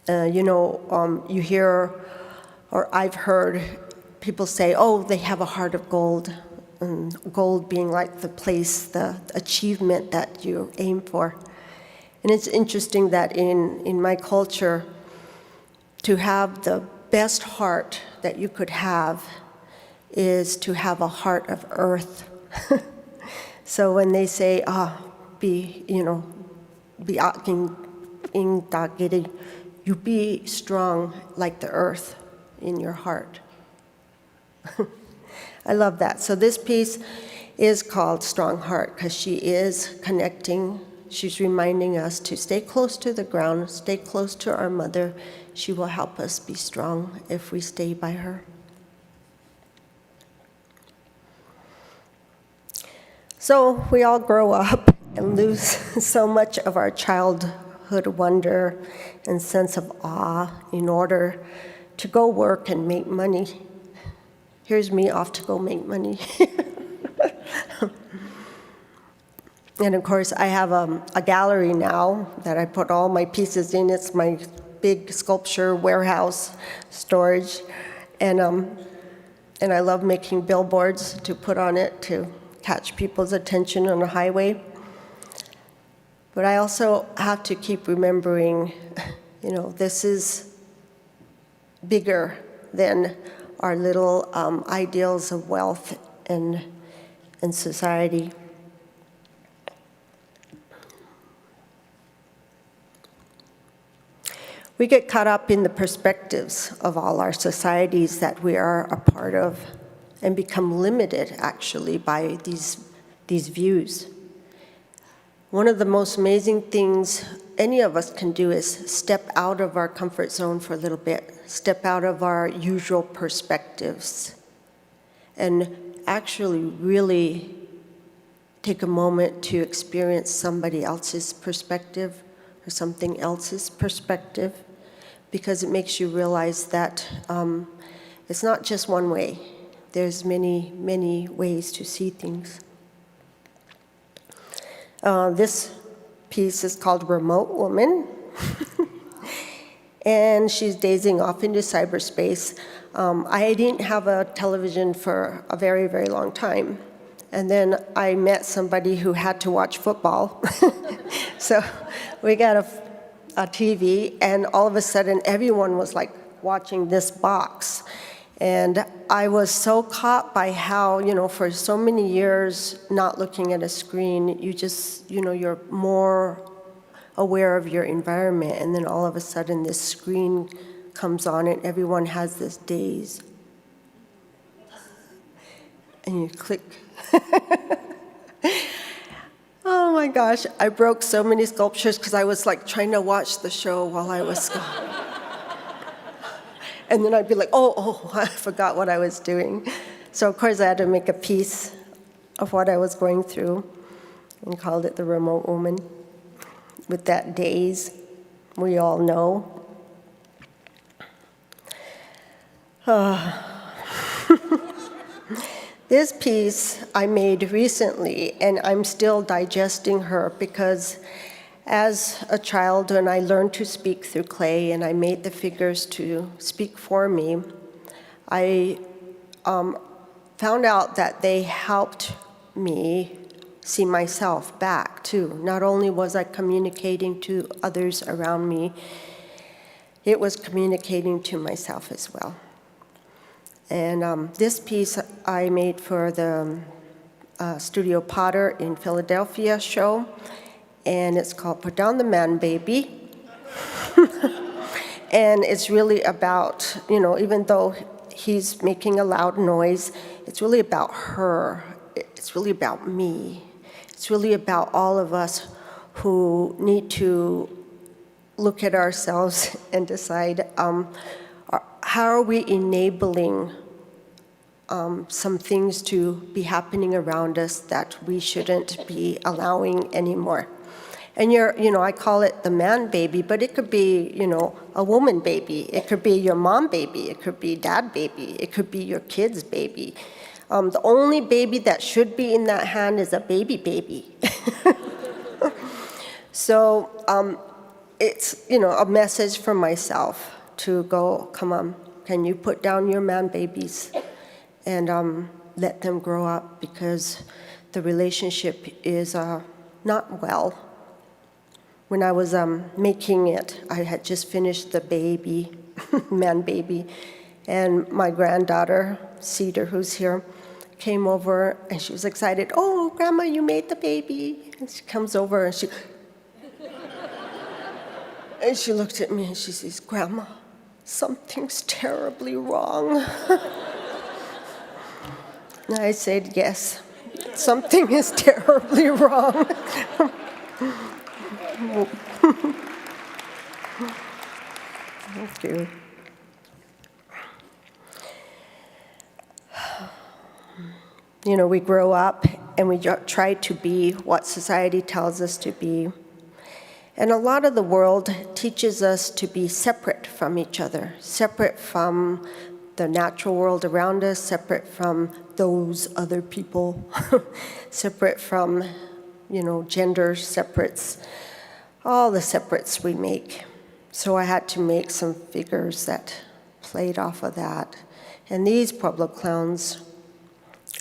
Speaker 16: You hear, or I've heard people say, oh, they have a heart of gold, and gold being like the place, the achievement that you aim for. And it's interesting that in my culture, to have the best heart that you could have is to have a heart of earth. So when they say, you be strong like the earth in your heart. I love that. So this piece is called Strong Heart because she is connecting. She's reminding us to stay close to the ground, stay close to our mother. She will help us be strong if we stay by her. So we all grow up and lose so much of our childhood wonder and sense of awe in order to go work and make money. Here's me off to go make money. And of course, I have a gallery now that I put all my pieces in. It's my big sculpture warehouse storage. And I love making billboards to put on it to catch people's attention on the highway. But I also have to keep remembering, this is bigger than our little ideals of wealth and society. We get caught up in the perspectives of all our societies that we are a part of and become limited, actually, by these views. One of the most amazing things any of us can do is step out of our comfort zone for a little bit, step out of our usual perspectives, and actually really take a moment to experience somebody else's perspective or something else's perspective, because it makes you realize that it's not just one way. There's many, many ways to see things. This piece is called Remote Woman. And she's dazing off into cyberspace. I didn't have a television for a very, very long time. And then I met somebody who had to watch football. So we got a TV, and all of a sudden everyone was like watching this box. And I was so caught by how, for so many years not looking at a screen, you just, you're more aware of your environment, and then all of a sudden this screen comes on and everyone has this daze. And you click. Oh my gosh, I broke so many sculptures because I was like trying to watch the show while I was and then I'd be like, oh, I forgot what I was doing. So of course I had to make a piece of what I was going through and called it The Remote Woman. With that daze, we all know. This piece I made recently, and I'm still digesting her, because as a child, when I learned to speak through clay and I made the figures to speak for me, I found out that they helped me see myself back too. Not only was I communicating to others around me, it was communicating to myself as well. And this piece I made for the Studio Potter in Philadelphia show, and it's called Put Down the Man Baby. And it's really about, even though he's making a loud noise, it's really about her. It's really about me. It's really about all of us who need to look at ourselves and decide, how are we enabling some things to be happening around us that we shouldn't be allowing anymore? And I call it the man baby, but it could be, a woman baby. It could be your mom baby. It could be dad baby. It could be your kid's baby. The only baby that should be in that hand is a baby. So it's, a message from myself to go, come on, can you put down your man babies and let them grow up, because the relationship is not well. When I was making it, I had just finished the baby, man baby, and my granddaughter, Cedar, who's here, came over and she was excited. Oh, Grandma, you made the baby. And she comes over and she looked at me and she says, Grandma, something's terribly wrong. And I said, yes, something is terribly wrong. Thank you. We grow up and we try to be what society tells us to be. And a lot of the world teaches us to be separate from each other, separate from the natural world around us, separate from those other people, separate from, gender separates, all the separates we make. So I had to make some figures that played off of that. And these Pueblo clowns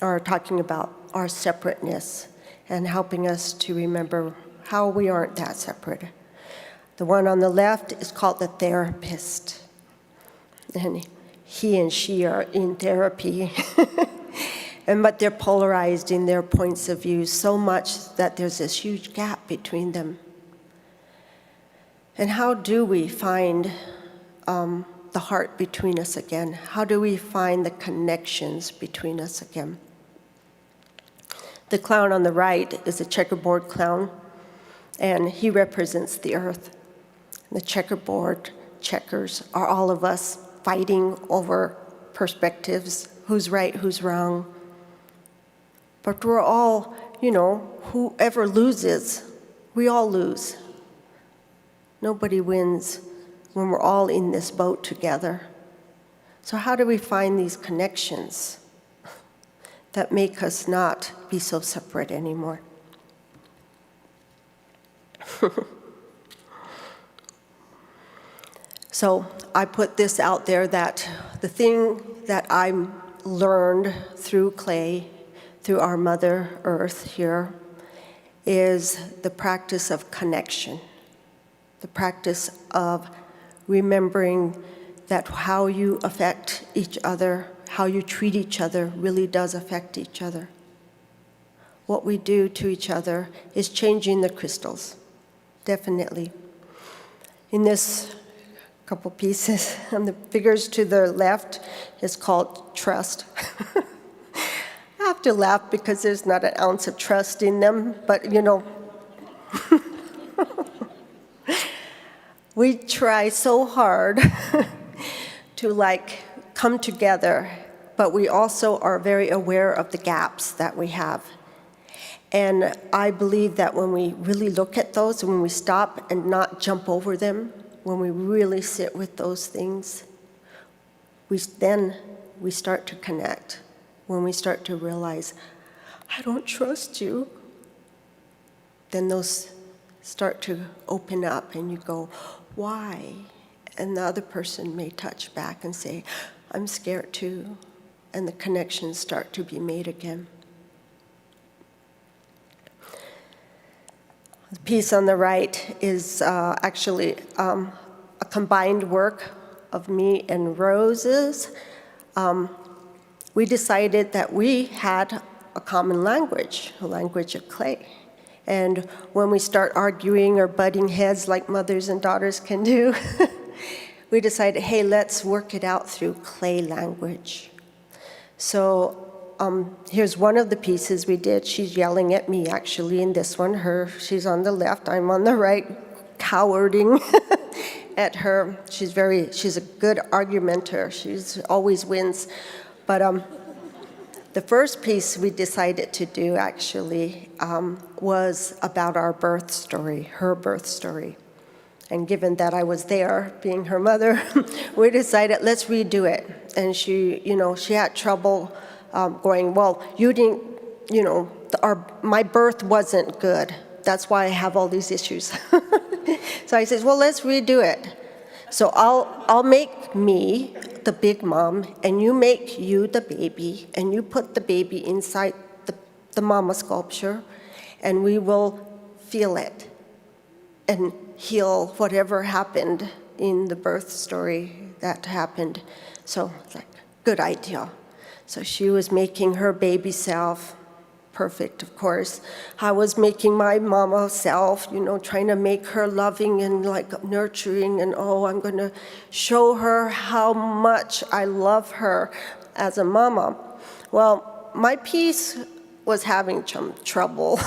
Speaker 16: are talking about our separateness and helping us to remember how we aren't that separate. The one on the left is called the therapist. And he and she are in therapy. But they're polarized in their points of view so much that there's this huge gap between them. And how do we find the heart between us again? How do we find the connections between us again? The clown on the right is a checkerboard clown, and he represents the earth. The checkerboard checkers are all of us fighting over perspectives, who's right, who's wrong. But we're all, whoever loses, we all lose. Nobody wins when we're all in this boat together. So how do we find these connections that make us not be so separate anymore? So I put this out there that the thing that I learned through clay, through our Mother Earth here, is the practice of connection, the practice of remembering that how you affect each other, how you treat each other really does affect each other. What we do to each other is changing the crystals, definitely. In this couple pieces, and the figures to the left is called trust. I have to laugh because there's not an ounce of trust in them, but we try so hard to come together, but we also are very aware of the gaps that we have. And I believe that when we really look at those, when we stop and not jump over them, when we really sit with those things, then we start to connect. When we start to realize, I don't trust you, then those start to open up and you go, why? And the other person may touch back and say, I'm scared too. And the connections start to be made again. The piece on the right is actually a combined work of me and Rose's. We decided that we had a common language, a language of clay. And when we start arguing or butting heads like mothers and daughters can do, we decided, hey, let's work it out through clay language. So here's one of the pieces we did. She's yelling at me, actually, in this one. She's on the left, I'm on the right, cowarding at her. She's a good argumenter. She always wins. But the first piece we decided to do, actually, was about our birth story, her birth story. And given that I was there, being her mother, we decided, let's redo it. And she had trouble going, well, you didn't, my birth wasn't good. That's why I have all these issues. So I said, well, let's redo it. So I'll make me the big mom, and you make you the baby, and you put the baby inside the mama sculpture, and we will feel it and heal whatever happened in the birth story that happened. So it's like, good idea. So she was making her baby self, perfect, of course. I was making my mama self, trying to make her loving and nurturing, and I'm going to show her how much I love her as a mama. Well, my piece was having some trouble.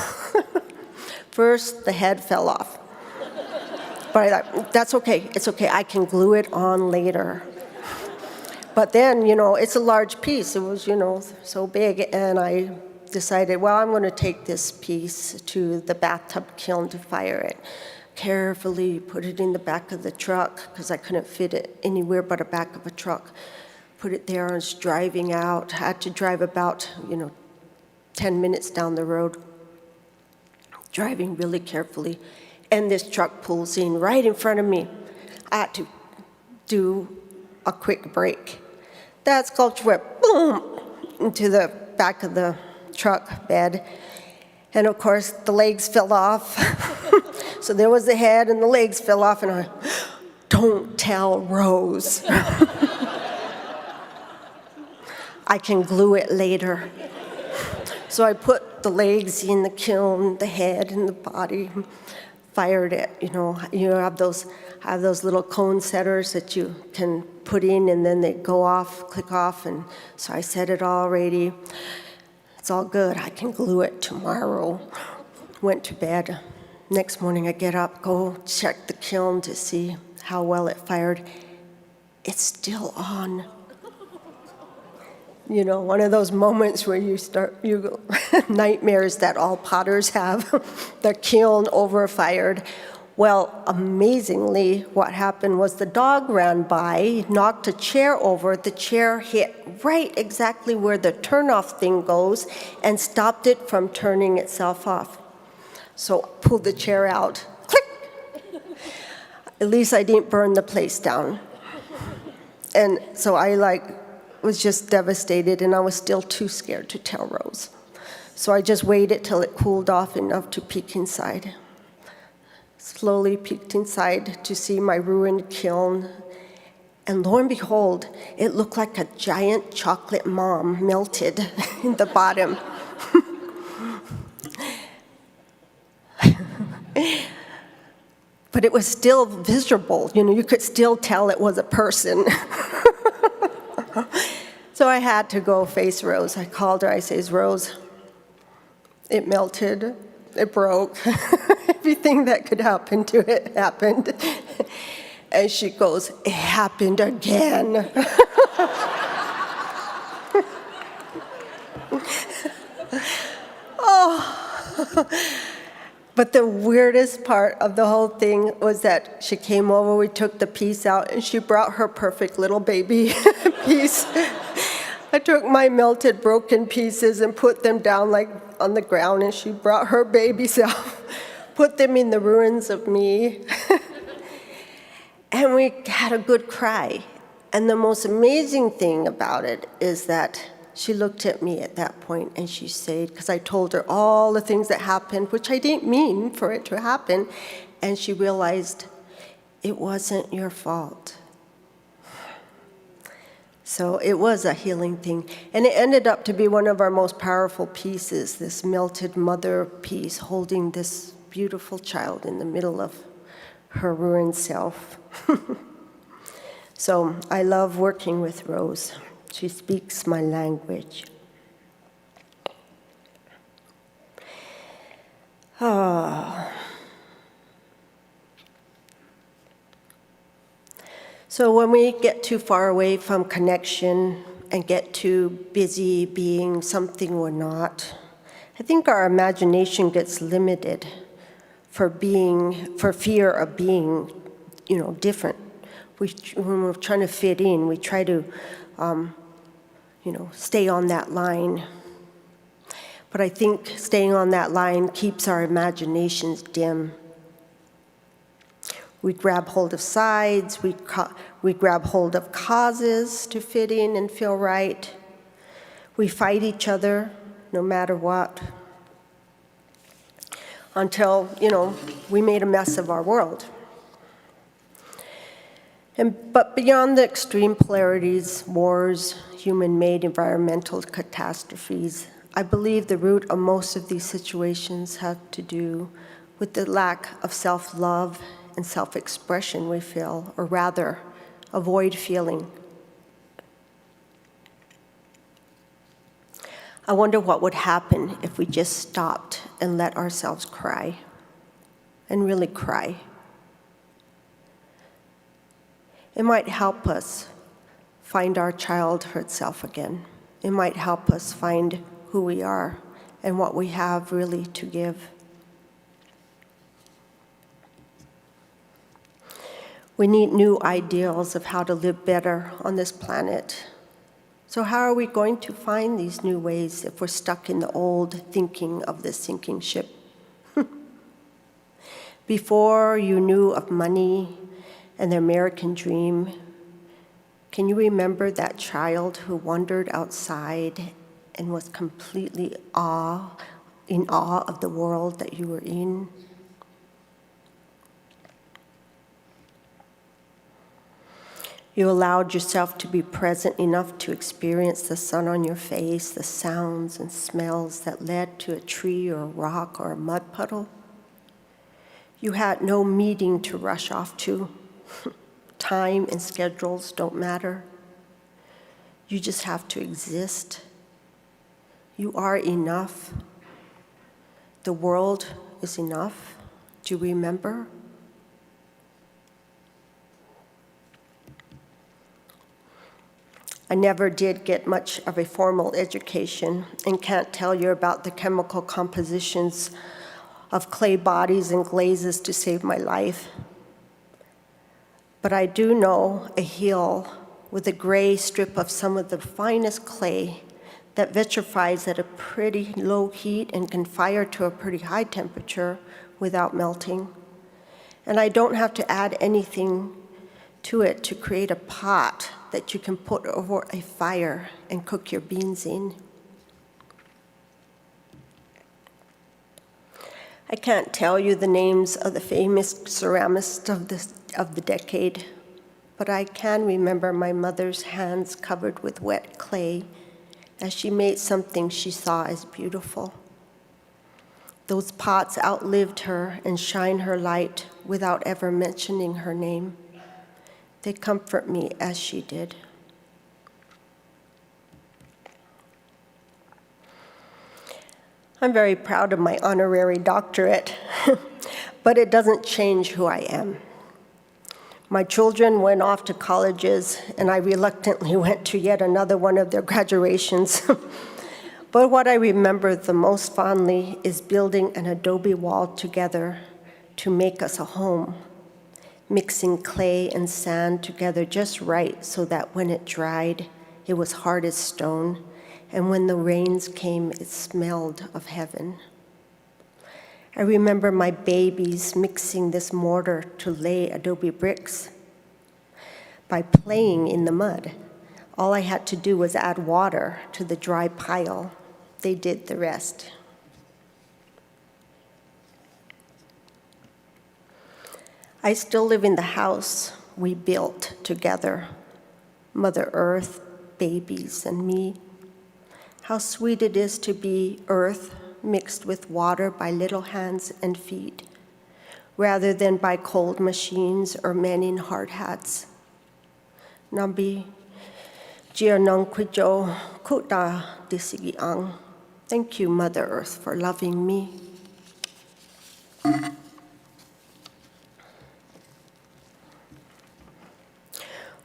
Speaker 16: First, the head fell off. But I thought, that's okay, it's okay, I can glue it on later. But then, it's a large piece. It was, so big, and I decided, well, I'm going to take this piece to the bathtub kiln to fire it. Carefully put it in the back of the truck, because I couldn't fit it anywhere but the back of a truck. Put it there, and was driving out. I had to drive about, 10 minutes down the road, driving really carefully. And this truck pulls in right in front of me. I had to do a quick brake. That sculpture went boom into the back of the truck bed. And of course, the legs fell off. So there was the head and the legs fell off, and I, don't tell Rose. I can glue it later. So I put the legs in the kiln, the head and the body, fired it. You have those little cone setters that you can put in, and then they go off, click off, and so I set it all ready. It's all good, I can glue it tomorrow. Went to bed. Next morning I get up, go check the kiln to see how well it fired. It's still on. You know, one of those moments where nightmares that all potters have, the kiln overfired. Well, amazingly, what happened was the dog ran by, knocked a chair over, the chair hit right exactly where the turn-off thing goes and stopped it from turning itself off. So pulled the chair out, click! At least I didn't burn the place down. And so I was just devastated, and I was still too scared to tell Rose. So I just waited till it cooled off enough to peek inside. Slowly peeked inside to see my ruined kiln, and lo and behold, it looked like a giant chocolate mom melted in the bottom. But it was still visible, you know, you could still tell it was a person. So I had to go face Rose. I called her, I says, Rose, it melted, it broke. Everything that could happen to it happened. And she goes, it happened again. Oh. But the weirdest part of the whole thing was that she came over, we took the piece out, and she brought her perfect little baby piece. I took my melted, broken pieces and put them down on the ground, and she brought her babies out, put them in the ruins of me. And we had a good cry. And the most amazing thing about it is that she looked at me at that point and she said, because I told her all the things that happened, which I didn't mean for it to happen, and she realized it wasn't your fault. So it was a healing thing. And it ended up to be one of our most powerful pieces, this melted mother piece holding this beautiful child in the middle of her ruined self. So I love working with Rose. She speaks my language. So when we get too far away from connection and get too busy being something we're not, I think our imagination gets limited for fear of being, different. When we're trying to fit in, we try to, stay on that line. But I think staying on that line keeps our imaginations dim. We grab hold of sides, we grab hold of causes to fit in and feel right. We fight each other no matter what, until, we made a mess of our world. But beyond the extreme polarities, wars, human-made environmental catastrophes, I believe the root of most of these situations have to do with the lack of self-love and self-expression we feel, or rather, avoid feeling. I wonder what would happen if we just stopped and let ourselves cry, and really cry. It might help us find our childhood self again. It might help us find who we are and what we have really to give. We need new ideals of how to live better on this planet. So how are we going to find these new ways if we're stuck in the old thinking of this sinking ship? Before you knew of money and the American dream, can you remember that child who wandered outside and was completely in awe of the world that you were in? You allowed yourself to be present enough to experience the sun on your face, the sounds and smells that led to a tree or a rock or a mud puddle. You had no meeting to rush off to. Time and schedules don't matter. You just have to exist. You are enough. The world is enough. Do you remember? I never did get much of a formal education and can't tell you about the chemical compositions of clay bodies and glazes to save my life. But I do know a hill with a gray strip of some of the finest clay that vitrifies at a pretty low heat and can fire to a pretty high temperature without melting. And I don't have to add anything to it to create a pot that you can put over a fire and cook your beans in. I can't tell you the names of the famous ceramists of the decade, but I can remember my mother's hands covered with wet clay as she made something she saw as beautiful. Those pots outlived her and shine her light without ever mentioning her name. They comfort me as she did. I'm very proud of my honorary doctorate, but it doesn't change who I am. My children went off to colleges, and I reluctantly went to yet another one of their graduations. But what I remember the most fondly is building an adobe wall together to make us a home, mixing clay and sand together just right so that when it dried, it was hard as stone, and when the rains came, it smelled of heaven. I remember my babies mixing this mortar to lay adobe bricks by playing in the mud. All I had to do was add water to the dry pile. They did the rest. I still live in the house we built together, Mother Earth, babies, and me. How sweet it is to be earth mixed with water by little hands and feet, rather than by cold machines or men in hard hats. Nambi Jianong Kwijo Kuta Disigiang. Thank you, Mother Earth, for loving me.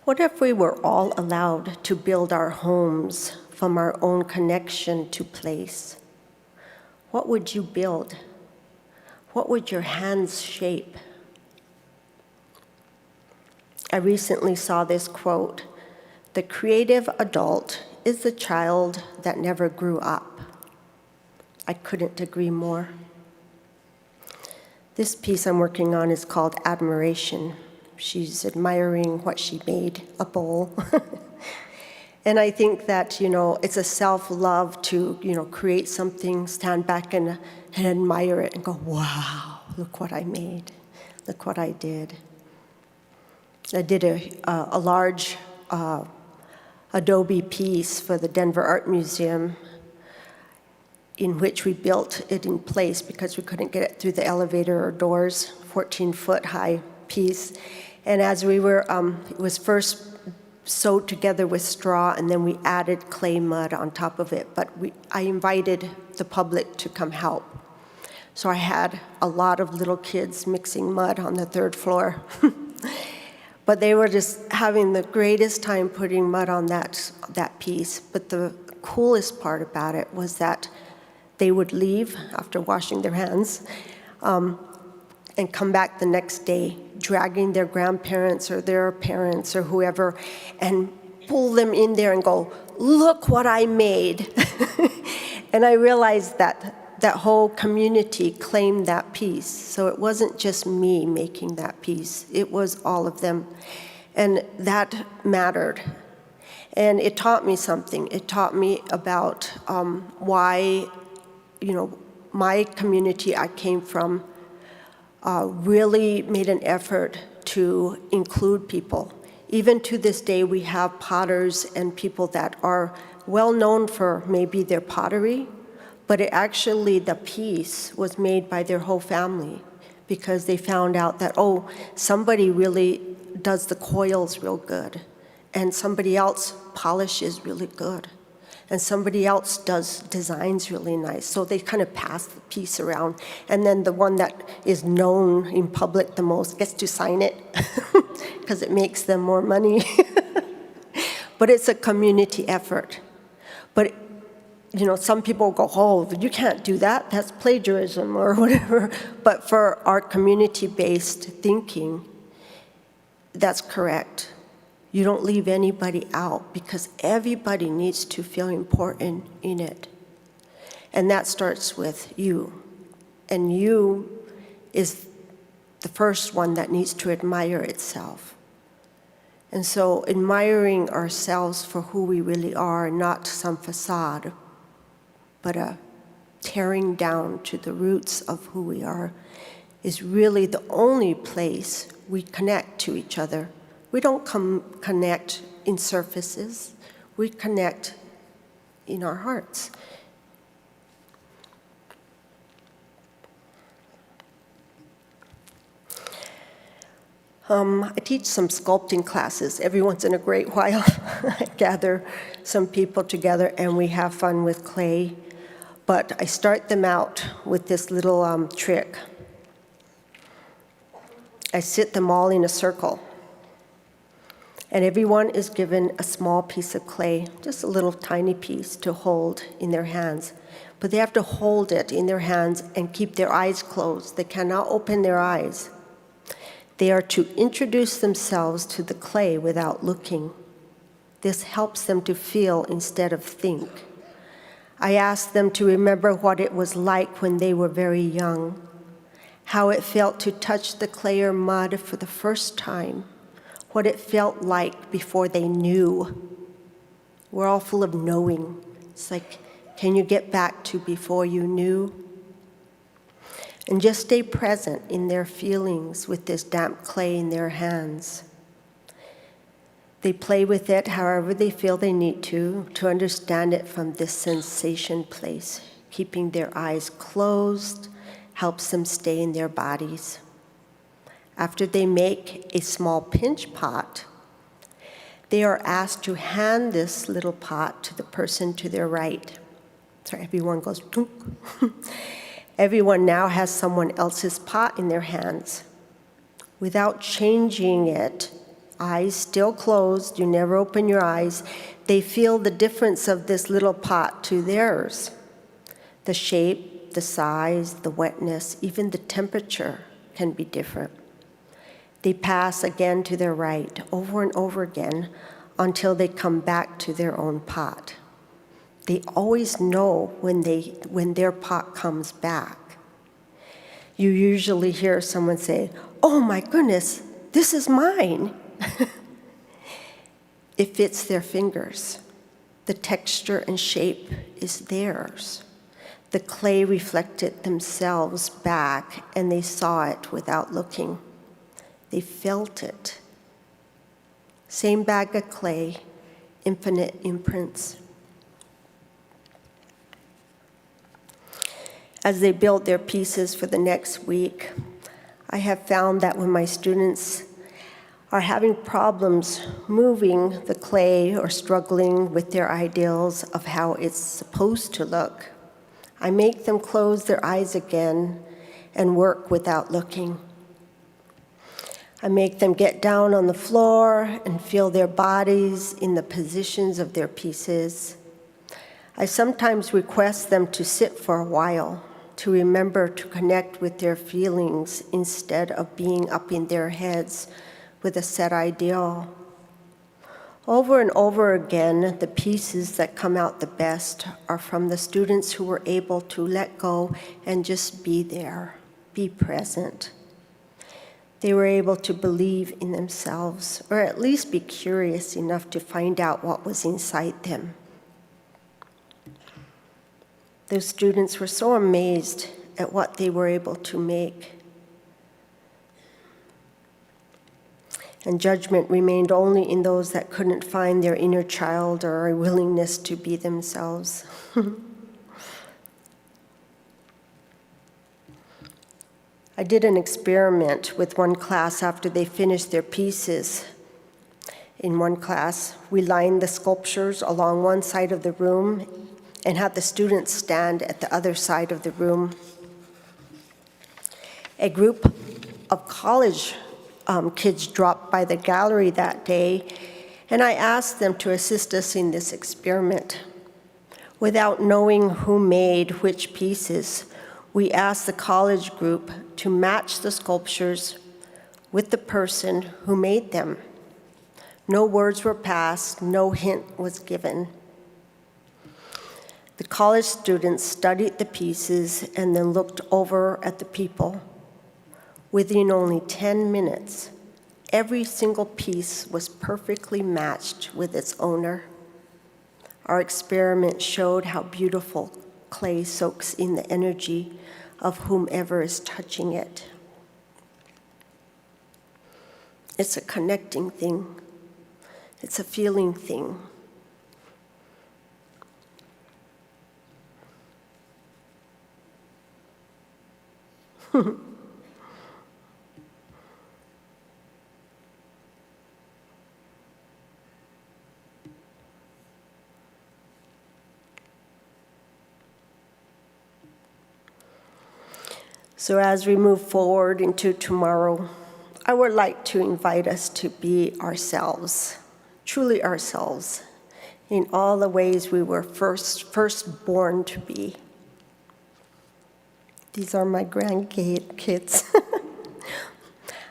Speaker 16: What if we were all allowed to build our homes from our own connection to place? What would you build? What would your hands shape? I recently saw this quote, "The creative adult is the child that never grew up." I couldn't agree more. This piece I'm working on is called Admiration. She's admiring what she made, a bowl. And I think that, it's a self-love to, create something, stand back and admire it and go, wow, look what I made, look what I did. I did a large adobe piece for the Denver Art Museum in which we built it in place because we couldn't get it through the elevator or doors, 14-foot high piece. And as we were, it was first sewed together with straw, and then we added clay mud on top of it. But I invited the public to come help. So I had a lot of little kids mixing mud on the third floor. But they were just having the greatest time putting mud on that piece. But the coolest part about it was that they would leave after washing their hands and come back the next day, dragging their grandparents or their parents or whoever, and pull them in there and go, look what I made. And I realized that that whole community claimed that piece. So it wasn't just me making that piece, it was all of them. And that mattered. And it taught me something. It taught me about why, my community I came from really made an effort to include people. Even to this day, we have potters and people that are well known for maybe their pottery, but the piece was made by their whole family because they found out that, somebody really does the coils real good, and somebody else polishes really good, and somebody else does designs really nice. So they kind of pass the piece around, and then the one that is known in public the most gets to sign it because it makes them more money. but it's a community effort. But you know, some people go, oh, you can't do that, that's plagiarism or whatever. But for our community-based thinking, that's correct. You don't leave anybody out because everybody needs to feel important in it. And that starts with you. And you is the first one that needs to admire itself. And so admiring ourselves for who we really are, not some facade, but a tearing down to the roots of who we are, is really the only place we connect to each other. We don't connect in surfaces, we connect in our hearts. I teach some sculpting classes. Every once in a great while, I gather some people together and we have fun with clay. But I start them out with this little trick. I sit them all in a circle. And everyone is given a small piece of clay, just a little tiny piece to hold in their hands. But they have to hold it in their hands and keep their eyes closed. They cannot open their eyes. They are to introduce themselves to the clay without looking. This helps them to feel instead of think. I ask them to remember what it was like when they were very young, how it felt to touch the clay or mud for the first time, what it felt like before they knew. We're all full of knowing. It's like, can you get back to before you knew? And just stay present in their feelings with this damp clay in their hands. They play with it however they feel they need to understand it from this sensation place. Keeping their eyes closed helps them stay in their bodies. After they make a small pinch pot, they are asked to hand this little pot to the person to their right. So everyone goes, dunk. Everyone now has someone else's pot in their hands. Without changing it, eyes still closed, you never open your eyes, they feel the difference of this little pot to theirs. The shape, the size, the wetness, even the temperature can be different. They pass again to their right, over and over again, until they come back to their own pot. They always know when their pot comes back. You usually hear someone say, oh my goodness, this is mine. It fits their fingers. The texture and shape is theirs. The clay reflected themselves back and they saw it without looking. They felt it. Same bag of clay, infinite imprints. As they build their pieces for the next week, I have found that when my students are having problems moving the clay or struggling with their ideals of how it's supposed to look, I make them close their eyes again and work without looking. I make them get down on the floor and feel their bodies in the positions of their pieces. I sometimes request them to sit for a while, to remember to connect with their feelings instead of being up in their heads with a set ideal. Over and over again, the pieces that come out the best are from the students who were able to let go and just be there, be present. They were able to believe in themselves, or at least be curious enough to find out what was inside them. Those students were so amazed at what they were able to make. And judgment remained only in those that couldn't find their inner child or a willingness to be themselves. I did an experiment with one class after they finished their pieces. In one class, we lined the sculptures along one side of the room and had the students stand at the other side of the room. A group of college kids dropped by the gallery that day, and I asked them to assist us in this experiment. Without knowing who made which pieces, we asked the college group to match the sculptures with the person who made them. No words were passed, no hint was given. The college students studied the pieces and then looked over at the people. Within only 10 minutes, every single piece was perfectly matched with its owner. Our experiment showed how beautiful clay soaks in the energy of whomever is touching it. It's a connecting thing. It's a feeling thing. So as we move forward into tomorrow, I would like to invite us to be ourselves, truly ourselves, in all the ways we were first born to be. These are my grandkids.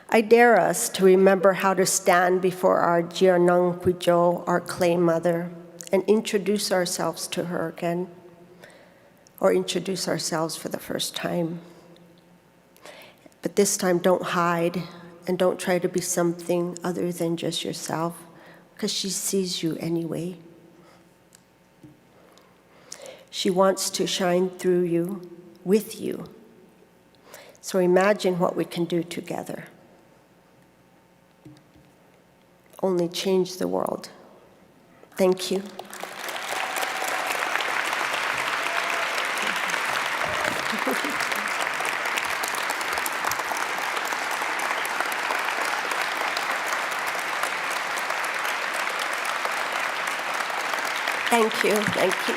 Speaker 16: I dare us to remember how to stand before our Jianeng Huizhou, our clay mother, and introduce ourselves to her again, or introduce ourselves for the first time. But this time, don't hide and don't try to be something other than just yourself, because she sees you anyway. She wants to shine through you, with you. So imagine what we can do together. Only change the world. Thank you. Thank you, thank you.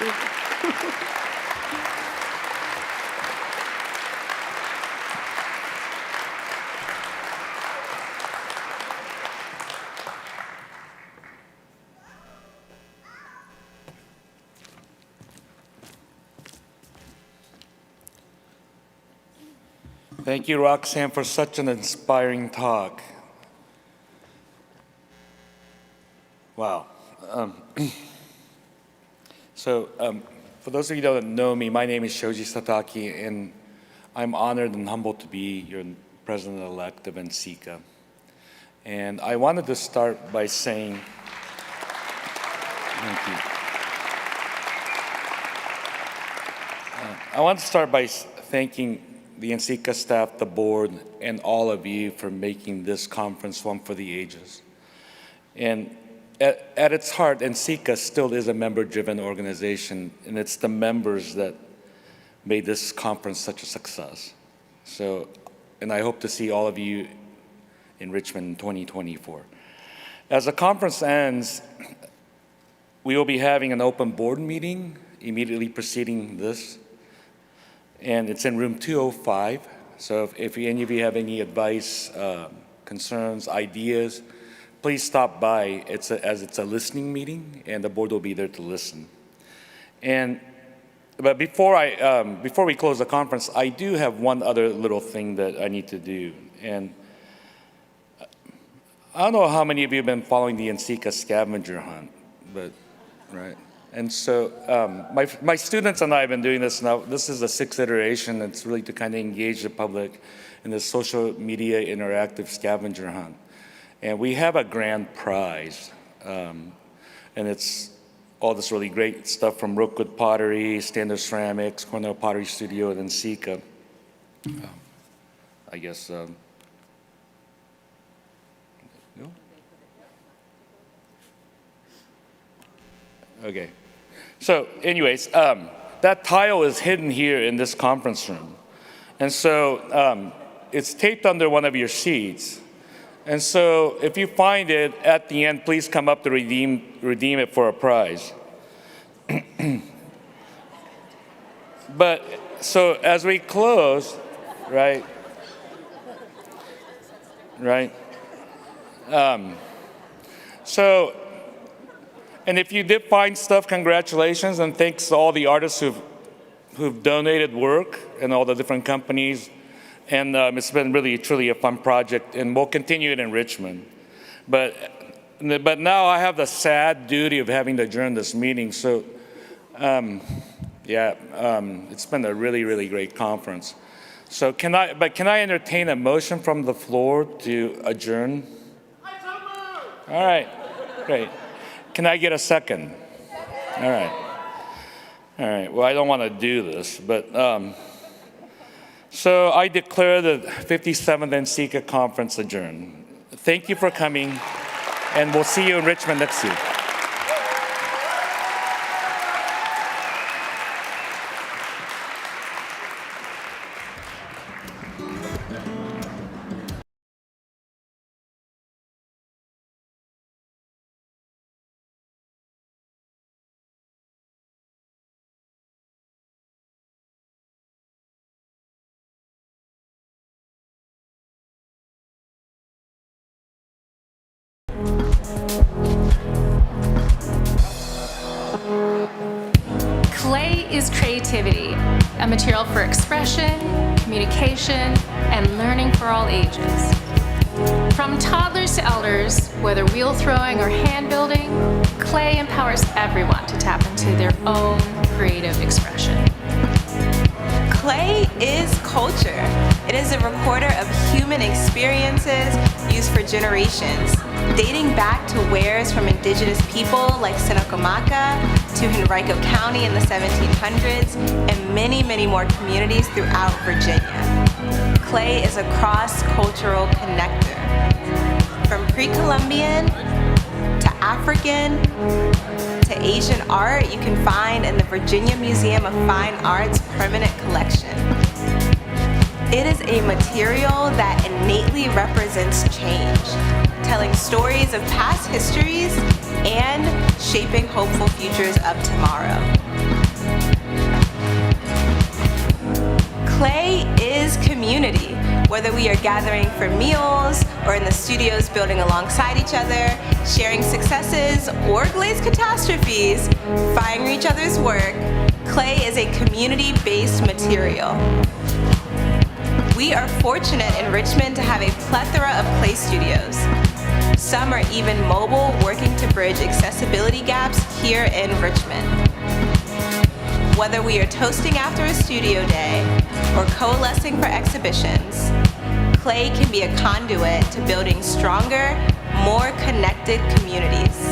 Speaker 17: Thank you, Roxanne, for such an inspiring talk. Wow. For those of you that don't know me, my name is Shoji Sataki, and I'm honored and humbled to be your president-elect of NCECA. And I wanted to start by saying, thank you. I want to start by thanking the NCECA staff, the board, and all of you for making this conference one for the ages. And at its heart, NCECA still is a member-driven organization, and it's the members that made this conference such a success. And I hope to see all of you in Richmond in 2024. As the conference ends, we will be having an open board meeting immediately preceding this, and it's in room 205. So if any of you have any advice, concerns, ideas, please stop by. It's a listening meeting, and the board will be there to listen. But before we close the conference, I do have one other little thing that I need to do. And I don't know how many of you have been following the NCECA scavenger hunt, but right. And so my students and I have been doing this now. This is the 6th iteration. It's really to kind of engage the public in this social media interactive scavenger hunt. And we have a grand prize, and it's all this really great stuff from Rookwood Pottery, Standard Ceramics, Cornell Pottery Studio, and NCECA. I guess. No? Okay. So, anyways, that tile is hidden here in this conference room, and so it's taped under one of your seats. And so if you find it at the end, please come up to redeem it for a prize. But so as we close, right? So And if you did find stuff, congratulations, and thanks to all the artists who've donated work and all the different companies. And it's been really, truly a fun project, and we'll continue it in Richmond. But now I have the sad duty of having to adjourn this meeting. So, it's been a really, really great conference. So can I entertain a motion from the floor to adjourn? All right, great. Can I get a second? All right. All right, well, I don't want to do this, but so I declare the 57th NCECA conference adjourned. Thank you for coming, and we'll see you in Richmond next year.
Speaker 11: Clay is creativity, a material for expression, communication, and learning for all ages. From toddlers to elders, whether wheel throwing or hand building, clay empowers everyone to tap into their own creative expression.
Speaker 10: Clay is culture. It is a recorder of human experiences used for generations, dating back to wares from indigenous people like Seneca to Henrico County in the 1700s, and many, many more communities throughout Virginia. Clay is a cross-cultural connector. From pre-Columbian to African to Asian art, you can find in the Virginia Museum of Fine Arts permanent collection. It is a material that innately represents change, telling stories of past histories and shaping hopeful futures of tomorrow. Clay is community, whether we are gathering for meals or in the studios building alongside each other, sharing successes or glazed catastrophes, firing each other's work. Clay is a community-based material. We are fortunate in Richmond to have a plethora of clay studios. Some are even mobile, working to bridge accessibility gaps here in Richmond. Whether we are toasting after a studio day or coalescing for exhibitions, clay can be a conduit to building stronger, more connected communities.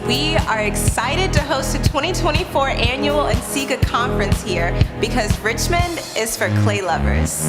Speaker 10: We are excited to host the 2024 annual NCECA conference here because Richmond is for clay lovers.